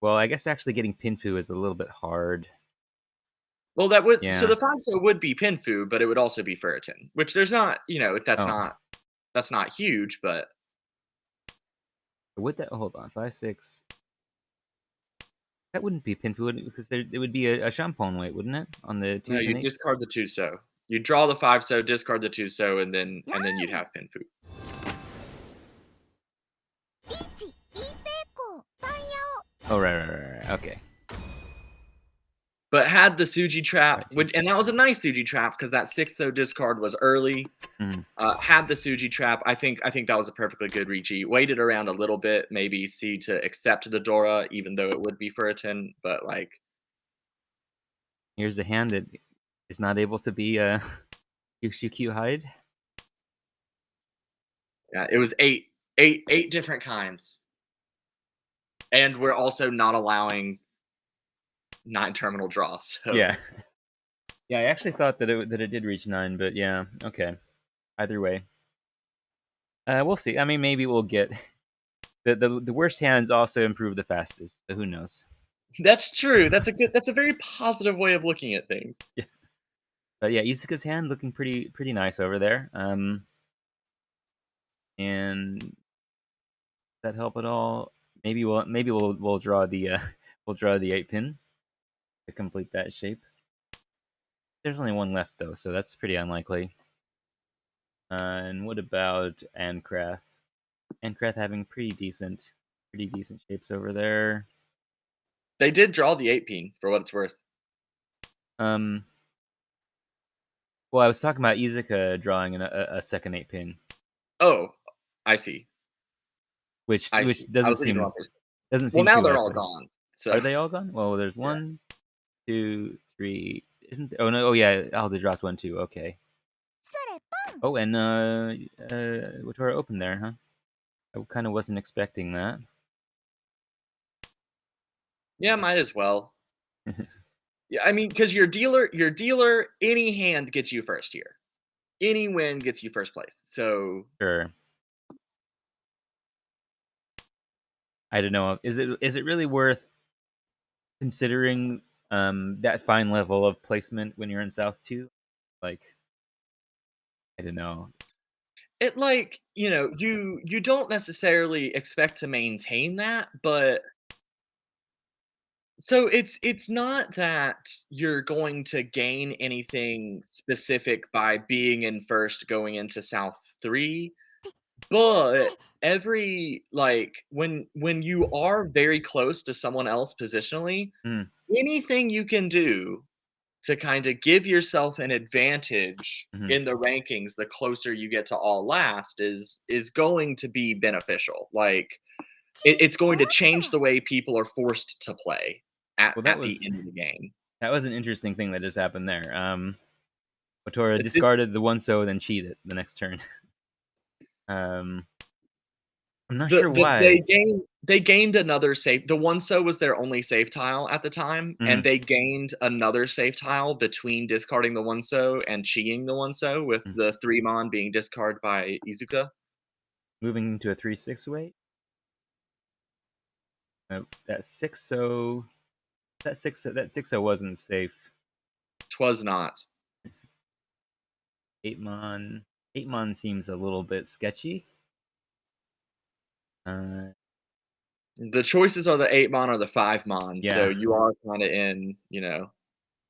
well, I guess actually getting Pinfu is a little bit hard. Well, that would so Yeah. the 5 would be Pinfu, but it would also be Ferritin, which there's not, Oh, that's not huge, but would that? Hold on, 5, 6. That wouldn't be Pinfu because it would be a Champon weight, wouldn't it? On the no, twos you and eights. discard the 2 You draw the 5 discard the 2 and then you'd have Pinfu. 1、いいペイコ、3、Oh, right. Okay. But had the Suji trap, Right, two. which and that was a nice Suji trap because that 6 discard was early. Mhm. Had the Suji trap, I think that was a perfectly good Ricci. Waited around a little bit, maybe see to accept the Dora, even though it would be Ferritin, but like Here's a hand that is not able to be QQ hide. yeah, it was eight different kinds. And we're also not allowing 9 terminal draws. So Yeah. Yeah, I actually thought that it did reach 9, but yeah, okay. Either way, we'll see. I mean, maybe we'll get the worst hands also improve the fastest. So who knows? that's true. That's a very positive way of looking at things. Yeah. But yeah, Isuka's hand looking pretty nice over there. And that help at all? Maybe we'll draw the we'll draw the 8 pin to complete that shape. There's only one left though, so that's pretty unlikely. And what about Ancraft? Ancraft having pretty decent shapes over there. They did draw the 8 peen for what it's worth. Um, well, I was talking about Izuka drawing a second 8 pin, Oh, I see. I which see. I was thinking the wrong person. doesn't Well, seem now too they're all likely. gone. So Are they all gone? Well, there's yeah. 1, 2, 3. Isn't oh no? Oh yeah. Oh, they dropped 1 too. Okay. それ、ポン。Oh, and Watora opened there, huh? I kind of wasn't expecting that. Yeah, might as well. Yeah, I mean, because your dealer, any hand gets you first here. Any win gets you first place. So Sure. I don't know. Is it really worth considering that fine level of placement when you're in South 2? Like, I don't know. it like, you don't necessarily expect to maintain that, but so it's not that you're going to gain anything specific by being in first going into South 3, but every like when you are very close to someone else positionally, Mm, anything you can do to kind of give yourself an advantage hmm. in the rankings the closer you get to all last is going to be beneficial. Like it's going to change the way people are forced to play Well, at the end of the game. that was an interesting thing that just happened there. Watora It's just discarded the 1 then cheated the next turn. um, I'm not sure they why. gained another save. The one was their only save tile at the time, and Mhm, they gained another save tile between discarding the one and cheating the one with mhm. the 3 mon being discarded by Izuka. Moving to a 3/6 weight. That 6-0 that 6-0 wasn't safe. 'Twas not. 8 mon 8 mon seems a little bit sketchy. Uh, The choices are the 8 mon or the 5 mon, so yeah, you are kinda in.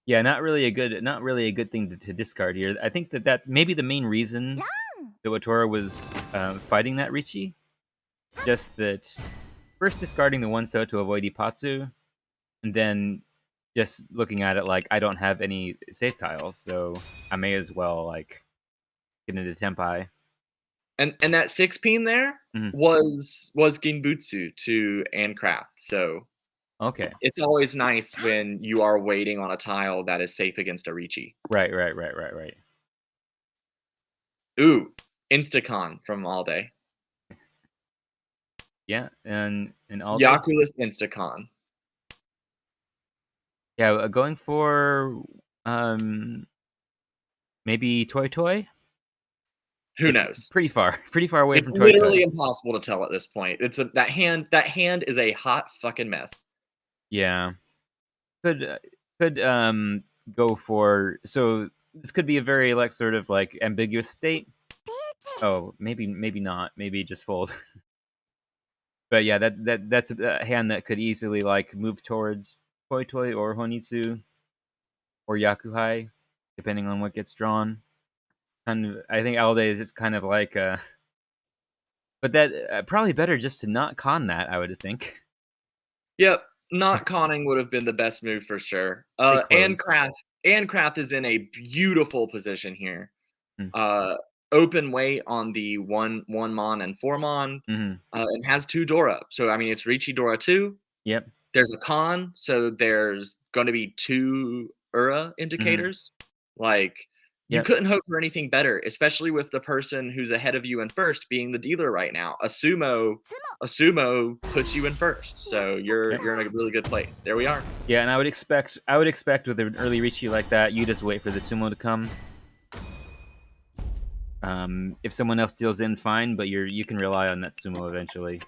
yeah, not really a good thing to discard here. I think that's maybe the main reason that Watora was fighting that Ricci. Just that first discarding the 1 to avoid Ipatsu, and then just looking at it like I don't have any safe tiles, so I may as well like get into Tempai. And that 6 peen there Mhm. was Ginbutsu to Ancraft, so Okay. it's always nice when you are waiting on a tile that is safe against a Ricci. Right. Ooh, Instacon from All Day. Yeah, and all day. Yakulis Instacon. Yeah, going for um maybe Toy Toy. Who It's knows? pretty far away It's from Toy Toy. literally impossible to tell at this point. It's a that hand is a hot fucking mess. Yeah, could could go for. So this could be a very like sort of like ambiguous state. Oh, maybe not. Maybe just fold. But yeah, that's a hand that could easily like move towards Toi Toi or Honitsu or Yakuhai, depending on what gets drawn. Kind of, I think all day is just kind of like but that probably better just to not con that. I would think. Yep, not conning would have been the best move for sure. Stay close. Ancraft is in a beautiful position here. Mm. Open weight on the 1 mon and 4 mon, Mm-hmm. and has 2 Dora. So, I mean, it's Riichi Dora 2. Yep. There's a con, so there's gonna be 2 Ura Mm-hmm. indicators. Like, you Yep. couldn't hope for anything better, especially with the person who's ahead of you in first being the dealer right now. A sumo puts you in first, so you're Yep. you're in a really good place. There we are. Yeah, and I would expect with an early Riichi like that, you just wait for the Tsumo to come. If someone else deals in, fine, but you can rely on that Sumo eventually.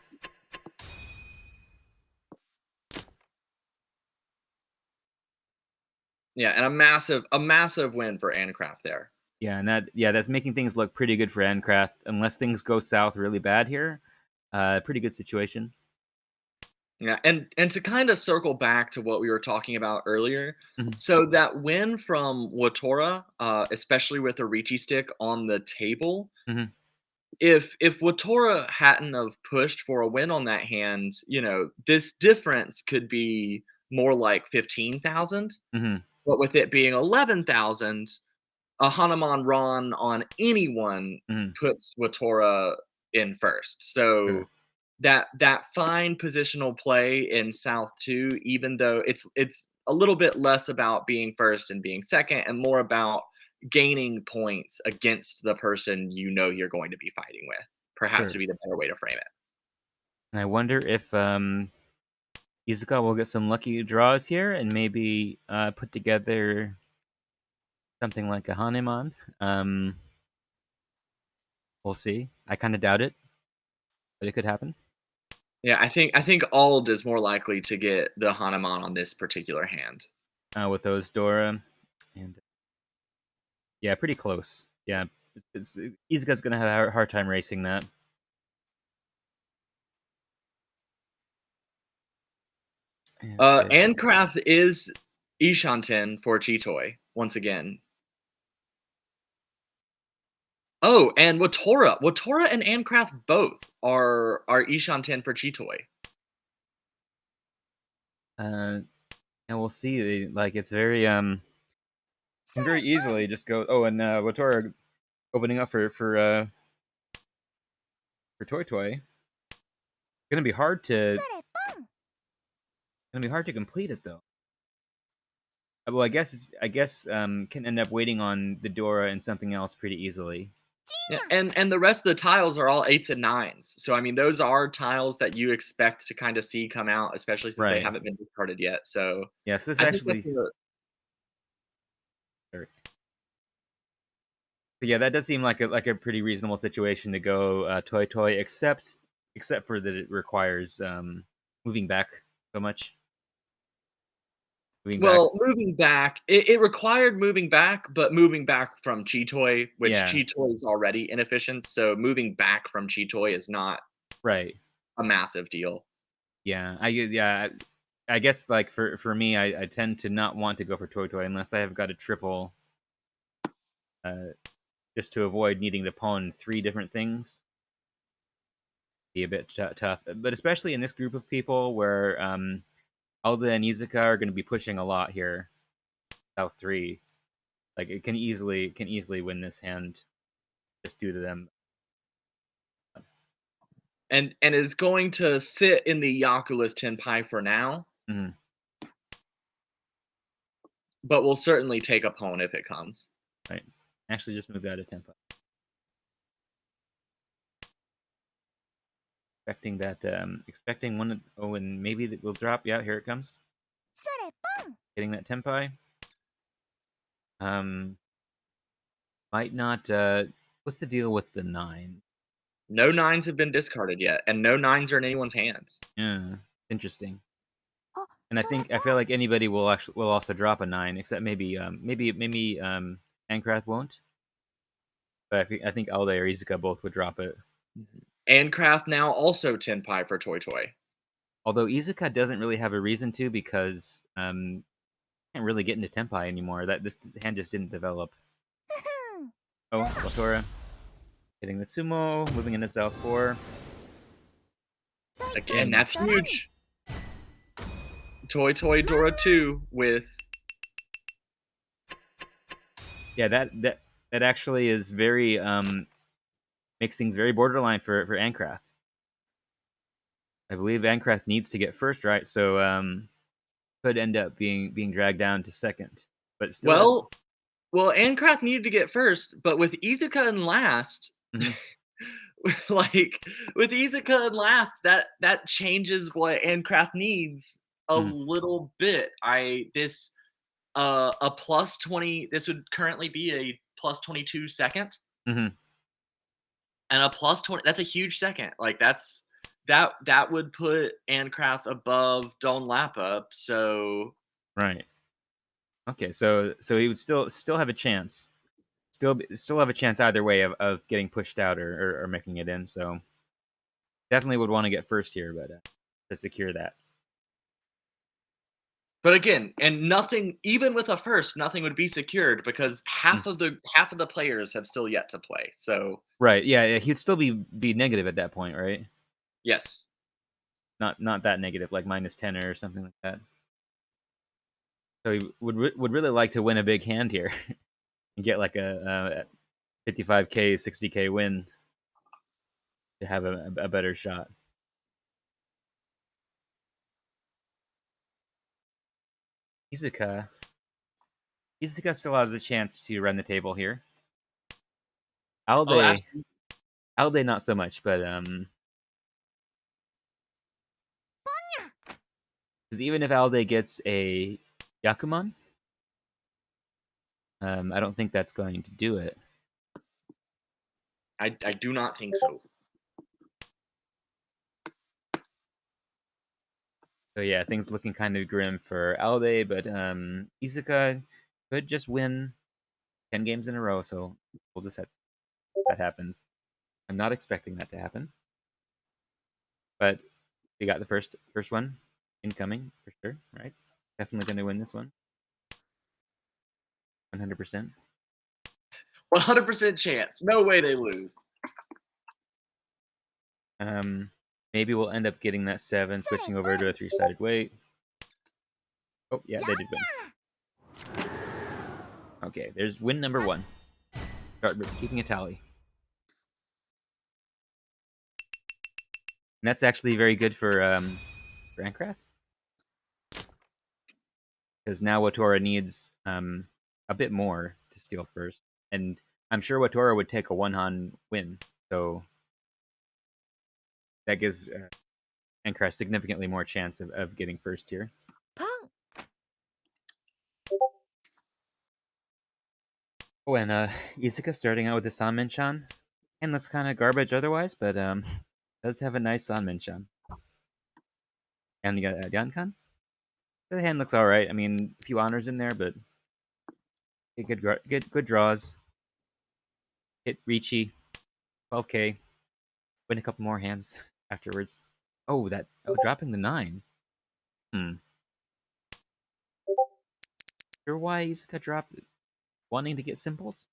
Yeah, and a massive win for Ancraft there. Yeah, and that's making things look pretty good for Ancraft, unless things go south really bad here. Pretty good situation. Yeah, and to kinda circle back to what we were talking about earlier, Mhm. so that win from Watora, especially with a Ricci stick on the table, Mhm. if Watora hadn't have pushed for a win on that hand, this difference could be more like 15,000, Mhm. but with it being 11,000, a Hanuman Ron on anyone Mhm. puts Watora in first. Sure. So that fine positional play in South 2, even though it's a little bit less about being first and being second and more about gaining points against the person you know you're going to be fighting with, perhaps would Sure. be the better way to frame it. And I wonder if Izuka will get some lucky draws here and maybe put together something like a Hanemon. We'll see. I kind of doubt it, but it could happen Yeah, I think Ald is more likely to get the Hanuman on this particular hand. with those Dora. And yeah, pretty close. Yeah, Izuka's gonna have a hard time racing that. And Ancraft is Ishanten for Chitoi once again. Oh, and Watora and Ancraft both are Ishanten for Chitoi. uh, and we'll see. Like it's very can very easily just go. Oh, and Watora opening up for Toy Toy. Gonna be hard to complete it though. Well, I guess can end up waiting on the Dora and something else pretty easily. Yeah, and the rest of the tiles are all 8s and 9s. So, I mean, those are tiles that you expect to kinda see come out, especially since they Right. haven't been discarded yet. So, Yeah. So this I think that's actually. a Or- But yeah, that does seem like a pretty reasonable situation to go Toy Toy, except for that it requires moving back so much. Moving back. well, moving back, it required moving back, but moving back from Chitoi, which Yeah. Chitoi is already inefficient, so moving back from Chitoi is not Right. a massive deal. Yeah. I guess like for me, I tend to not want to go for Toy Toy unless I have got a triple, uh, just to avoid needing to pawn three different things. Be a bit tough, but especially in this group of people where Alda and Izuka are going to be pushing a lot here. South three, like it can easily win this hand just due to them. And is going to sit in the Yakulas Tenpai for now, Mhm. but will certainly take a pawn if it comes. Right. Actually, just move out of tempo. Expecting that. Expecting one. Oh, and maybe that will drop. Yeah, here it comes. Getting that tempi. Um, might not. What's the deal with the 9? No 9s have been discarded yet, and no 9s are in anyone's hands. Yeah, interesting. And I feel like anybody will also drop a 9, except maybe Ancraft won't. But I think Alde or Izuka both would drop it. Ancraft now also 10 pi for Toy Toy. Although Izuka doesn't really have a reason to, because can't really get into Tenpai anymore. This hand just didn't develop. Oh, Latora hitting the sumo, moving into South 4. Again, that's huge. Toy Toy Dora 2 with... Yeah, that actually is very makes things very borderline for Ancraft. I believe Ancraft needs to get first, right? So could end up being dragged down to second, but still. Well, Ancraft needed to get first, but with Izuka in last, like with Izuka in last, that changes what Ancraft needs a little bit. This a plus 20. This would currently be a plus 22 second, and a plus 20. That's a huge second. Like that would put Ancraft above Don Lappa. So right. Okay, so he would still have a chance. Still have a chance either way of getting pushed out or making it in. So definitely would want to get first here, but to secure that. But again, and nothing, even with a first, nothing would be secured because half of the players have still yet to play. So right, yeah, he'd still be negative at that point, right? yes, not that negative, like -10 or something like that. So he would really like to win a big hand here and get like a 55k, 60k win to have a better shot. Izuka still has a chance to run the table here. Alde not so much, but because even if Alde gets a Yakuman, I don't think that's going to do it. I do not think so. So yeah, things looking kind of grim for Alde, but Izuka could just win 10 games in a row, so we'll just have that happens. I'm not expecting that to happen. But we got the first one incoming for sure, right? Definitely going to win this one. 100%. 100% chance. No way they lose. Maybe we'll end up getting that 7, switching over to a 3-sided weight. Oh, yeah, they did win. Okay, there's win number 1. Start keeping a tally. And that's actually very good for Ancraft. Because now Watora needs a bit more to steal first. And I'm sure Watora would take a 1-han win. So that gives Ancraft significantly more chance of getting first here. Oh, and Izuka starting out with the Sanmenchan. And looks kind of garbage otherwise, but does have a nice Sanmenchan. And you got Yankan. The hand looks alright. I mean, a few honors in there, but good draws. Hit Ricci. 12k. Win a couple more hands afterwards. Oh, dropping the 9. Sure why Izuka dropped it? Wanting to get simples?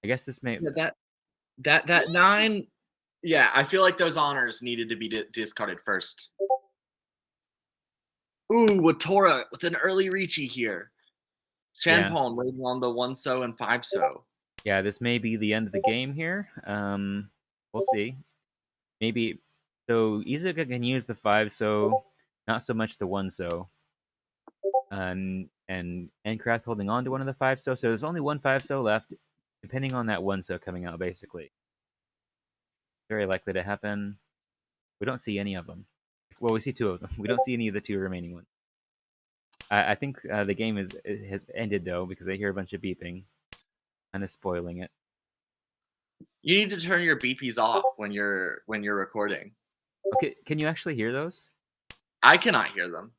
I guess this may... That 9... Yeah, I feel like those honors needed to be discarded first. Ooh, Watora with an early Ricci here. Chanpon waiting on the 1-so and 5-so. Yeah, this may be the end of the game here. We'll see. Maybe... So, Izuka can use the 5-so, not so much the 1-so. And Ancraft holding on to one of the 5-so. So there's only one 5-so left, depending on that 1-so coming out, basically. Very likely to happen. We don't see any of them. Well, we see 2 of them. We don't see any of the 2 remaining ones. I think the game has ended, though, because I hear a bunch of beeping. Kind of spoiling it. You need to turn your beepies off when you're recording. Okay, can you actually hear those? I cannot hear them.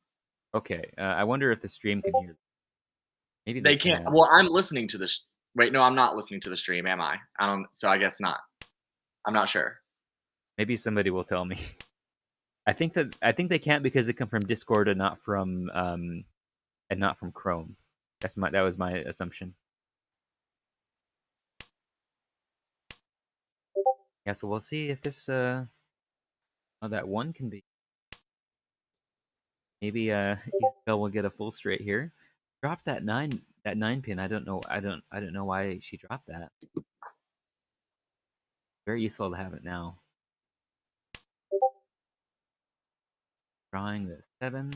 Okay. I wonder if the stream can hear. Maybe they They can't. can. Well, I'm listening to this. Wait, no, I'm not listening to the stream, am I? I don't. So I guess not. I'm not sure. Maybe somebody will tell me. I think they can't because they come from Discord and not from Chrome. That was my assumption. Yeah, so we'll see if this oh, that one can be. Maybe Isabel will get a full straight here. Drop that nine pin. I don't know why she dropped that. Very useful to have it now. Drawing the 7.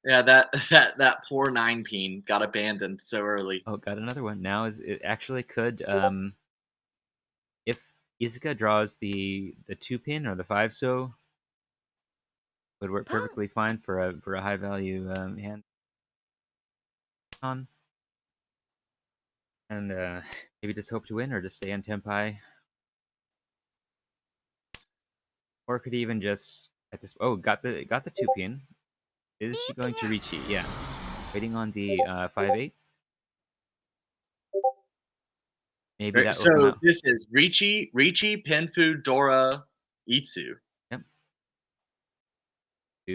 Yeah, that poor 9 peen got abandoned so early. Oh, got another one. Now is it actually could if Izuka draws the 2 pin or the 5 so would work perfectly fine for a high value hand on. And maybe just hope to win or just stay on tempai. Or could even just at this got the 2 pin. Is she going to reach it? Yeah. Waiting on the 5-8. Maybe Right, that will come so out. this is Richi, Penfu, Dora, Itsu. Yep.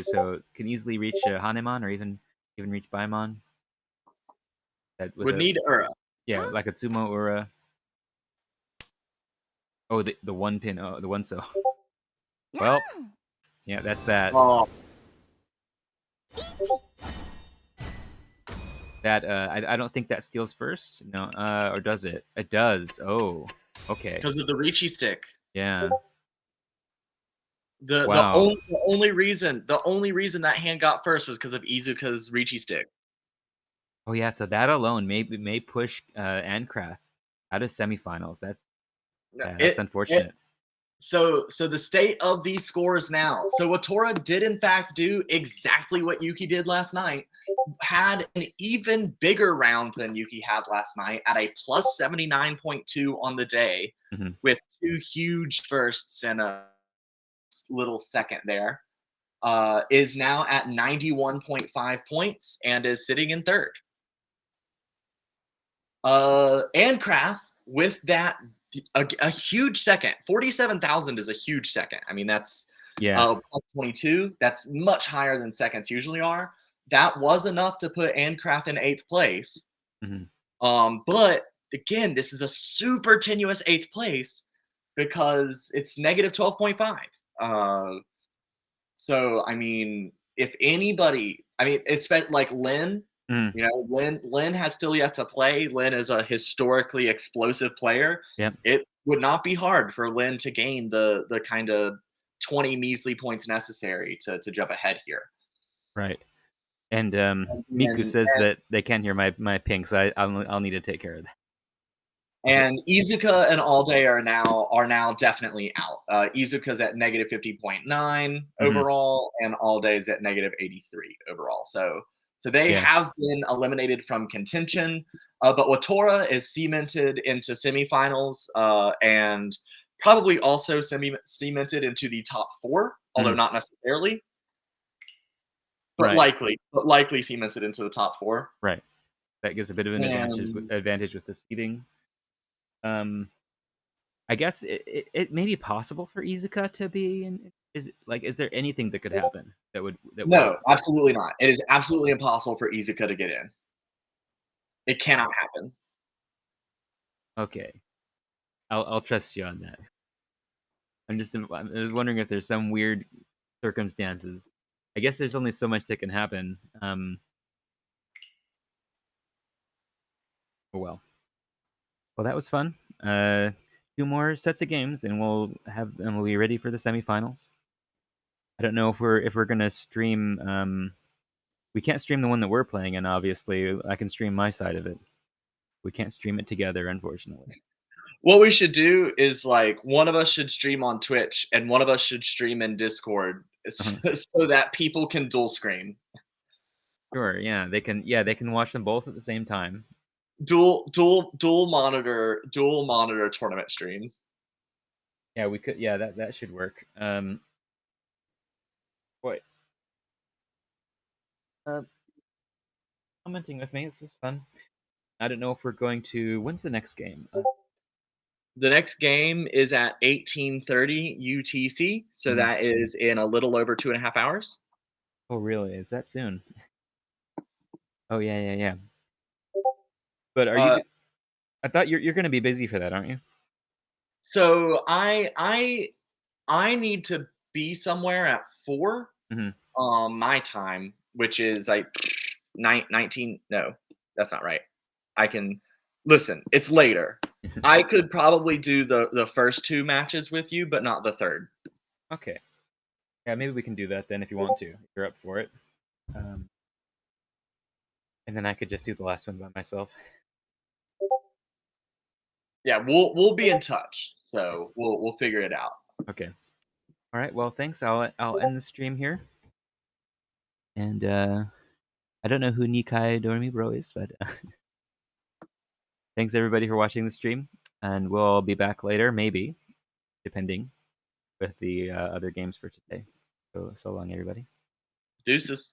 So can easily reach Hanemon or even reach Baimon. That with Would a need Ura. yeah, like a Tsumo or a the 1 pin, the 1 so. Well, yeah, that's that. Oh, That I don't think that steals first. No, or does it? It does. Oh, okay. because of the Richi stick. Yeah. The Wow. only reason that hand got first was because of Izuka's Richi stick. Oh yeah, so that alone may push Ancraft out of semifinals. That's that's It unfortunate. So the state of these scores now. So Watora did in fact do exactly what Yuki did last night. Had an even bigger round than Yuki had last night at a plus 79.2 on the day, Mhm. with 2 huge firsts and a little second there. Is now at 91.5 points and is sitting in third. Ancraft with that a huge second. 47,000 is a huge second. I mean, that's Yeah. plus 22. That's much higher than seconds usually are. That was enough to put Ancraft in 8th place. Mhm. But again, this is a super tenuous 8th place because it's negative 12.5. So I mean, if anybody, I mean, it's like Lynn. Mm. You know, Lynn has still yet to play. Lynn is a historically explosive player. Yep. It would not be hard for Lynn to gain the kind of 20 measly points necessary to jump ahead here. Right. And Miku And says that they can't hear my ping, so I'll need to take care of that. And Izuka and All Day are now definitely out. Izuka's at negative 50.9 overall, and All Day's at negative 83 overall. So they Yeah. have been eliminated from contention, but Watora is cemented into semifinals and probably also cemented into the top 4, although not necessarily, but Right. likely cemented into the top 4. Right. That gives a bit of an And advantage with the seeding. I guess it may be possible for Izuka to be in. Is there anything that could happen that would no, absolutely not. It is absolutely impossible for Izuka to get in. It cannot happen. Okay. I'll trust you on that. I'm wondering if there's some weird circumstances. I guess there's only so much that can happen. Oh well. Well, that was fun. 2 more sets of games, and we'll be ready for the semifinals. I don't know if we're gonna stream. We can't stream the one that we're playing, and obviously I can stream my side of it. We can't stream it together, unfortunately. What we should do is like one of us should stream on Twitch and one of us should stream in Discord so that people can dual screen. Sure, yeah, they can. Yeah, they can watch them both at the same time. Dual monitor tournament streams. Yeah, we could. Yeah, that should work. What? Uh, Commenting with me. This is fun. I don't know if we're going to. When's the next game? The next game is at 18:30 UTC, so Mhm. that is in a little over 2.5 hours. Oh, really? Is that soon? Oh, yeah, yeah, yeah. But are Uh, you? I thought you're going to be busy for that, aren't you? so I need to be somewhere at 4 Hmm. my time, which is like 19. No, that's not right. I can listen. It's later. I could probably do the first two matches with you, but not the third. Okay. Yeah, maybe we can do that then if you want to. If you're up for it. Um, and then I could just do the last one by myself. Yeah, we'll be in touch. Okay. So we'll figure it out. Okay. All right. Well, thanks. I'll end the stream here. And I don't know who Nikai Dormi Bro is, but thanks everybody for watching the stream. And we'll be back later, maybe, depending, with the other games for today. So long, everybody. Deuces.